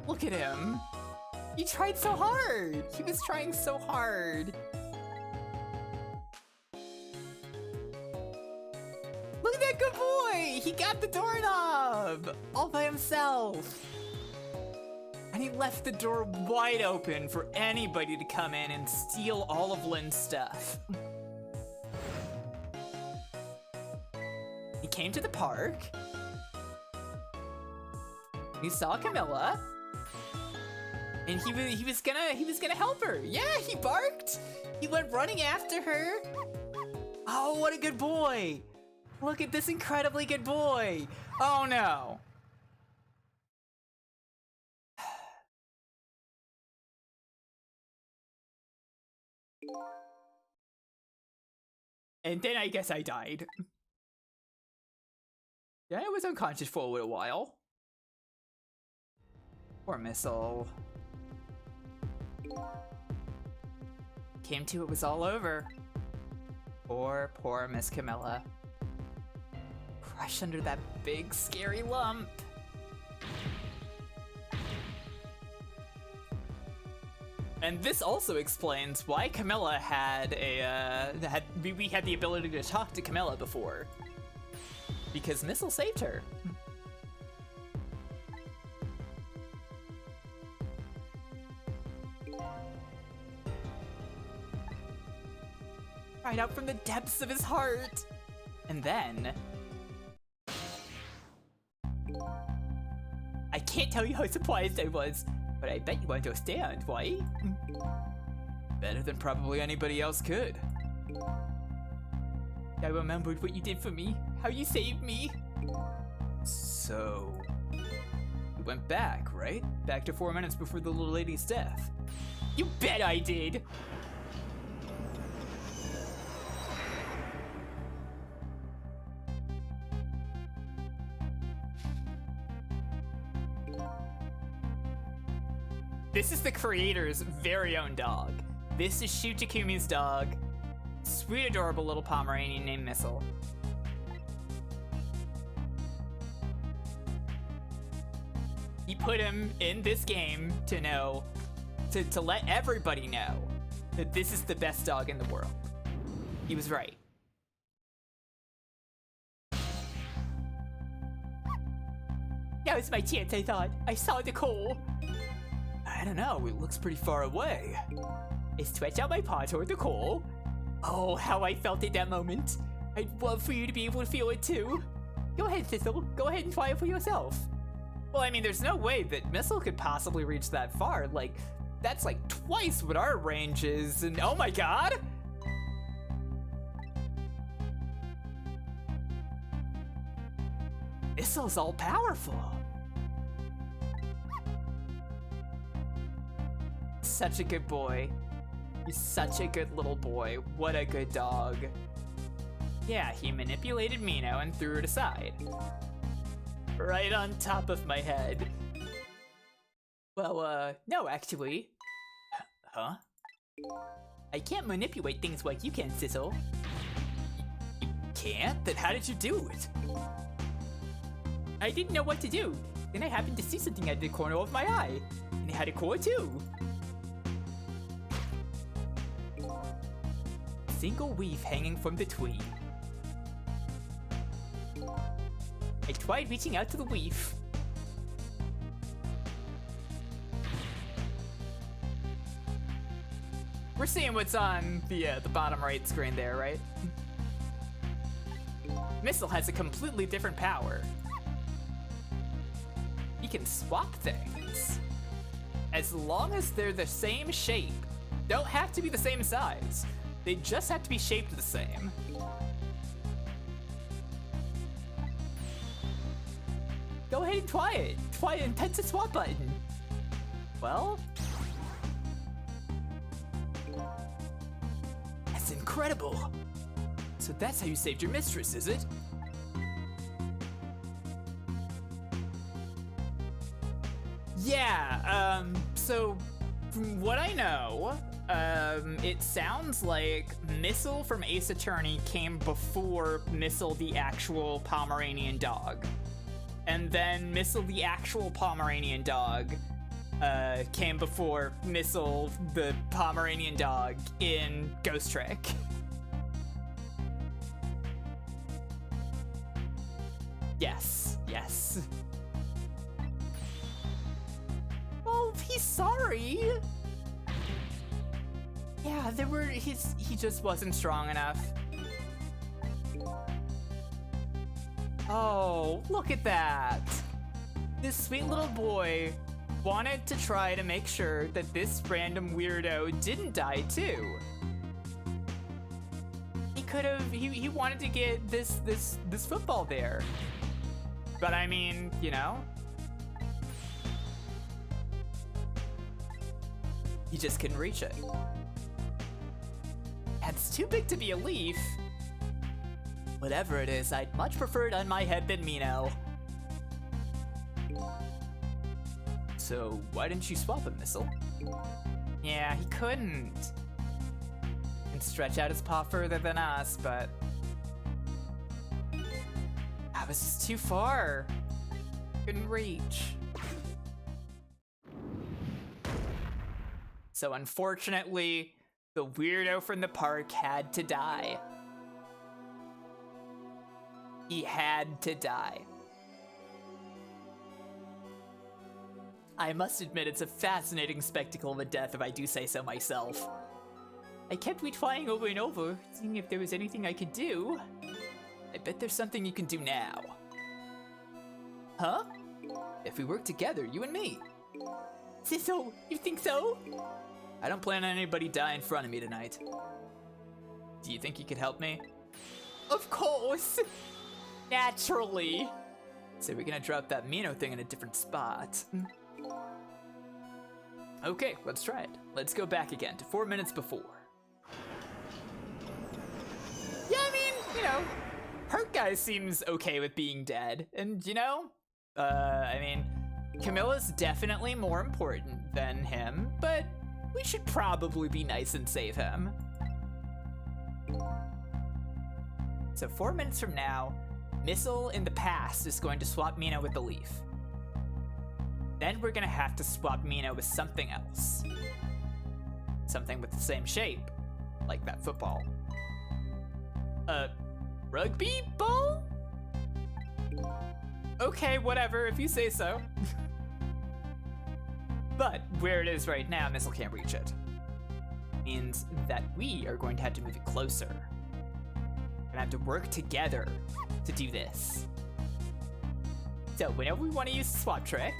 Look at him. He tried so hard. He was trying so hard. Look at that good boy. He got the doorknob all by himself. And he left the door wide open for anybody to come in and steal all of Lynn's stuff. He came to the park. He saw Camilla. And he was gonna help her. Yeah, he barked. He went running after her. Oh, what a good boy. Look at this incredibly good boy. Oh no. And then I guess I died. Yeah, I was unconscious for a little while. Poor Missile. Came to it was all over. Poor Miss Camilla. Crushed under that big scary lump. And this also explains why Camilla had we had the ability to talk to Camilla before. because Missile saved her. Right out from the depths of his heart. And then... I can't tell you how surprised I was, but I bet you understand, why? Better than probably anybody else could. I remembered what you did for me, how you saved me. So... you went back, right? Back to 4 minutes before the little lady's death. You bet I did! This is the creator's very own dog. This is Shu Takumi's dog. Sweet, adorable little Pomeranian named Missile. He put him in this game to know, to let everybody know that this is the best dog in the world. He was right. That was my chance, I thought. I saw the coal. I don't know, it looks pretty far away. I stretched out my paw toward the coal. Oh, how I felt at that moment. I'd love for you to be able to feel it too. Go ahead, Thistle. Go ahead and try it for yourself. Well, I mean, there's no way that Missile could possibly reach that far. Like, that's like twice what our range is, and oh my god! Missile's all powerful. Such a good boy. He's such a good little boy. What a good dog. Yeah, he manipulated Mino and threw it aside. Right on top of my head. Well, no, actually. Huh? I can't manipulate things like you can, Sizzle. You can't? Then how did you do it? I didn't know what to do. Then I happened to see something at the corner of my eye. And it had a core too. Single weave hanging from the tween. I tried reaching out to the weave. We're seeing what's on the bottom right screen there, right? Missile has a completely different power. He can swap things. As long as they're the same shape. Don't have to be the same size. They just have to be shaped the same. Go ahead and try it. Try it and touch the swap button. Well, that's incredible. So that's how you saved your mistress, is it? Yeah, so from what I know, it sounds like Missile from Ace Attorney came before Missile the actual Pomeranian dog. And then Missile the actual Pomeranian dog came before Missile the Pomeranian dog in Ghost Trick. Yes, yes. Oh, he's sorry. Yeah, he just wasn't strong enough. Oh, look at that. This sweet little boy wanted to try to make sure that this random weirdo didn't die too. He could have, he wanted to get this football there. But I mean, you know, he just couldn't reach it. It's too big to be a leaf. Whatever it is, I'd much prefer it on my head than Mino. So why didn't you swap him, Missile? Yeah, he couldn't. And stretch out his paw further than us, but that was just too far. Couldn't reach. So unfortunately, the weirdo from the park had to die. He had to die. I must admit, it's a fascinating spectacle of a death if I do say so myself. I kept retrying over and over, seeing if there was anything I could do. I bet there's something you can do now. Huh? If we work together, you and me. Sissel, you think so? I don't plan on anybody dying in front of me tonight. Do you think you could help me? Of course! Naturally! So we're gonna drop that Mino thing in a different spot. Okay, let's try it. Let's go back again to 4 minutes before. Yeah, I mean, you know, Hurt Guy seems okay with being dead. And, you know, I mean, Camilla's definitely more important than him, but we should probably be nice and save him. So 4 minutes from now, Missile in the past is going to swap Mina with the leaf. Then we're gonna have to swap Mina with something else. Something with the same shape, like that football. Rugby ball? Okay, whatever, if you say so. But where it is right now, Missile can't reach it. Means that we are going to have to move it closer. We're gonna have to work together to do this. So whenever we want to use the swap trick,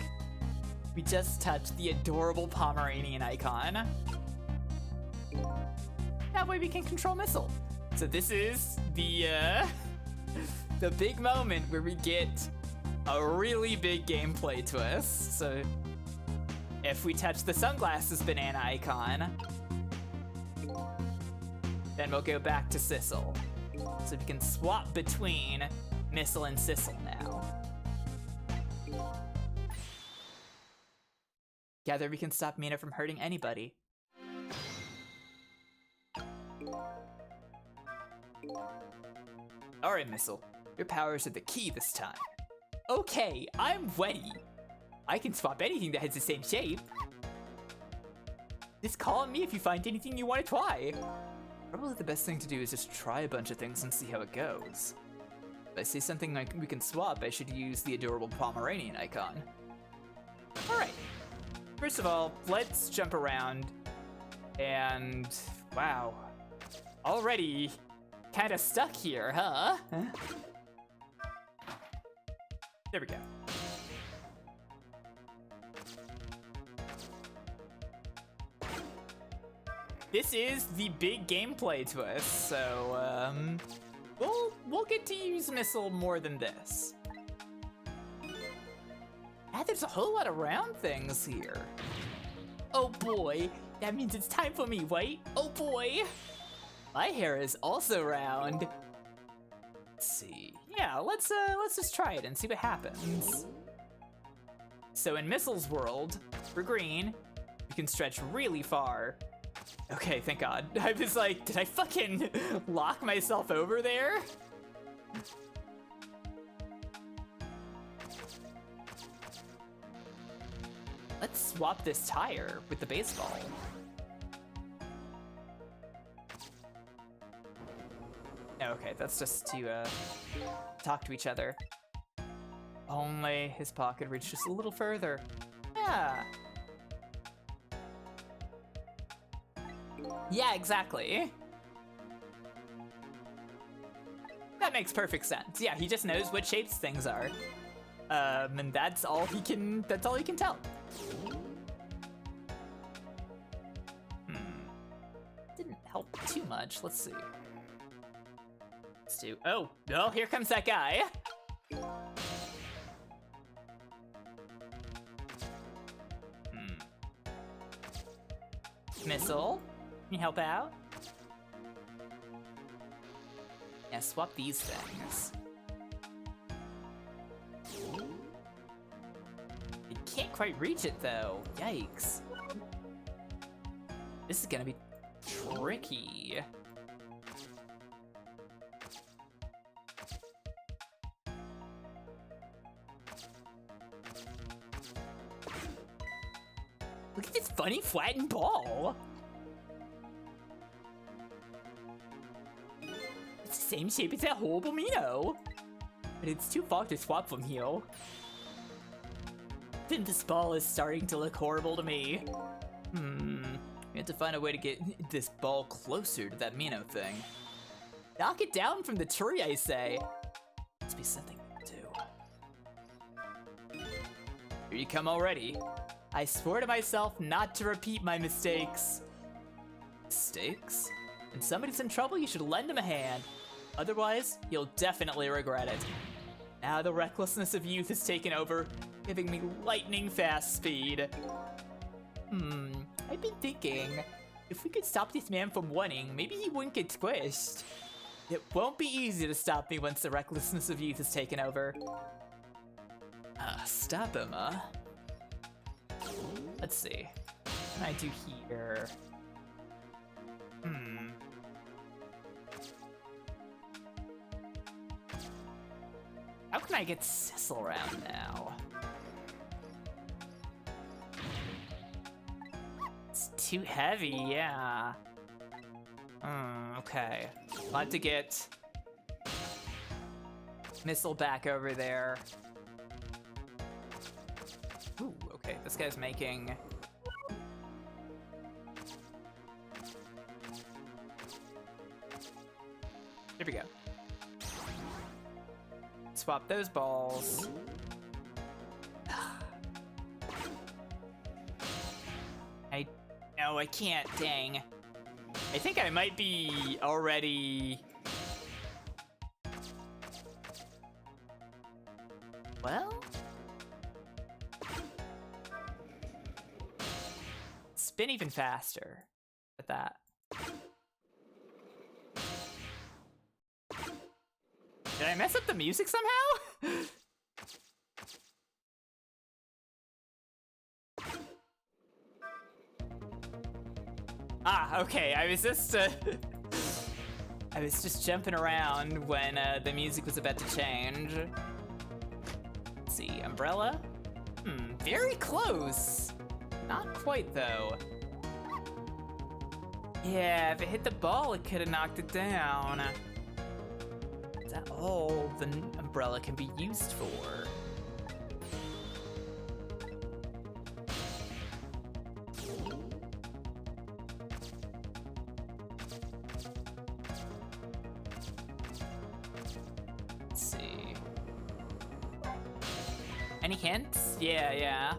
we just touch the adorable Pomeranian icon. That way we can control Missile. So this is the big moment where we get a really big gameplay twist. So if we touch the sunglasses banana icon, then we'll go back to Sissel. So we can swap between Missile and Sissel now. Together we can stop Mina from hurting anybody. Alright, Missile. Your powers are the key this time. Okay, I'm ready. I can swap anything that has the same shape. Just call on me if you find anything you want to try. Probably the best thing to do is just try a bunch of things and see how it goes. If I see something like we can swap, I should use the adorable Pomeranian icon. Alright. First of all, let's jump around. And wow. Already kinda stuck here, huh? There we go. This is the big gameplay twist, so we'll get to use Missile more than this. Ah, there's a whole lot of round things here. Oh boy, that means it's time for me, right? Oh boy! My hair is also round. Let's see. Yeah, let's just try it and see what happens. So in Missile's world, for green, you can stretch really far. Okay, thank God. I was like, did I fucking lock myself over there? Let's swap this tire with the baseball. Okay, that's just to talk to each other. Only his pocket reached just a little further. Yeah. Yeah, exactly. That makes perfect sense. Yeah, he just knows what shapes things are. And that's all he can tell. Didn't help too much. Let's see. Let's do, oh, here comes that guy. Missile, can you help out? Yeah, swap these things. I can't quite reach it though, yikes. This is gonna be tricky. Look at this funny flattened ball. It's the same shape as that horrible Mino. but it's too far to swap from here. Then this ball is starting to look horrible to me. We have to find a way to get this ball closer to that Mino thing. Knock it down from the tree, I say. Must be something to do. Here you come already. I swore to myself not to repeat my mistakes. Mistakes? When somebody's in trouble, you should lend him a hand. Otherwise, you'll definitely regret it. Now the recklessness of youth has taken over, giving me lightning fast speed. I've been thinking, if we could stop this man from winning, maybe he wouldn't get squished. It won't be easy to stop me once the recklessness of youth has taken over. Stop him, Let's see. What can I do here? How can I get Sissel around now? It's too heavy, yeah. Okay. I'll have to get Missile back over there. Ooh, okay, this guy's making... There we go. Swap those balls. No, I can't, dang. I think I might be already... Well? Spin even faster with that. Did I mess up the music somehow? Okay, I was just jumping around when the music was about to change. Let's see, umbrella? Very close. Not quite though. Yeah, if it hit the ball, it could have knocked it down. Is that all the umbrella can be used for? Let's see. Any hints? Yeah.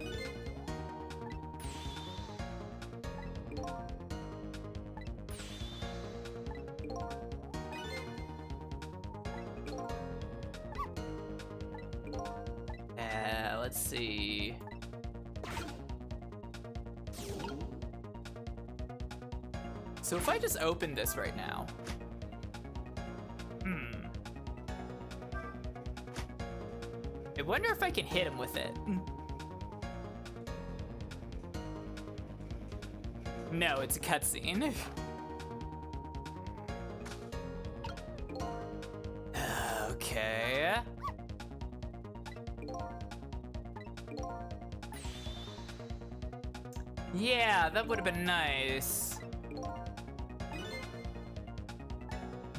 Let's see. So if I just open this right now. I wonder if I can hit him with it. No, it's a cutscene. Okay. Yeah, that would have been nice.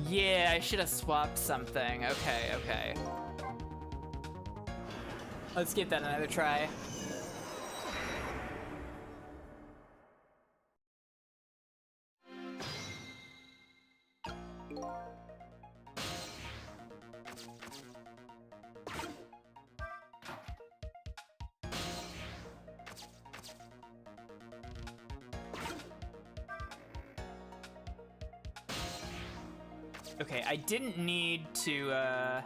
Yeah, I should have swapped something. Okay. Let's give that another try. Okay, I didn't need to, I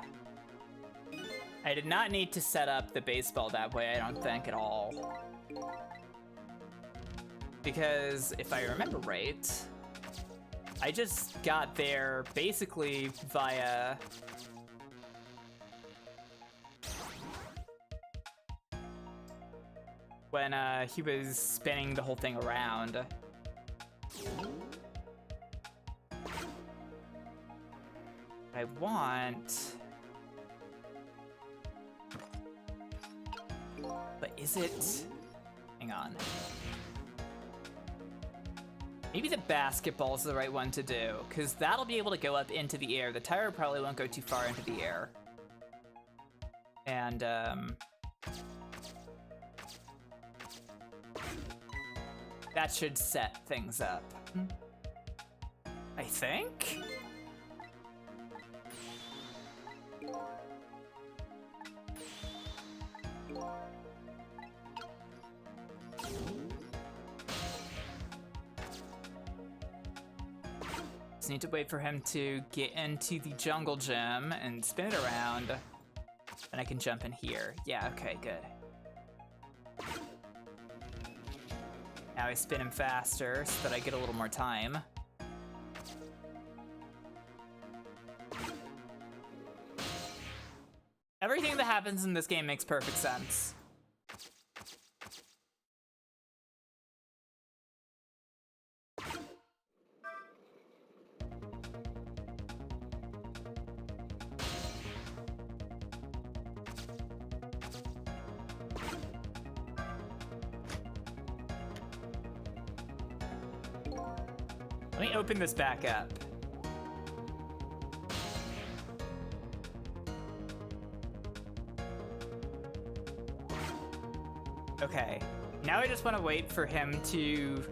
did not need to set up the baseball that way, I don't think, at all. Because, if I remember right, I just got there basically via... when, he was spinning the whole thing around. I want... But is it... Hang on. Maybe the basketball's the right one to do, because that'll be able to go up into the air. The tire probably won't go too far into the air. And that should set things up, I think. Just need to wait for him to get into the jungle gym and spin it around. And I can jump in here. Yeah, okay, good. Now I spin him faster so that I get a little more time. Everything that happens in this game makes perfect sense. Let me open this back up. Okay, now I just want to wait for him to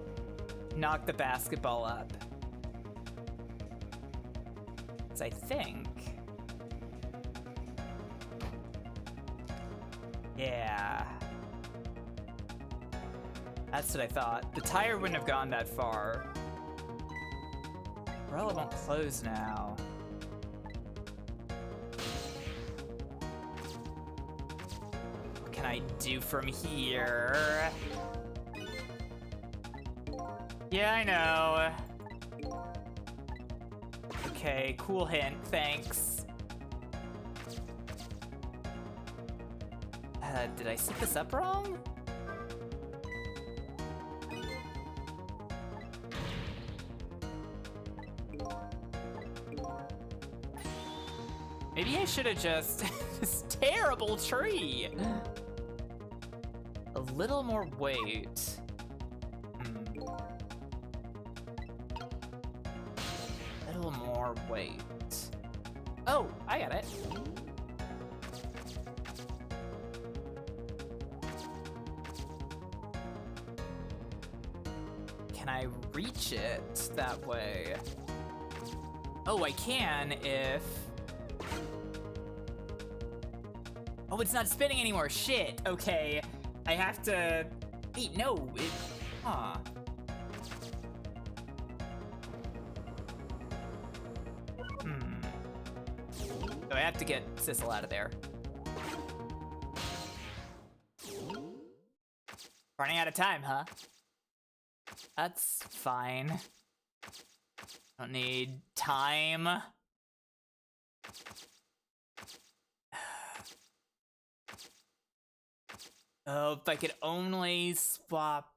knock the basketball up. 'Cause I think... Yeah. That's what I thought. The tire wouldn't have gone that far. Umbrella won't close now. What can I do from here? Yeah, I know. Okay, cool hint, thanks. Did I set this up wrong? Maybe I should have just... This terrible tree! A little more weight. A little more weight. Oh, I got it. Can I reach it that way? Oh, I can if... Oh, it's not spinning anymore. Shit. Okay. I have to... Wait, no. It... Huh. So I have to get Sissel out of there. Running out of time, huh? That's fine. Don't need time. Oh, if I could only swap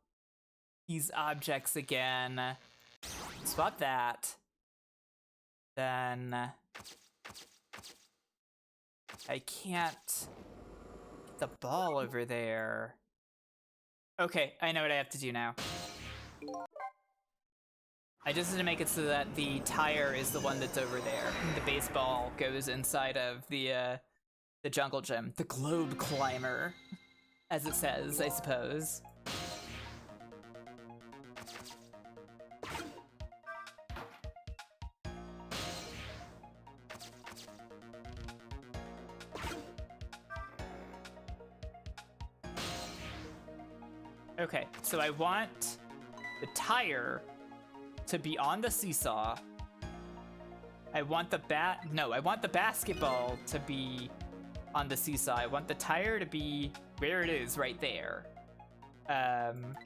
these objects again. Swap that. Then... I can't get the ball over there. Okay, I know what I have to do now. I just need to make it so that the tire is the one that's over there. The baseball goes inside of the jungle gym. The globe climber, as it says, I suppose. Okay, so I want the tire to be on the seesaw. I want the I want the basketball to be on the seesaw. I want the tire to be where it is, right there. And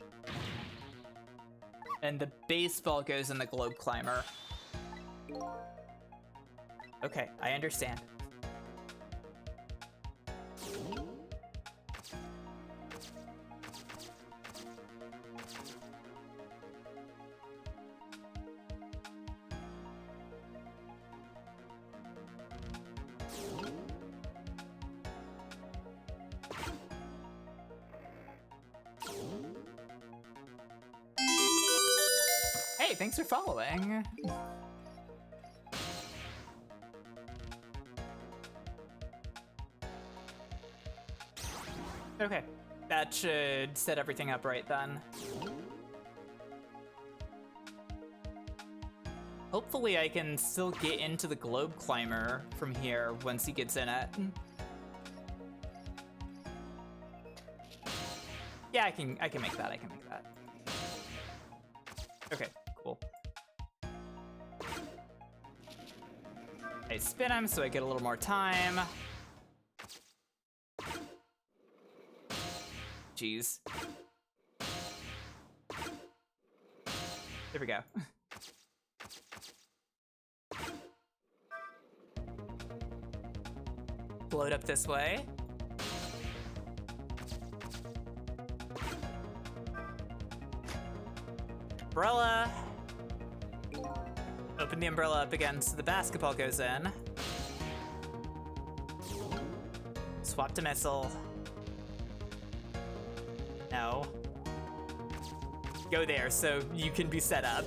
the baseball goes in the globe climber. Okay, I understand. Hey, thanks for following. Okay, that should set everything up right then. Hopefully I can still get into the globe climber from here once he gets in it. Yeah, I can make that, Okay, cool. I spin him so I get a little more time. Jeez. There we go. Float up this way. Umbrella. Open the umbrella up again so the basketball goes in. Swap to missile. No. Go there so you can be set up.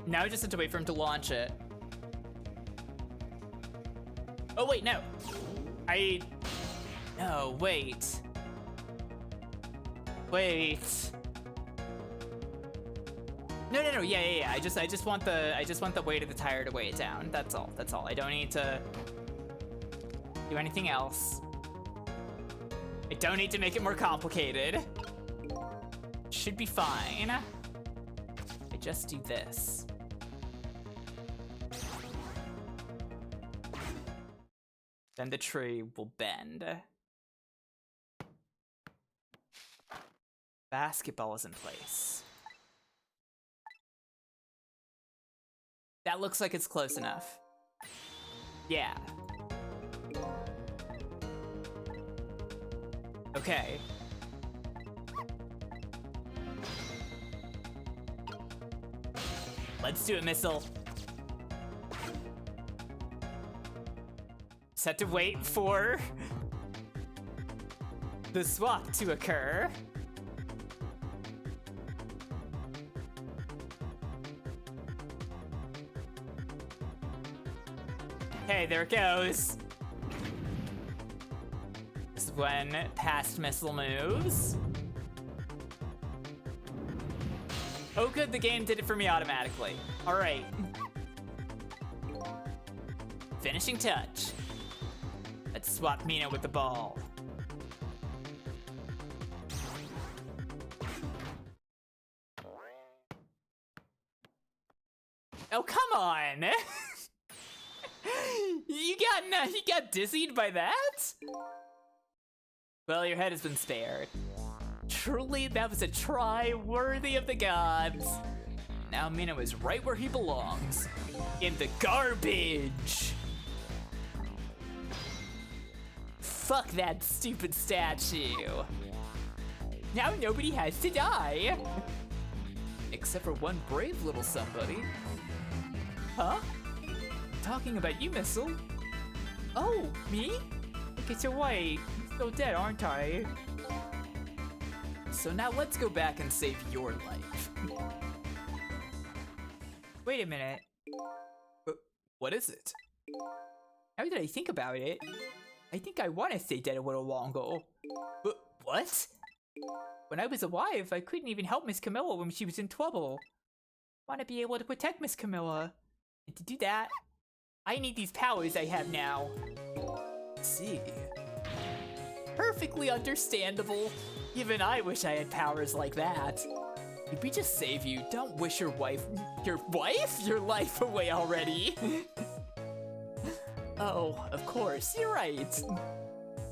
Now I just have to wait for him to launch it. Oh wait, no. No, wait. Wait. No, yeah. I just want the weight of the tire to weigh it down. That's all. I don't need to do anything else. I don't need to make it more complicated. Should be fine. I just do this. Then the tree will bend. Basketball is in place. That looks like it's close enough. Yeah. Okay. Let's do it, missile. Set to wait for the swap to occur. Okay, there it goes. This is when past missile moves. Oh good, the game did it for me automatically. All right. Finishing touch. Let's swap Mina with the ball. Oh, come on. You got dizzied by that? Well, your head has been spared. Truly, that was a try worthy of the gods. Now Mina is right where he belongs. In the garbage. Fuck that stupid statue. Now nobody has to die. Except for one brave little somebody. Huh? Talking about you, Missile. Oh, me? I guess you're right. I'm still dead, aren't I? So now let's go back and save your life. Wait a minute. What is it? Now that I think about it, I think I want to stay dead a little longer. What? When I was alive, I couldn't even help Miss Camilla when she was in trouble. I want to be able to protect Miss Camilla. And to do that, I need these powers I have now. Let's see. Perfectly understandable. Even I wish I had powers like that. If we just save you, don't wish your life away already. Oh, of course, you're right.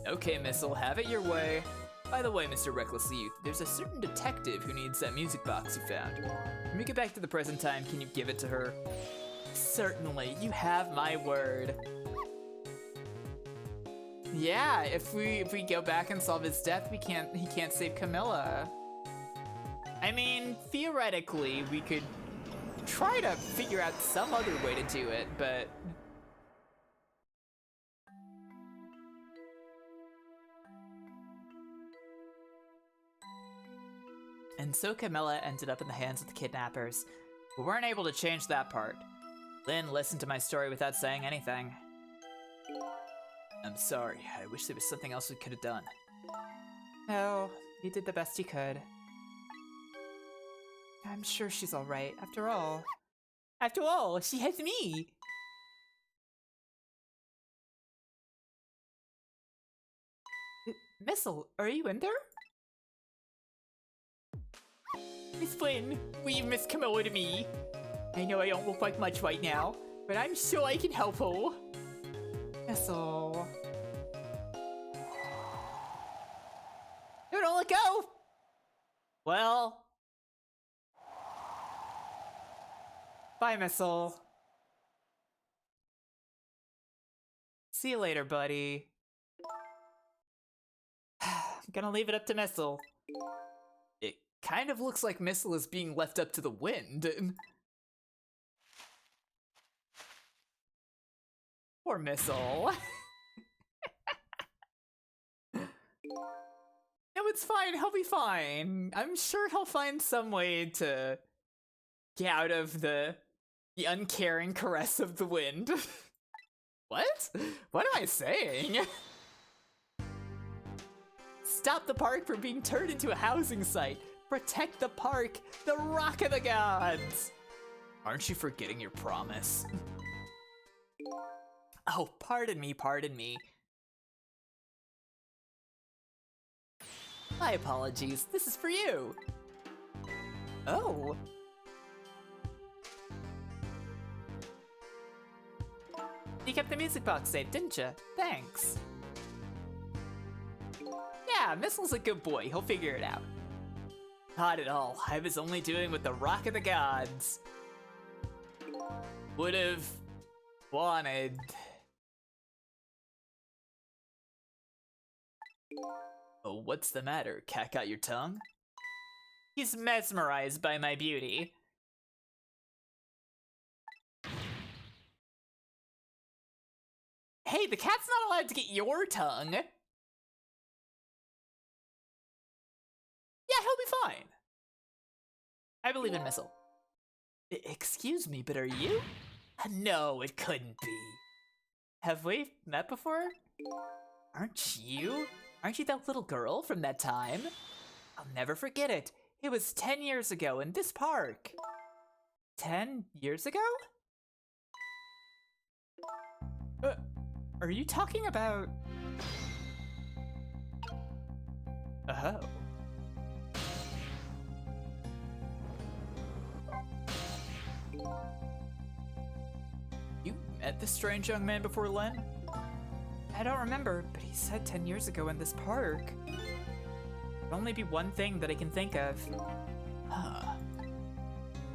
Okay, Missile, have it your way. By the way, Mr. Reckless Youth, there's a certain detective who needs that music box you found. When we get back to the present time, can you give it to her? Certainly, you have my word. Yeah, if we go back and solve his death, he can't save Camilla. I mean, theoretically, we could try to figure out some other way to do it, but and so Camilla ended up in the hands of the kidnappers. We weren't able to change that part. Lynn listened to my story without saying anything. I'm sorry. I wish there was something else we could have done. No, you did the best you could. I'm sure she's alright, after all. After all, she has me! Missile, are you in there? Miss Flynn, will you Miss come over to me? I know I don't look like much right now, but I'm sure I can help her. Missile. No, don't let go! Well... Bye, Missile. See you later, buddy. I'm gonna leave it up to Missile. It kind of looks like Missile is being left up to the wind. Poor Missile. No, it's fine. He'll be fine. I'm sure he'll find some way to get out of the uncaring caress of the wind. What? What am I saying? Stop the park from being turned into a housing site. Protect the park, the Rock of the Gods. Aren't you forgetting your promise? Oh, pardon me, pardon me. My apologies, this is for you. Oh. You kept the music box safe, didn't you? Thanks. Yeah, Missile's a good boy, he'll figure it out. Not at all, I was only doing what the Rock of the Gods would've wanted. Oh, what's the matter? Cat got your tongue? He's mesmerized by my beauty. Hey, the cat's not allowed to get your tongue. Yeah, he'll be fine. I believe in Missile. Excuse me, but are you? No, it couldn't be. Have we met before? Aren't you that little girl from that time? I'll never forget it. It was 10 years ago in this park. 10 years ago? Are you talking about... Oh. You met this strange young man before, Len? I don't remember, but he said 10 years ago in this park. There'd only be one thing that I can think of. Huh.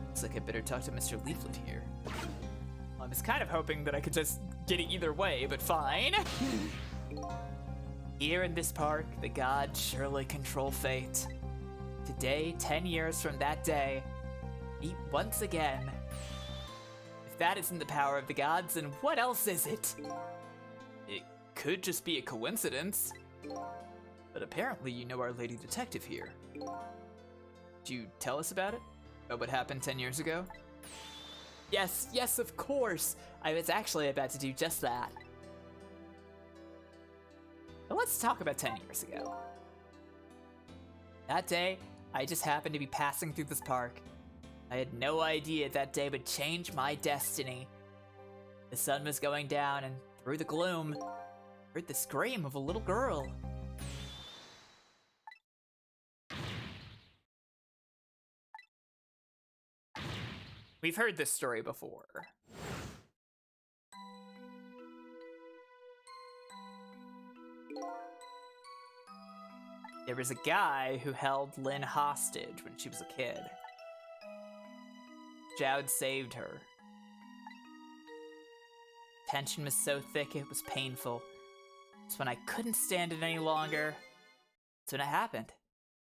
Looks like I better talk to Mr. Leaflet here. I was kind of hoping that I could just get it either way, but fine. Here in this park, the gods surely control fate. Today, 10 years from that day, meet once again. If that isn't the power of the gods, then what else is it? It could just be a coincidence. But apparently you know our lady detective here. Did you tell us about it? About what happened 10 years ago? Yes, of course! I was actually about to do just that. But let's talk about 10 years ago. That day, I just happened to be passing through this park. I had no idea that day would change my destiny. The sun was going down, and through the gloom, I heard the scream of a little girl. We've heard this story before. There was a guy who held Lynn hostage when she was a kid. Jowd saved her. Tension was so thick it was painful. It's when I couldn't stand it any longer. That's when it happened.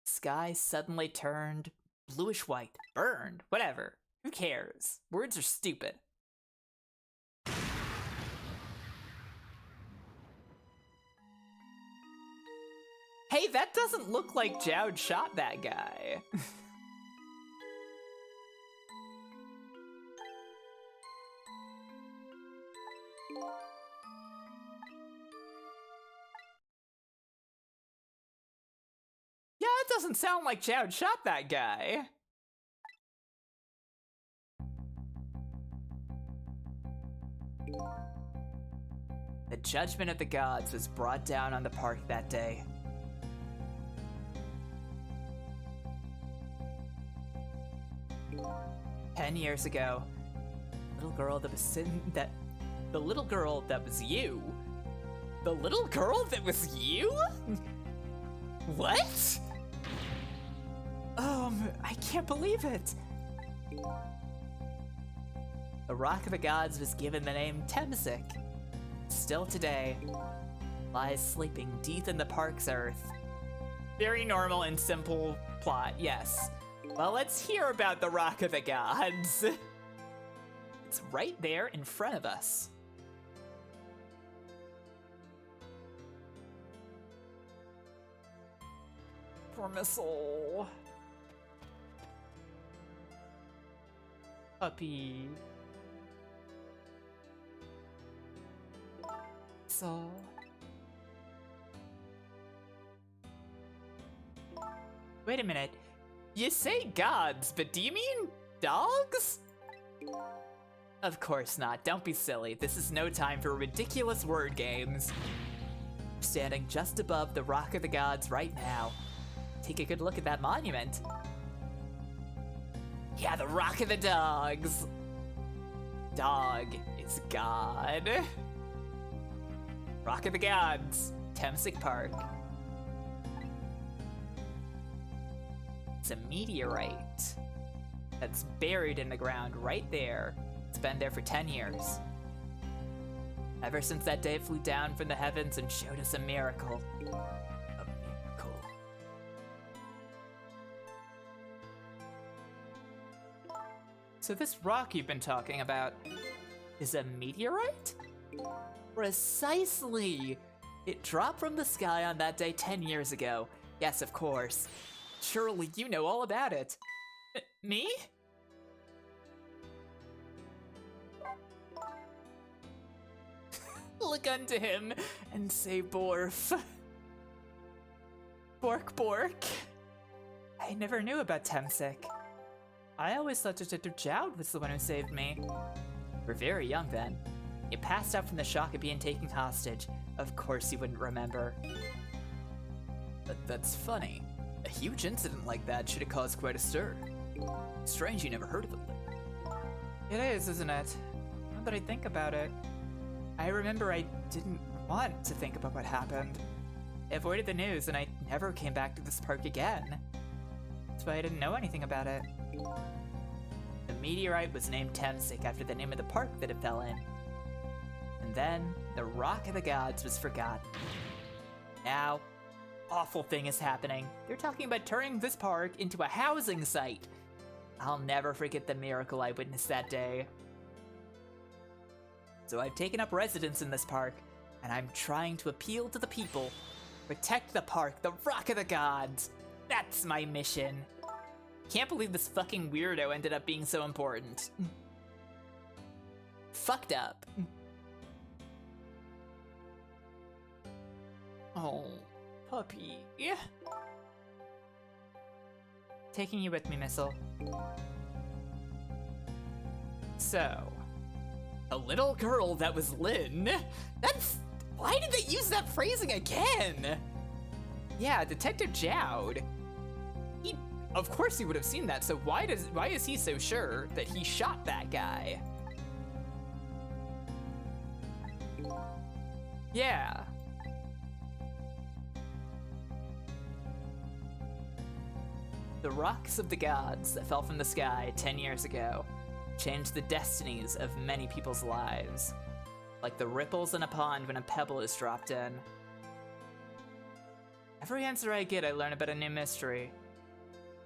The sky suddenly turned bluish white, burned, whatever. Who cares? Words are stupid. Hey, that doesn't look like Jowd shot that guy. That doesn't sound like Jowd shot that guy. The judgment of the gods was brought down on the park that day. "10 years ago, the little girl that was the little girl that was you? The little girl that was you? What? I can't believe it. The Rock of the Gods was given the name Temsik. Still today, lies sleeping deep in the park's earth." Very normal and simple plot, yes. Well, let's hear about the Rock of the Gods. It's right there in front of us. Poor Missile. Puppy. So. Wait a minute. You say gods, but do you mean dogs? Of course not. Don't be silly. This is no time for ridiculous word games. Standing just above the Rock of the Gods right now. Take a good look at that monument. Yeah, the Rock of the Dogs. Dog is God. Rock of the Gods, Temsik Park. It's a meteorite that's buried in the ground right there. It's been there for 10 years. Ever since that day it flew down from the heavens and showed us a miracle. A miracle. So this rock you've been talking about is a meteorite? Precisely! It dropped from the sky on that day 10 years ago. Yes, of course. Surely you know all about it. Me? Look unto him and say borf. Bork bork. I never knew about Temsik. I always thought Detective Jowd was the one who saved me. We're very young then. You passed out from the shock of being taken hostage. Of course you wouldn't remember. But that's funny. A huge incident like that should have caused quite a stir. Strange you never heard of it. It is, isn't it? Now that I think about it, I remember I didn't want to think about what happened. I avoided the news and I never came back to this park again. That's why I didn't know anything about it. The meteorite was named Temsik after the name of the park that it fell in. And then, the Rock of the Gods was forgotten. Now, awful thing is happening. They're talking about turning this park into a housing site. I'll never forget the miracle I witnessed that day. So I've taken up residence in this park, and I'm trying to appeal to the people. Protect the park, the Rock of the Gods. That's my mission. Can't believe this fucking weirdo ended up being so important. Fucked up. Oh, puppy. Taking you with me, Missile. So, a little girl that was Lynn? Why did they use that phrasing again? Yeah, Detective Jowd. Of course he would have seen that, so why is he so sure that he shot that guy? Yeah. The rocks of the gods that fell from the sky 10 years ago changed the destinies of many people's lives, like the ripples in a pond when a pebble is dropped in. Every answer I get, I learn about a new mystery.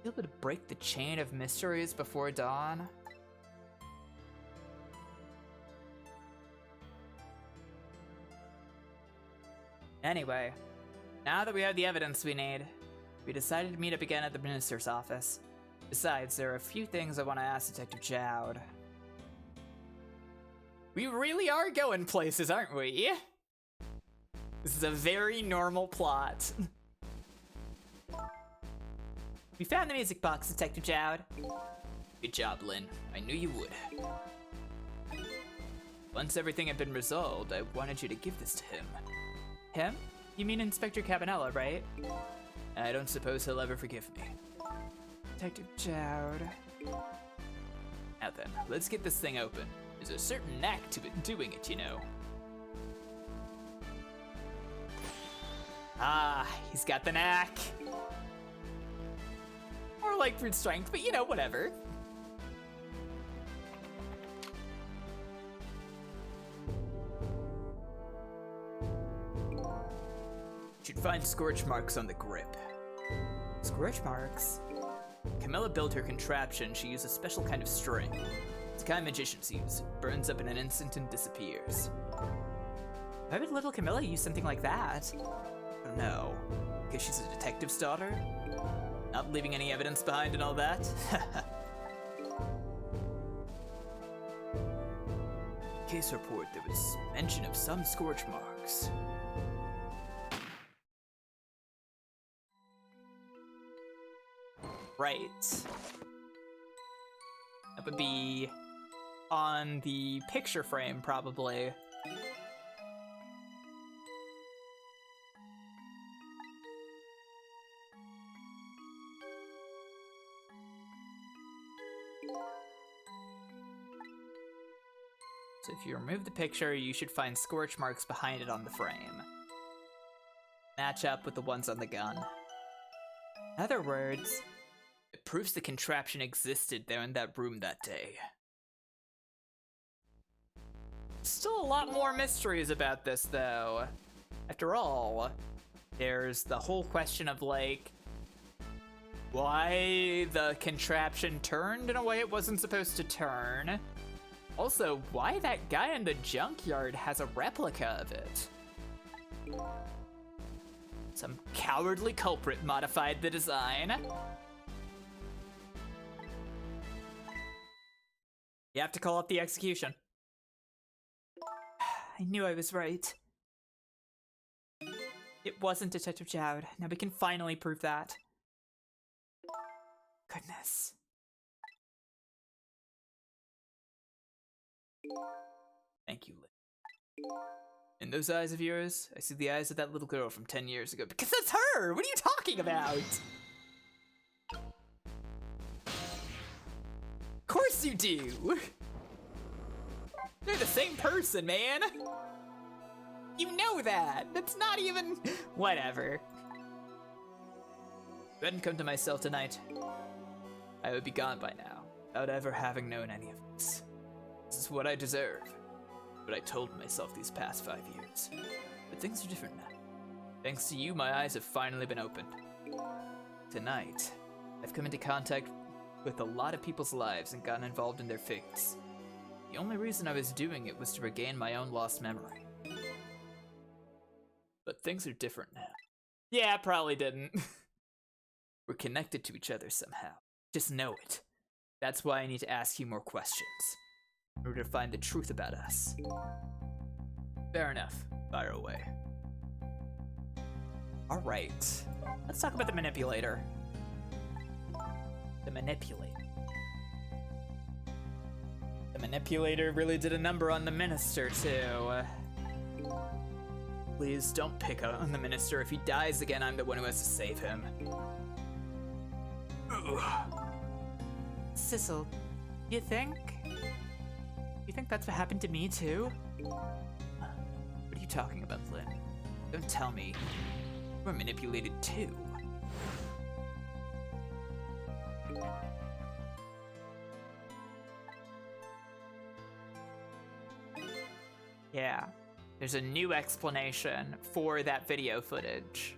Able to break the chain of mysteries before dawn? Anyway, now that we have the evidence we need, we decided to meet up again at the minister's office. Besides, there are a few things I want to ask Detective Jowd. We really are going places, aren't we? This is a very normal plot. We found the music box, Detective Jowd. Good job, Lynn. I knew you would. Once everything had been resolved, I wanted you to give this to him. Him? You mean Inspector Cabanella, right? I don't suppose he'll ever forgive me. Detective Jowd. Now then, let's get this thing open. There's a certain knack to it doing it, you know. Ah, he's got the knack. More like brute strength, but you know, whatever. Should find scorch marks on the grip. Scorch marks? Camilla built her contraption. She used a special kind of string. It's a kind magicians use. It burns up in an instant and disappears. Why would little Camilla use something like that? I don't know. Because she's a detective's daughter? Not leaving any evidence behind and all that? Case report, there was mention of some scorch marks. Right. That would be on the picture frame, probably. So if you remove the picture, you should find scorch marks behind it on the frame. Match up with the ones on the gun. In other words, it proves the contraption existed there in that room that day. Still a lot more mysteries about this, though. After all, there's the whole question of, like, why the contraption turned in a way it wasn't supposed to turn. Also, why that guy in the junkyard has a replica of it. Some cowardly culprit modified the design. You have to call up the execution. I knew I was right. It wasn't Detective Jowd. Now we can finally prove that. Goodness. Thank you, Lynn. In those eyes of yours, I see the eyes of that little girl from 10 years ago. Because that's her! What are you talking about? Of course you do! They're the same person, man! You know that! That's not even... Whatever. If I hadn't come to myself tonight, I would be gone by now, without ever having known any of this. This is what I deserve. What I told myself these past 5 years. But things are different now. Thanks to you, my eyes have finally been opened. Tonight, I've come into contact with a lot of people's lives and gotten involved in their fates. The only reason I was doing it was to regain my own lost memory. But things are different now. Yeah, probably didn't. We're connected to each other somehow. Just know it. That's why I need to ask you more questions, in order to find the truth about us. Fair enough. Fire away. Alright. Let's talk about the manipulator. The manipulator. The manipulator really did a number on the minister, too. Please don't pick on the minister. If he dies again, I'm the one who has to save him. Ugh. Sissel, you think? You think that's what happened to me, too? What are you talking about, Lynn? Don't tell me. You were manipulated, too. Yeah, there's a new explanation for that video footage.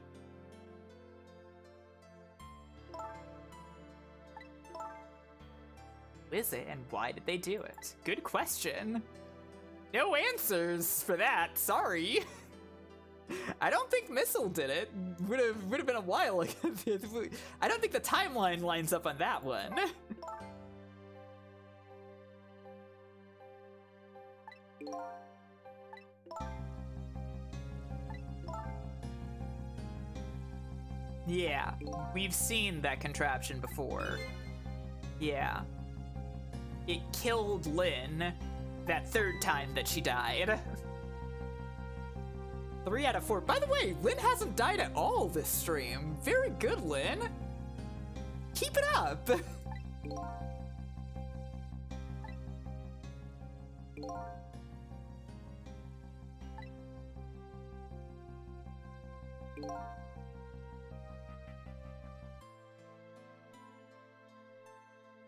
Who is it, and why did they do it? Good question. No answers for that, sorry. I don't think Missile did it. Would have been a while ago. I don't think the timeline lines up on that one. Yeah, we've seen that contraption before. Yeah. It killed Lynn that third time that she died. 3 out of 4. By the way, Lynn hasn't died at all this stream. Very good, Lynn. Keep it up.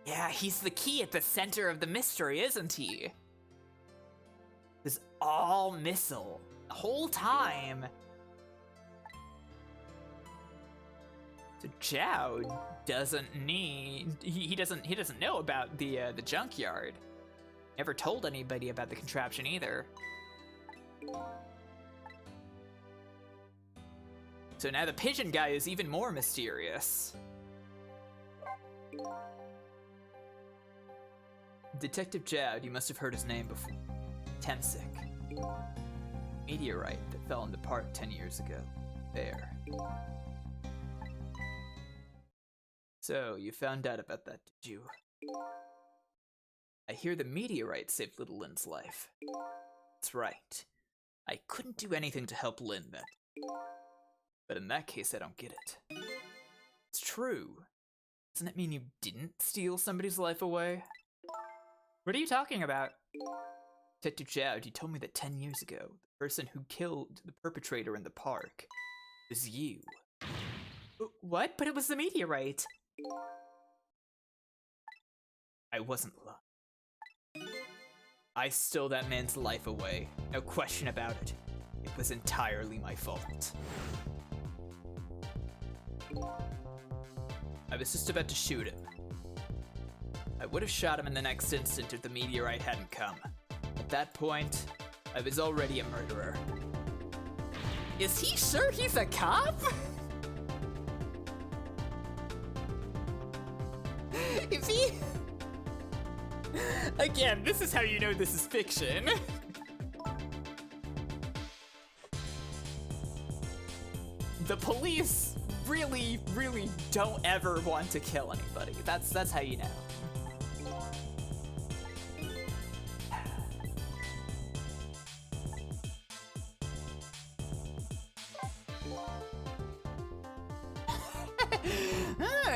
Yeah, he's the key at the center of the mystery, isn't he? This all missile the whole time. So Jowd doesn't need he doesn't know about the junkyard. Never told anybody about the contraption either. So now the pigeon guy is even more mysterious. Detective Jowd, you must have heard his name before. Temsic. Meteorite that fell in the park 10 years ago. There. So, you found out about that, did you? I hear the meteorite saved little Lynn's life. That's right. I couldn't do anything to help Lynn then. But in that case, I don't get it. It's true. Doesn't it mean you didn't steal somebody's life away? What are you talking about? Detective Jowd, you told me that 10 years ago, the person who killed the perpetrator in the park was you. What? But it was the meteorite. I wasn't lying. I stole that man's life away. No question about it. It was entirely my fault. I was just about to shoot him. I would have shot him in the next instant if the meteorite hadn't come. At that point, I was already a murderer. Is he sure he's a cop? Is he? Again, this is how you know this is fiction. The police really, really don't ever want to kill anybody. That's how you know.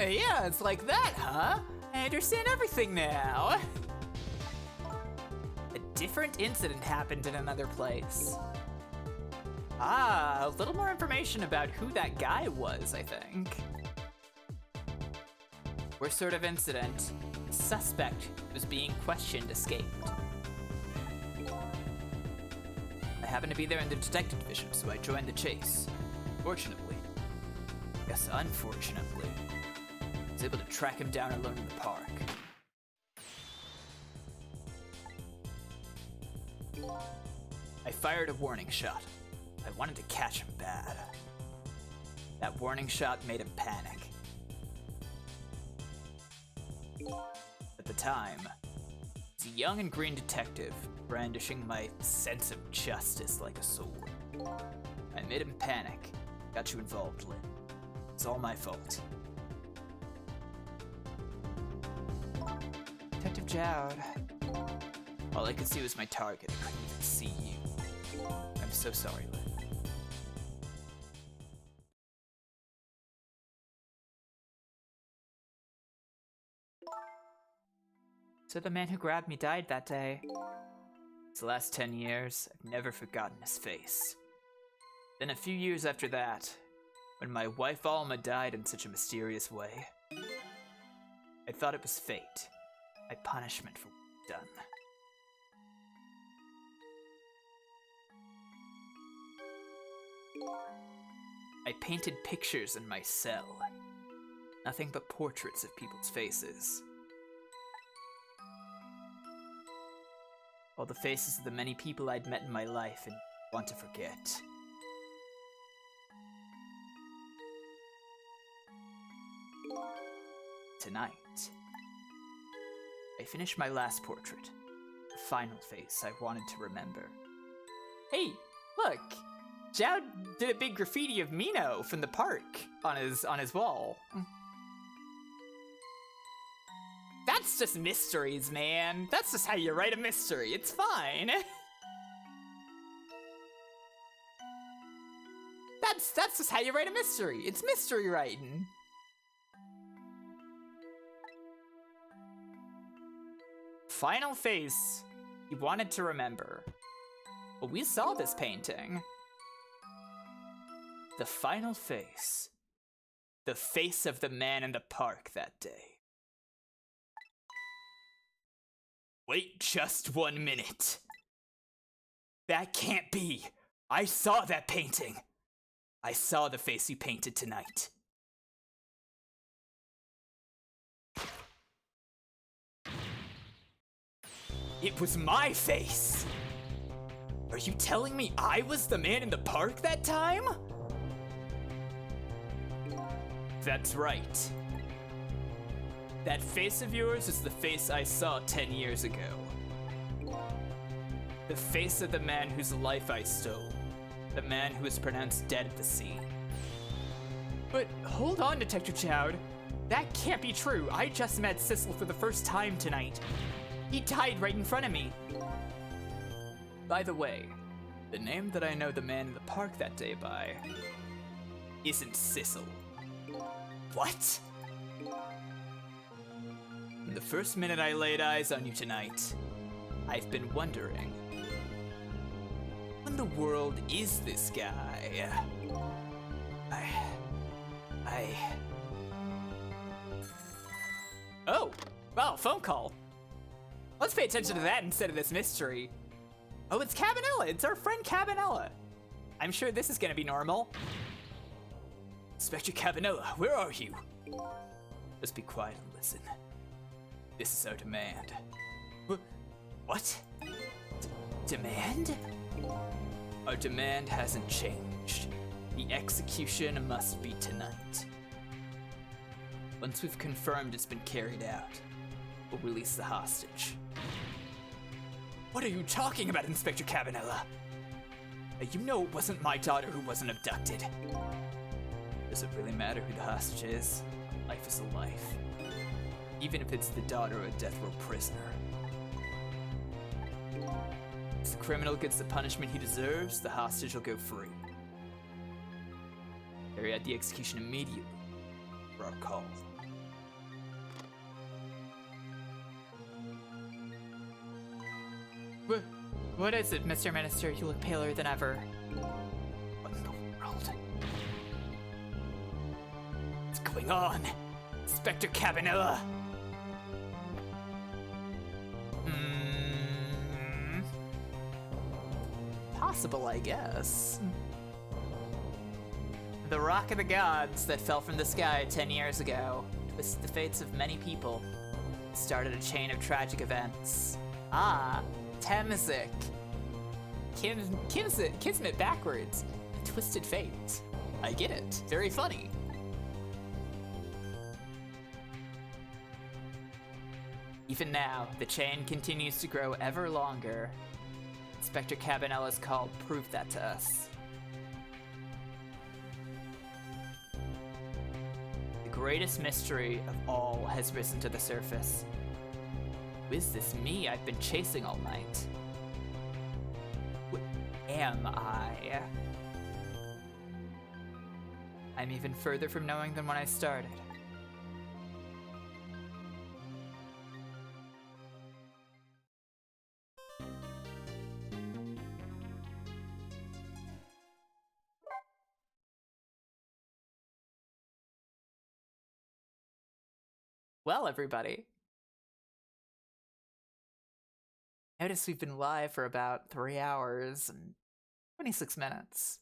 Yeah, it's like that, huh? I understand everything now. A different incident happened in another place. Ah, a little more information about who that guy was, I think. Worst sort of incident. The suspect who was being questioned escaped. I happened to be there in the detective division, so I joined the chase. Fortunately. Yes, unfortunately. I was able to track him down alone in the park. I fired a warning shot. I wanted to catch him bad. That warning shot made him panic. At the time, I was a young and green detective, brandishing my sense of justice like a sword. I made him panic. Got you involved, Lynn. It's all my fault. Detective Jowd. All I could see was my target. I couldn't even see you. I'm so sorry, Lynn. So the man who grabbed me died that day. It's the last 10 years, I've never forgotten his face. Then a few years after that, when my wife Alma died in such a mysterious way, I thought it was fate, my punishment for what I'd done. I painted pictures in my cell. Nothing but portraits of people's faces. All the faces of the many people I'd met in my life and want to forget. Tonight, I finished my last portrait, the final face I wanted to remember. Hey, look! Jowd did a big graffiti of Mino from the park on his wall. That's just mysteries, man. That's just how you write a mystery. It's fine. That's just how you write a mystery. It's mystery writing. Final face he wanted to remember. Well, we saw this painting. The final face. The face of the man in the park that day. Wait just 1 minute. That can't be. I saw that painting. I saw the face you painted tonight. It was my face! Are you telling me I was the man in the park that time? That's right. That face of yours is the face I saw 10 years ago. The face of the man whose life I stole. The man who was pronounced dead at the scene. But hold on, Detective Jowd. That can't be true. I just met Sissel for the first time tonight. He died right in front of me. By the way, the name that I know the man in the park that day by isn't Sissel. What? From the first minute I laid eyes on you tonight, I've been wondering, what in the world is this guy? Oh, wow, phone call. Let's pay attention to that instead of this mystery. Oh, it's Cabanella. It's our friend Cabanella. I'm sure this is gonna be normal. Inspector Cabanella, where are you? Just be quiet and listen. This is our demand. What? Demand? Our demand hasn't changed. The execution must be tonight. Once we've confirmed it's been carried out, we'll release the hostage. What are you talking about, Inspector Cabanella? You know it wasn't my daughter who wasn't abducted. Does it really matter who the hostage is? Life is a life. Even if it's the daughter of a death row prisoner. If the criminal gets the punishment he deserves, the hostage will go free. Carry out the execution immediately, for our call. What is it, Mr. Minister? You look paler than ever. What in the world? What's going on? Inspector Cabanella! Possible, I guess. The rock of the gods that fell from the sky 10 years ago twisted the fates of many people. Started a chain of tragic events. Ah, Temzik. Kismet backwards. Twisted fate. I get it. Very funny. Even now, the chain continues to grow ever longer. Inspector Cabanella's call proved that to us. The greatest mystery of all has risen to the surface. Who is this me I've been chasing all night? What am I? I'm even further from knowing than when I started. Well, everybody. Notice we've been live for about 3 hours and 26 minutes.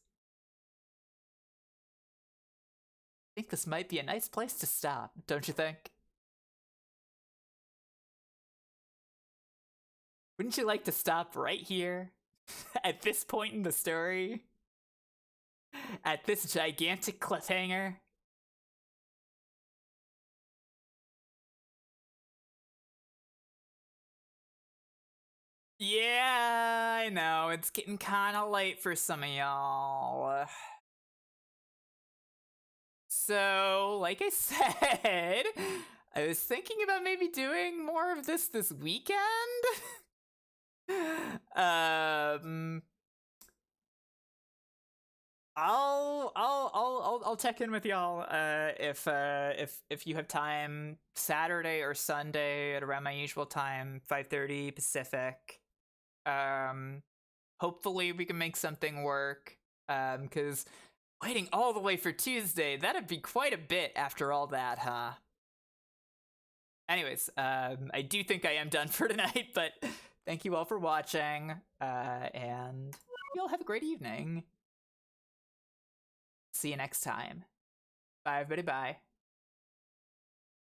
I think this might be a nice place to stop, don't you think? Wouldn't you like to stop right here? At this point in the story? At this gigantic cliffhanger? Yeah, I know, it's getting kind of late for some of y'all. So, like I said, I was thinking about maybe doing more of this weekend. I'll check in with y'all if you have time Saturday or Sunday at around my usual time, 5:30 Pacific. Hopefully we can make something work. Because waiting all the way for Tuesday, that'd be quite a bit after all that, huh? Anyways, I do think I am done for tonight, but thank you all for watching, and y'all have a great evening. See you next time. Bye, everybody, bye.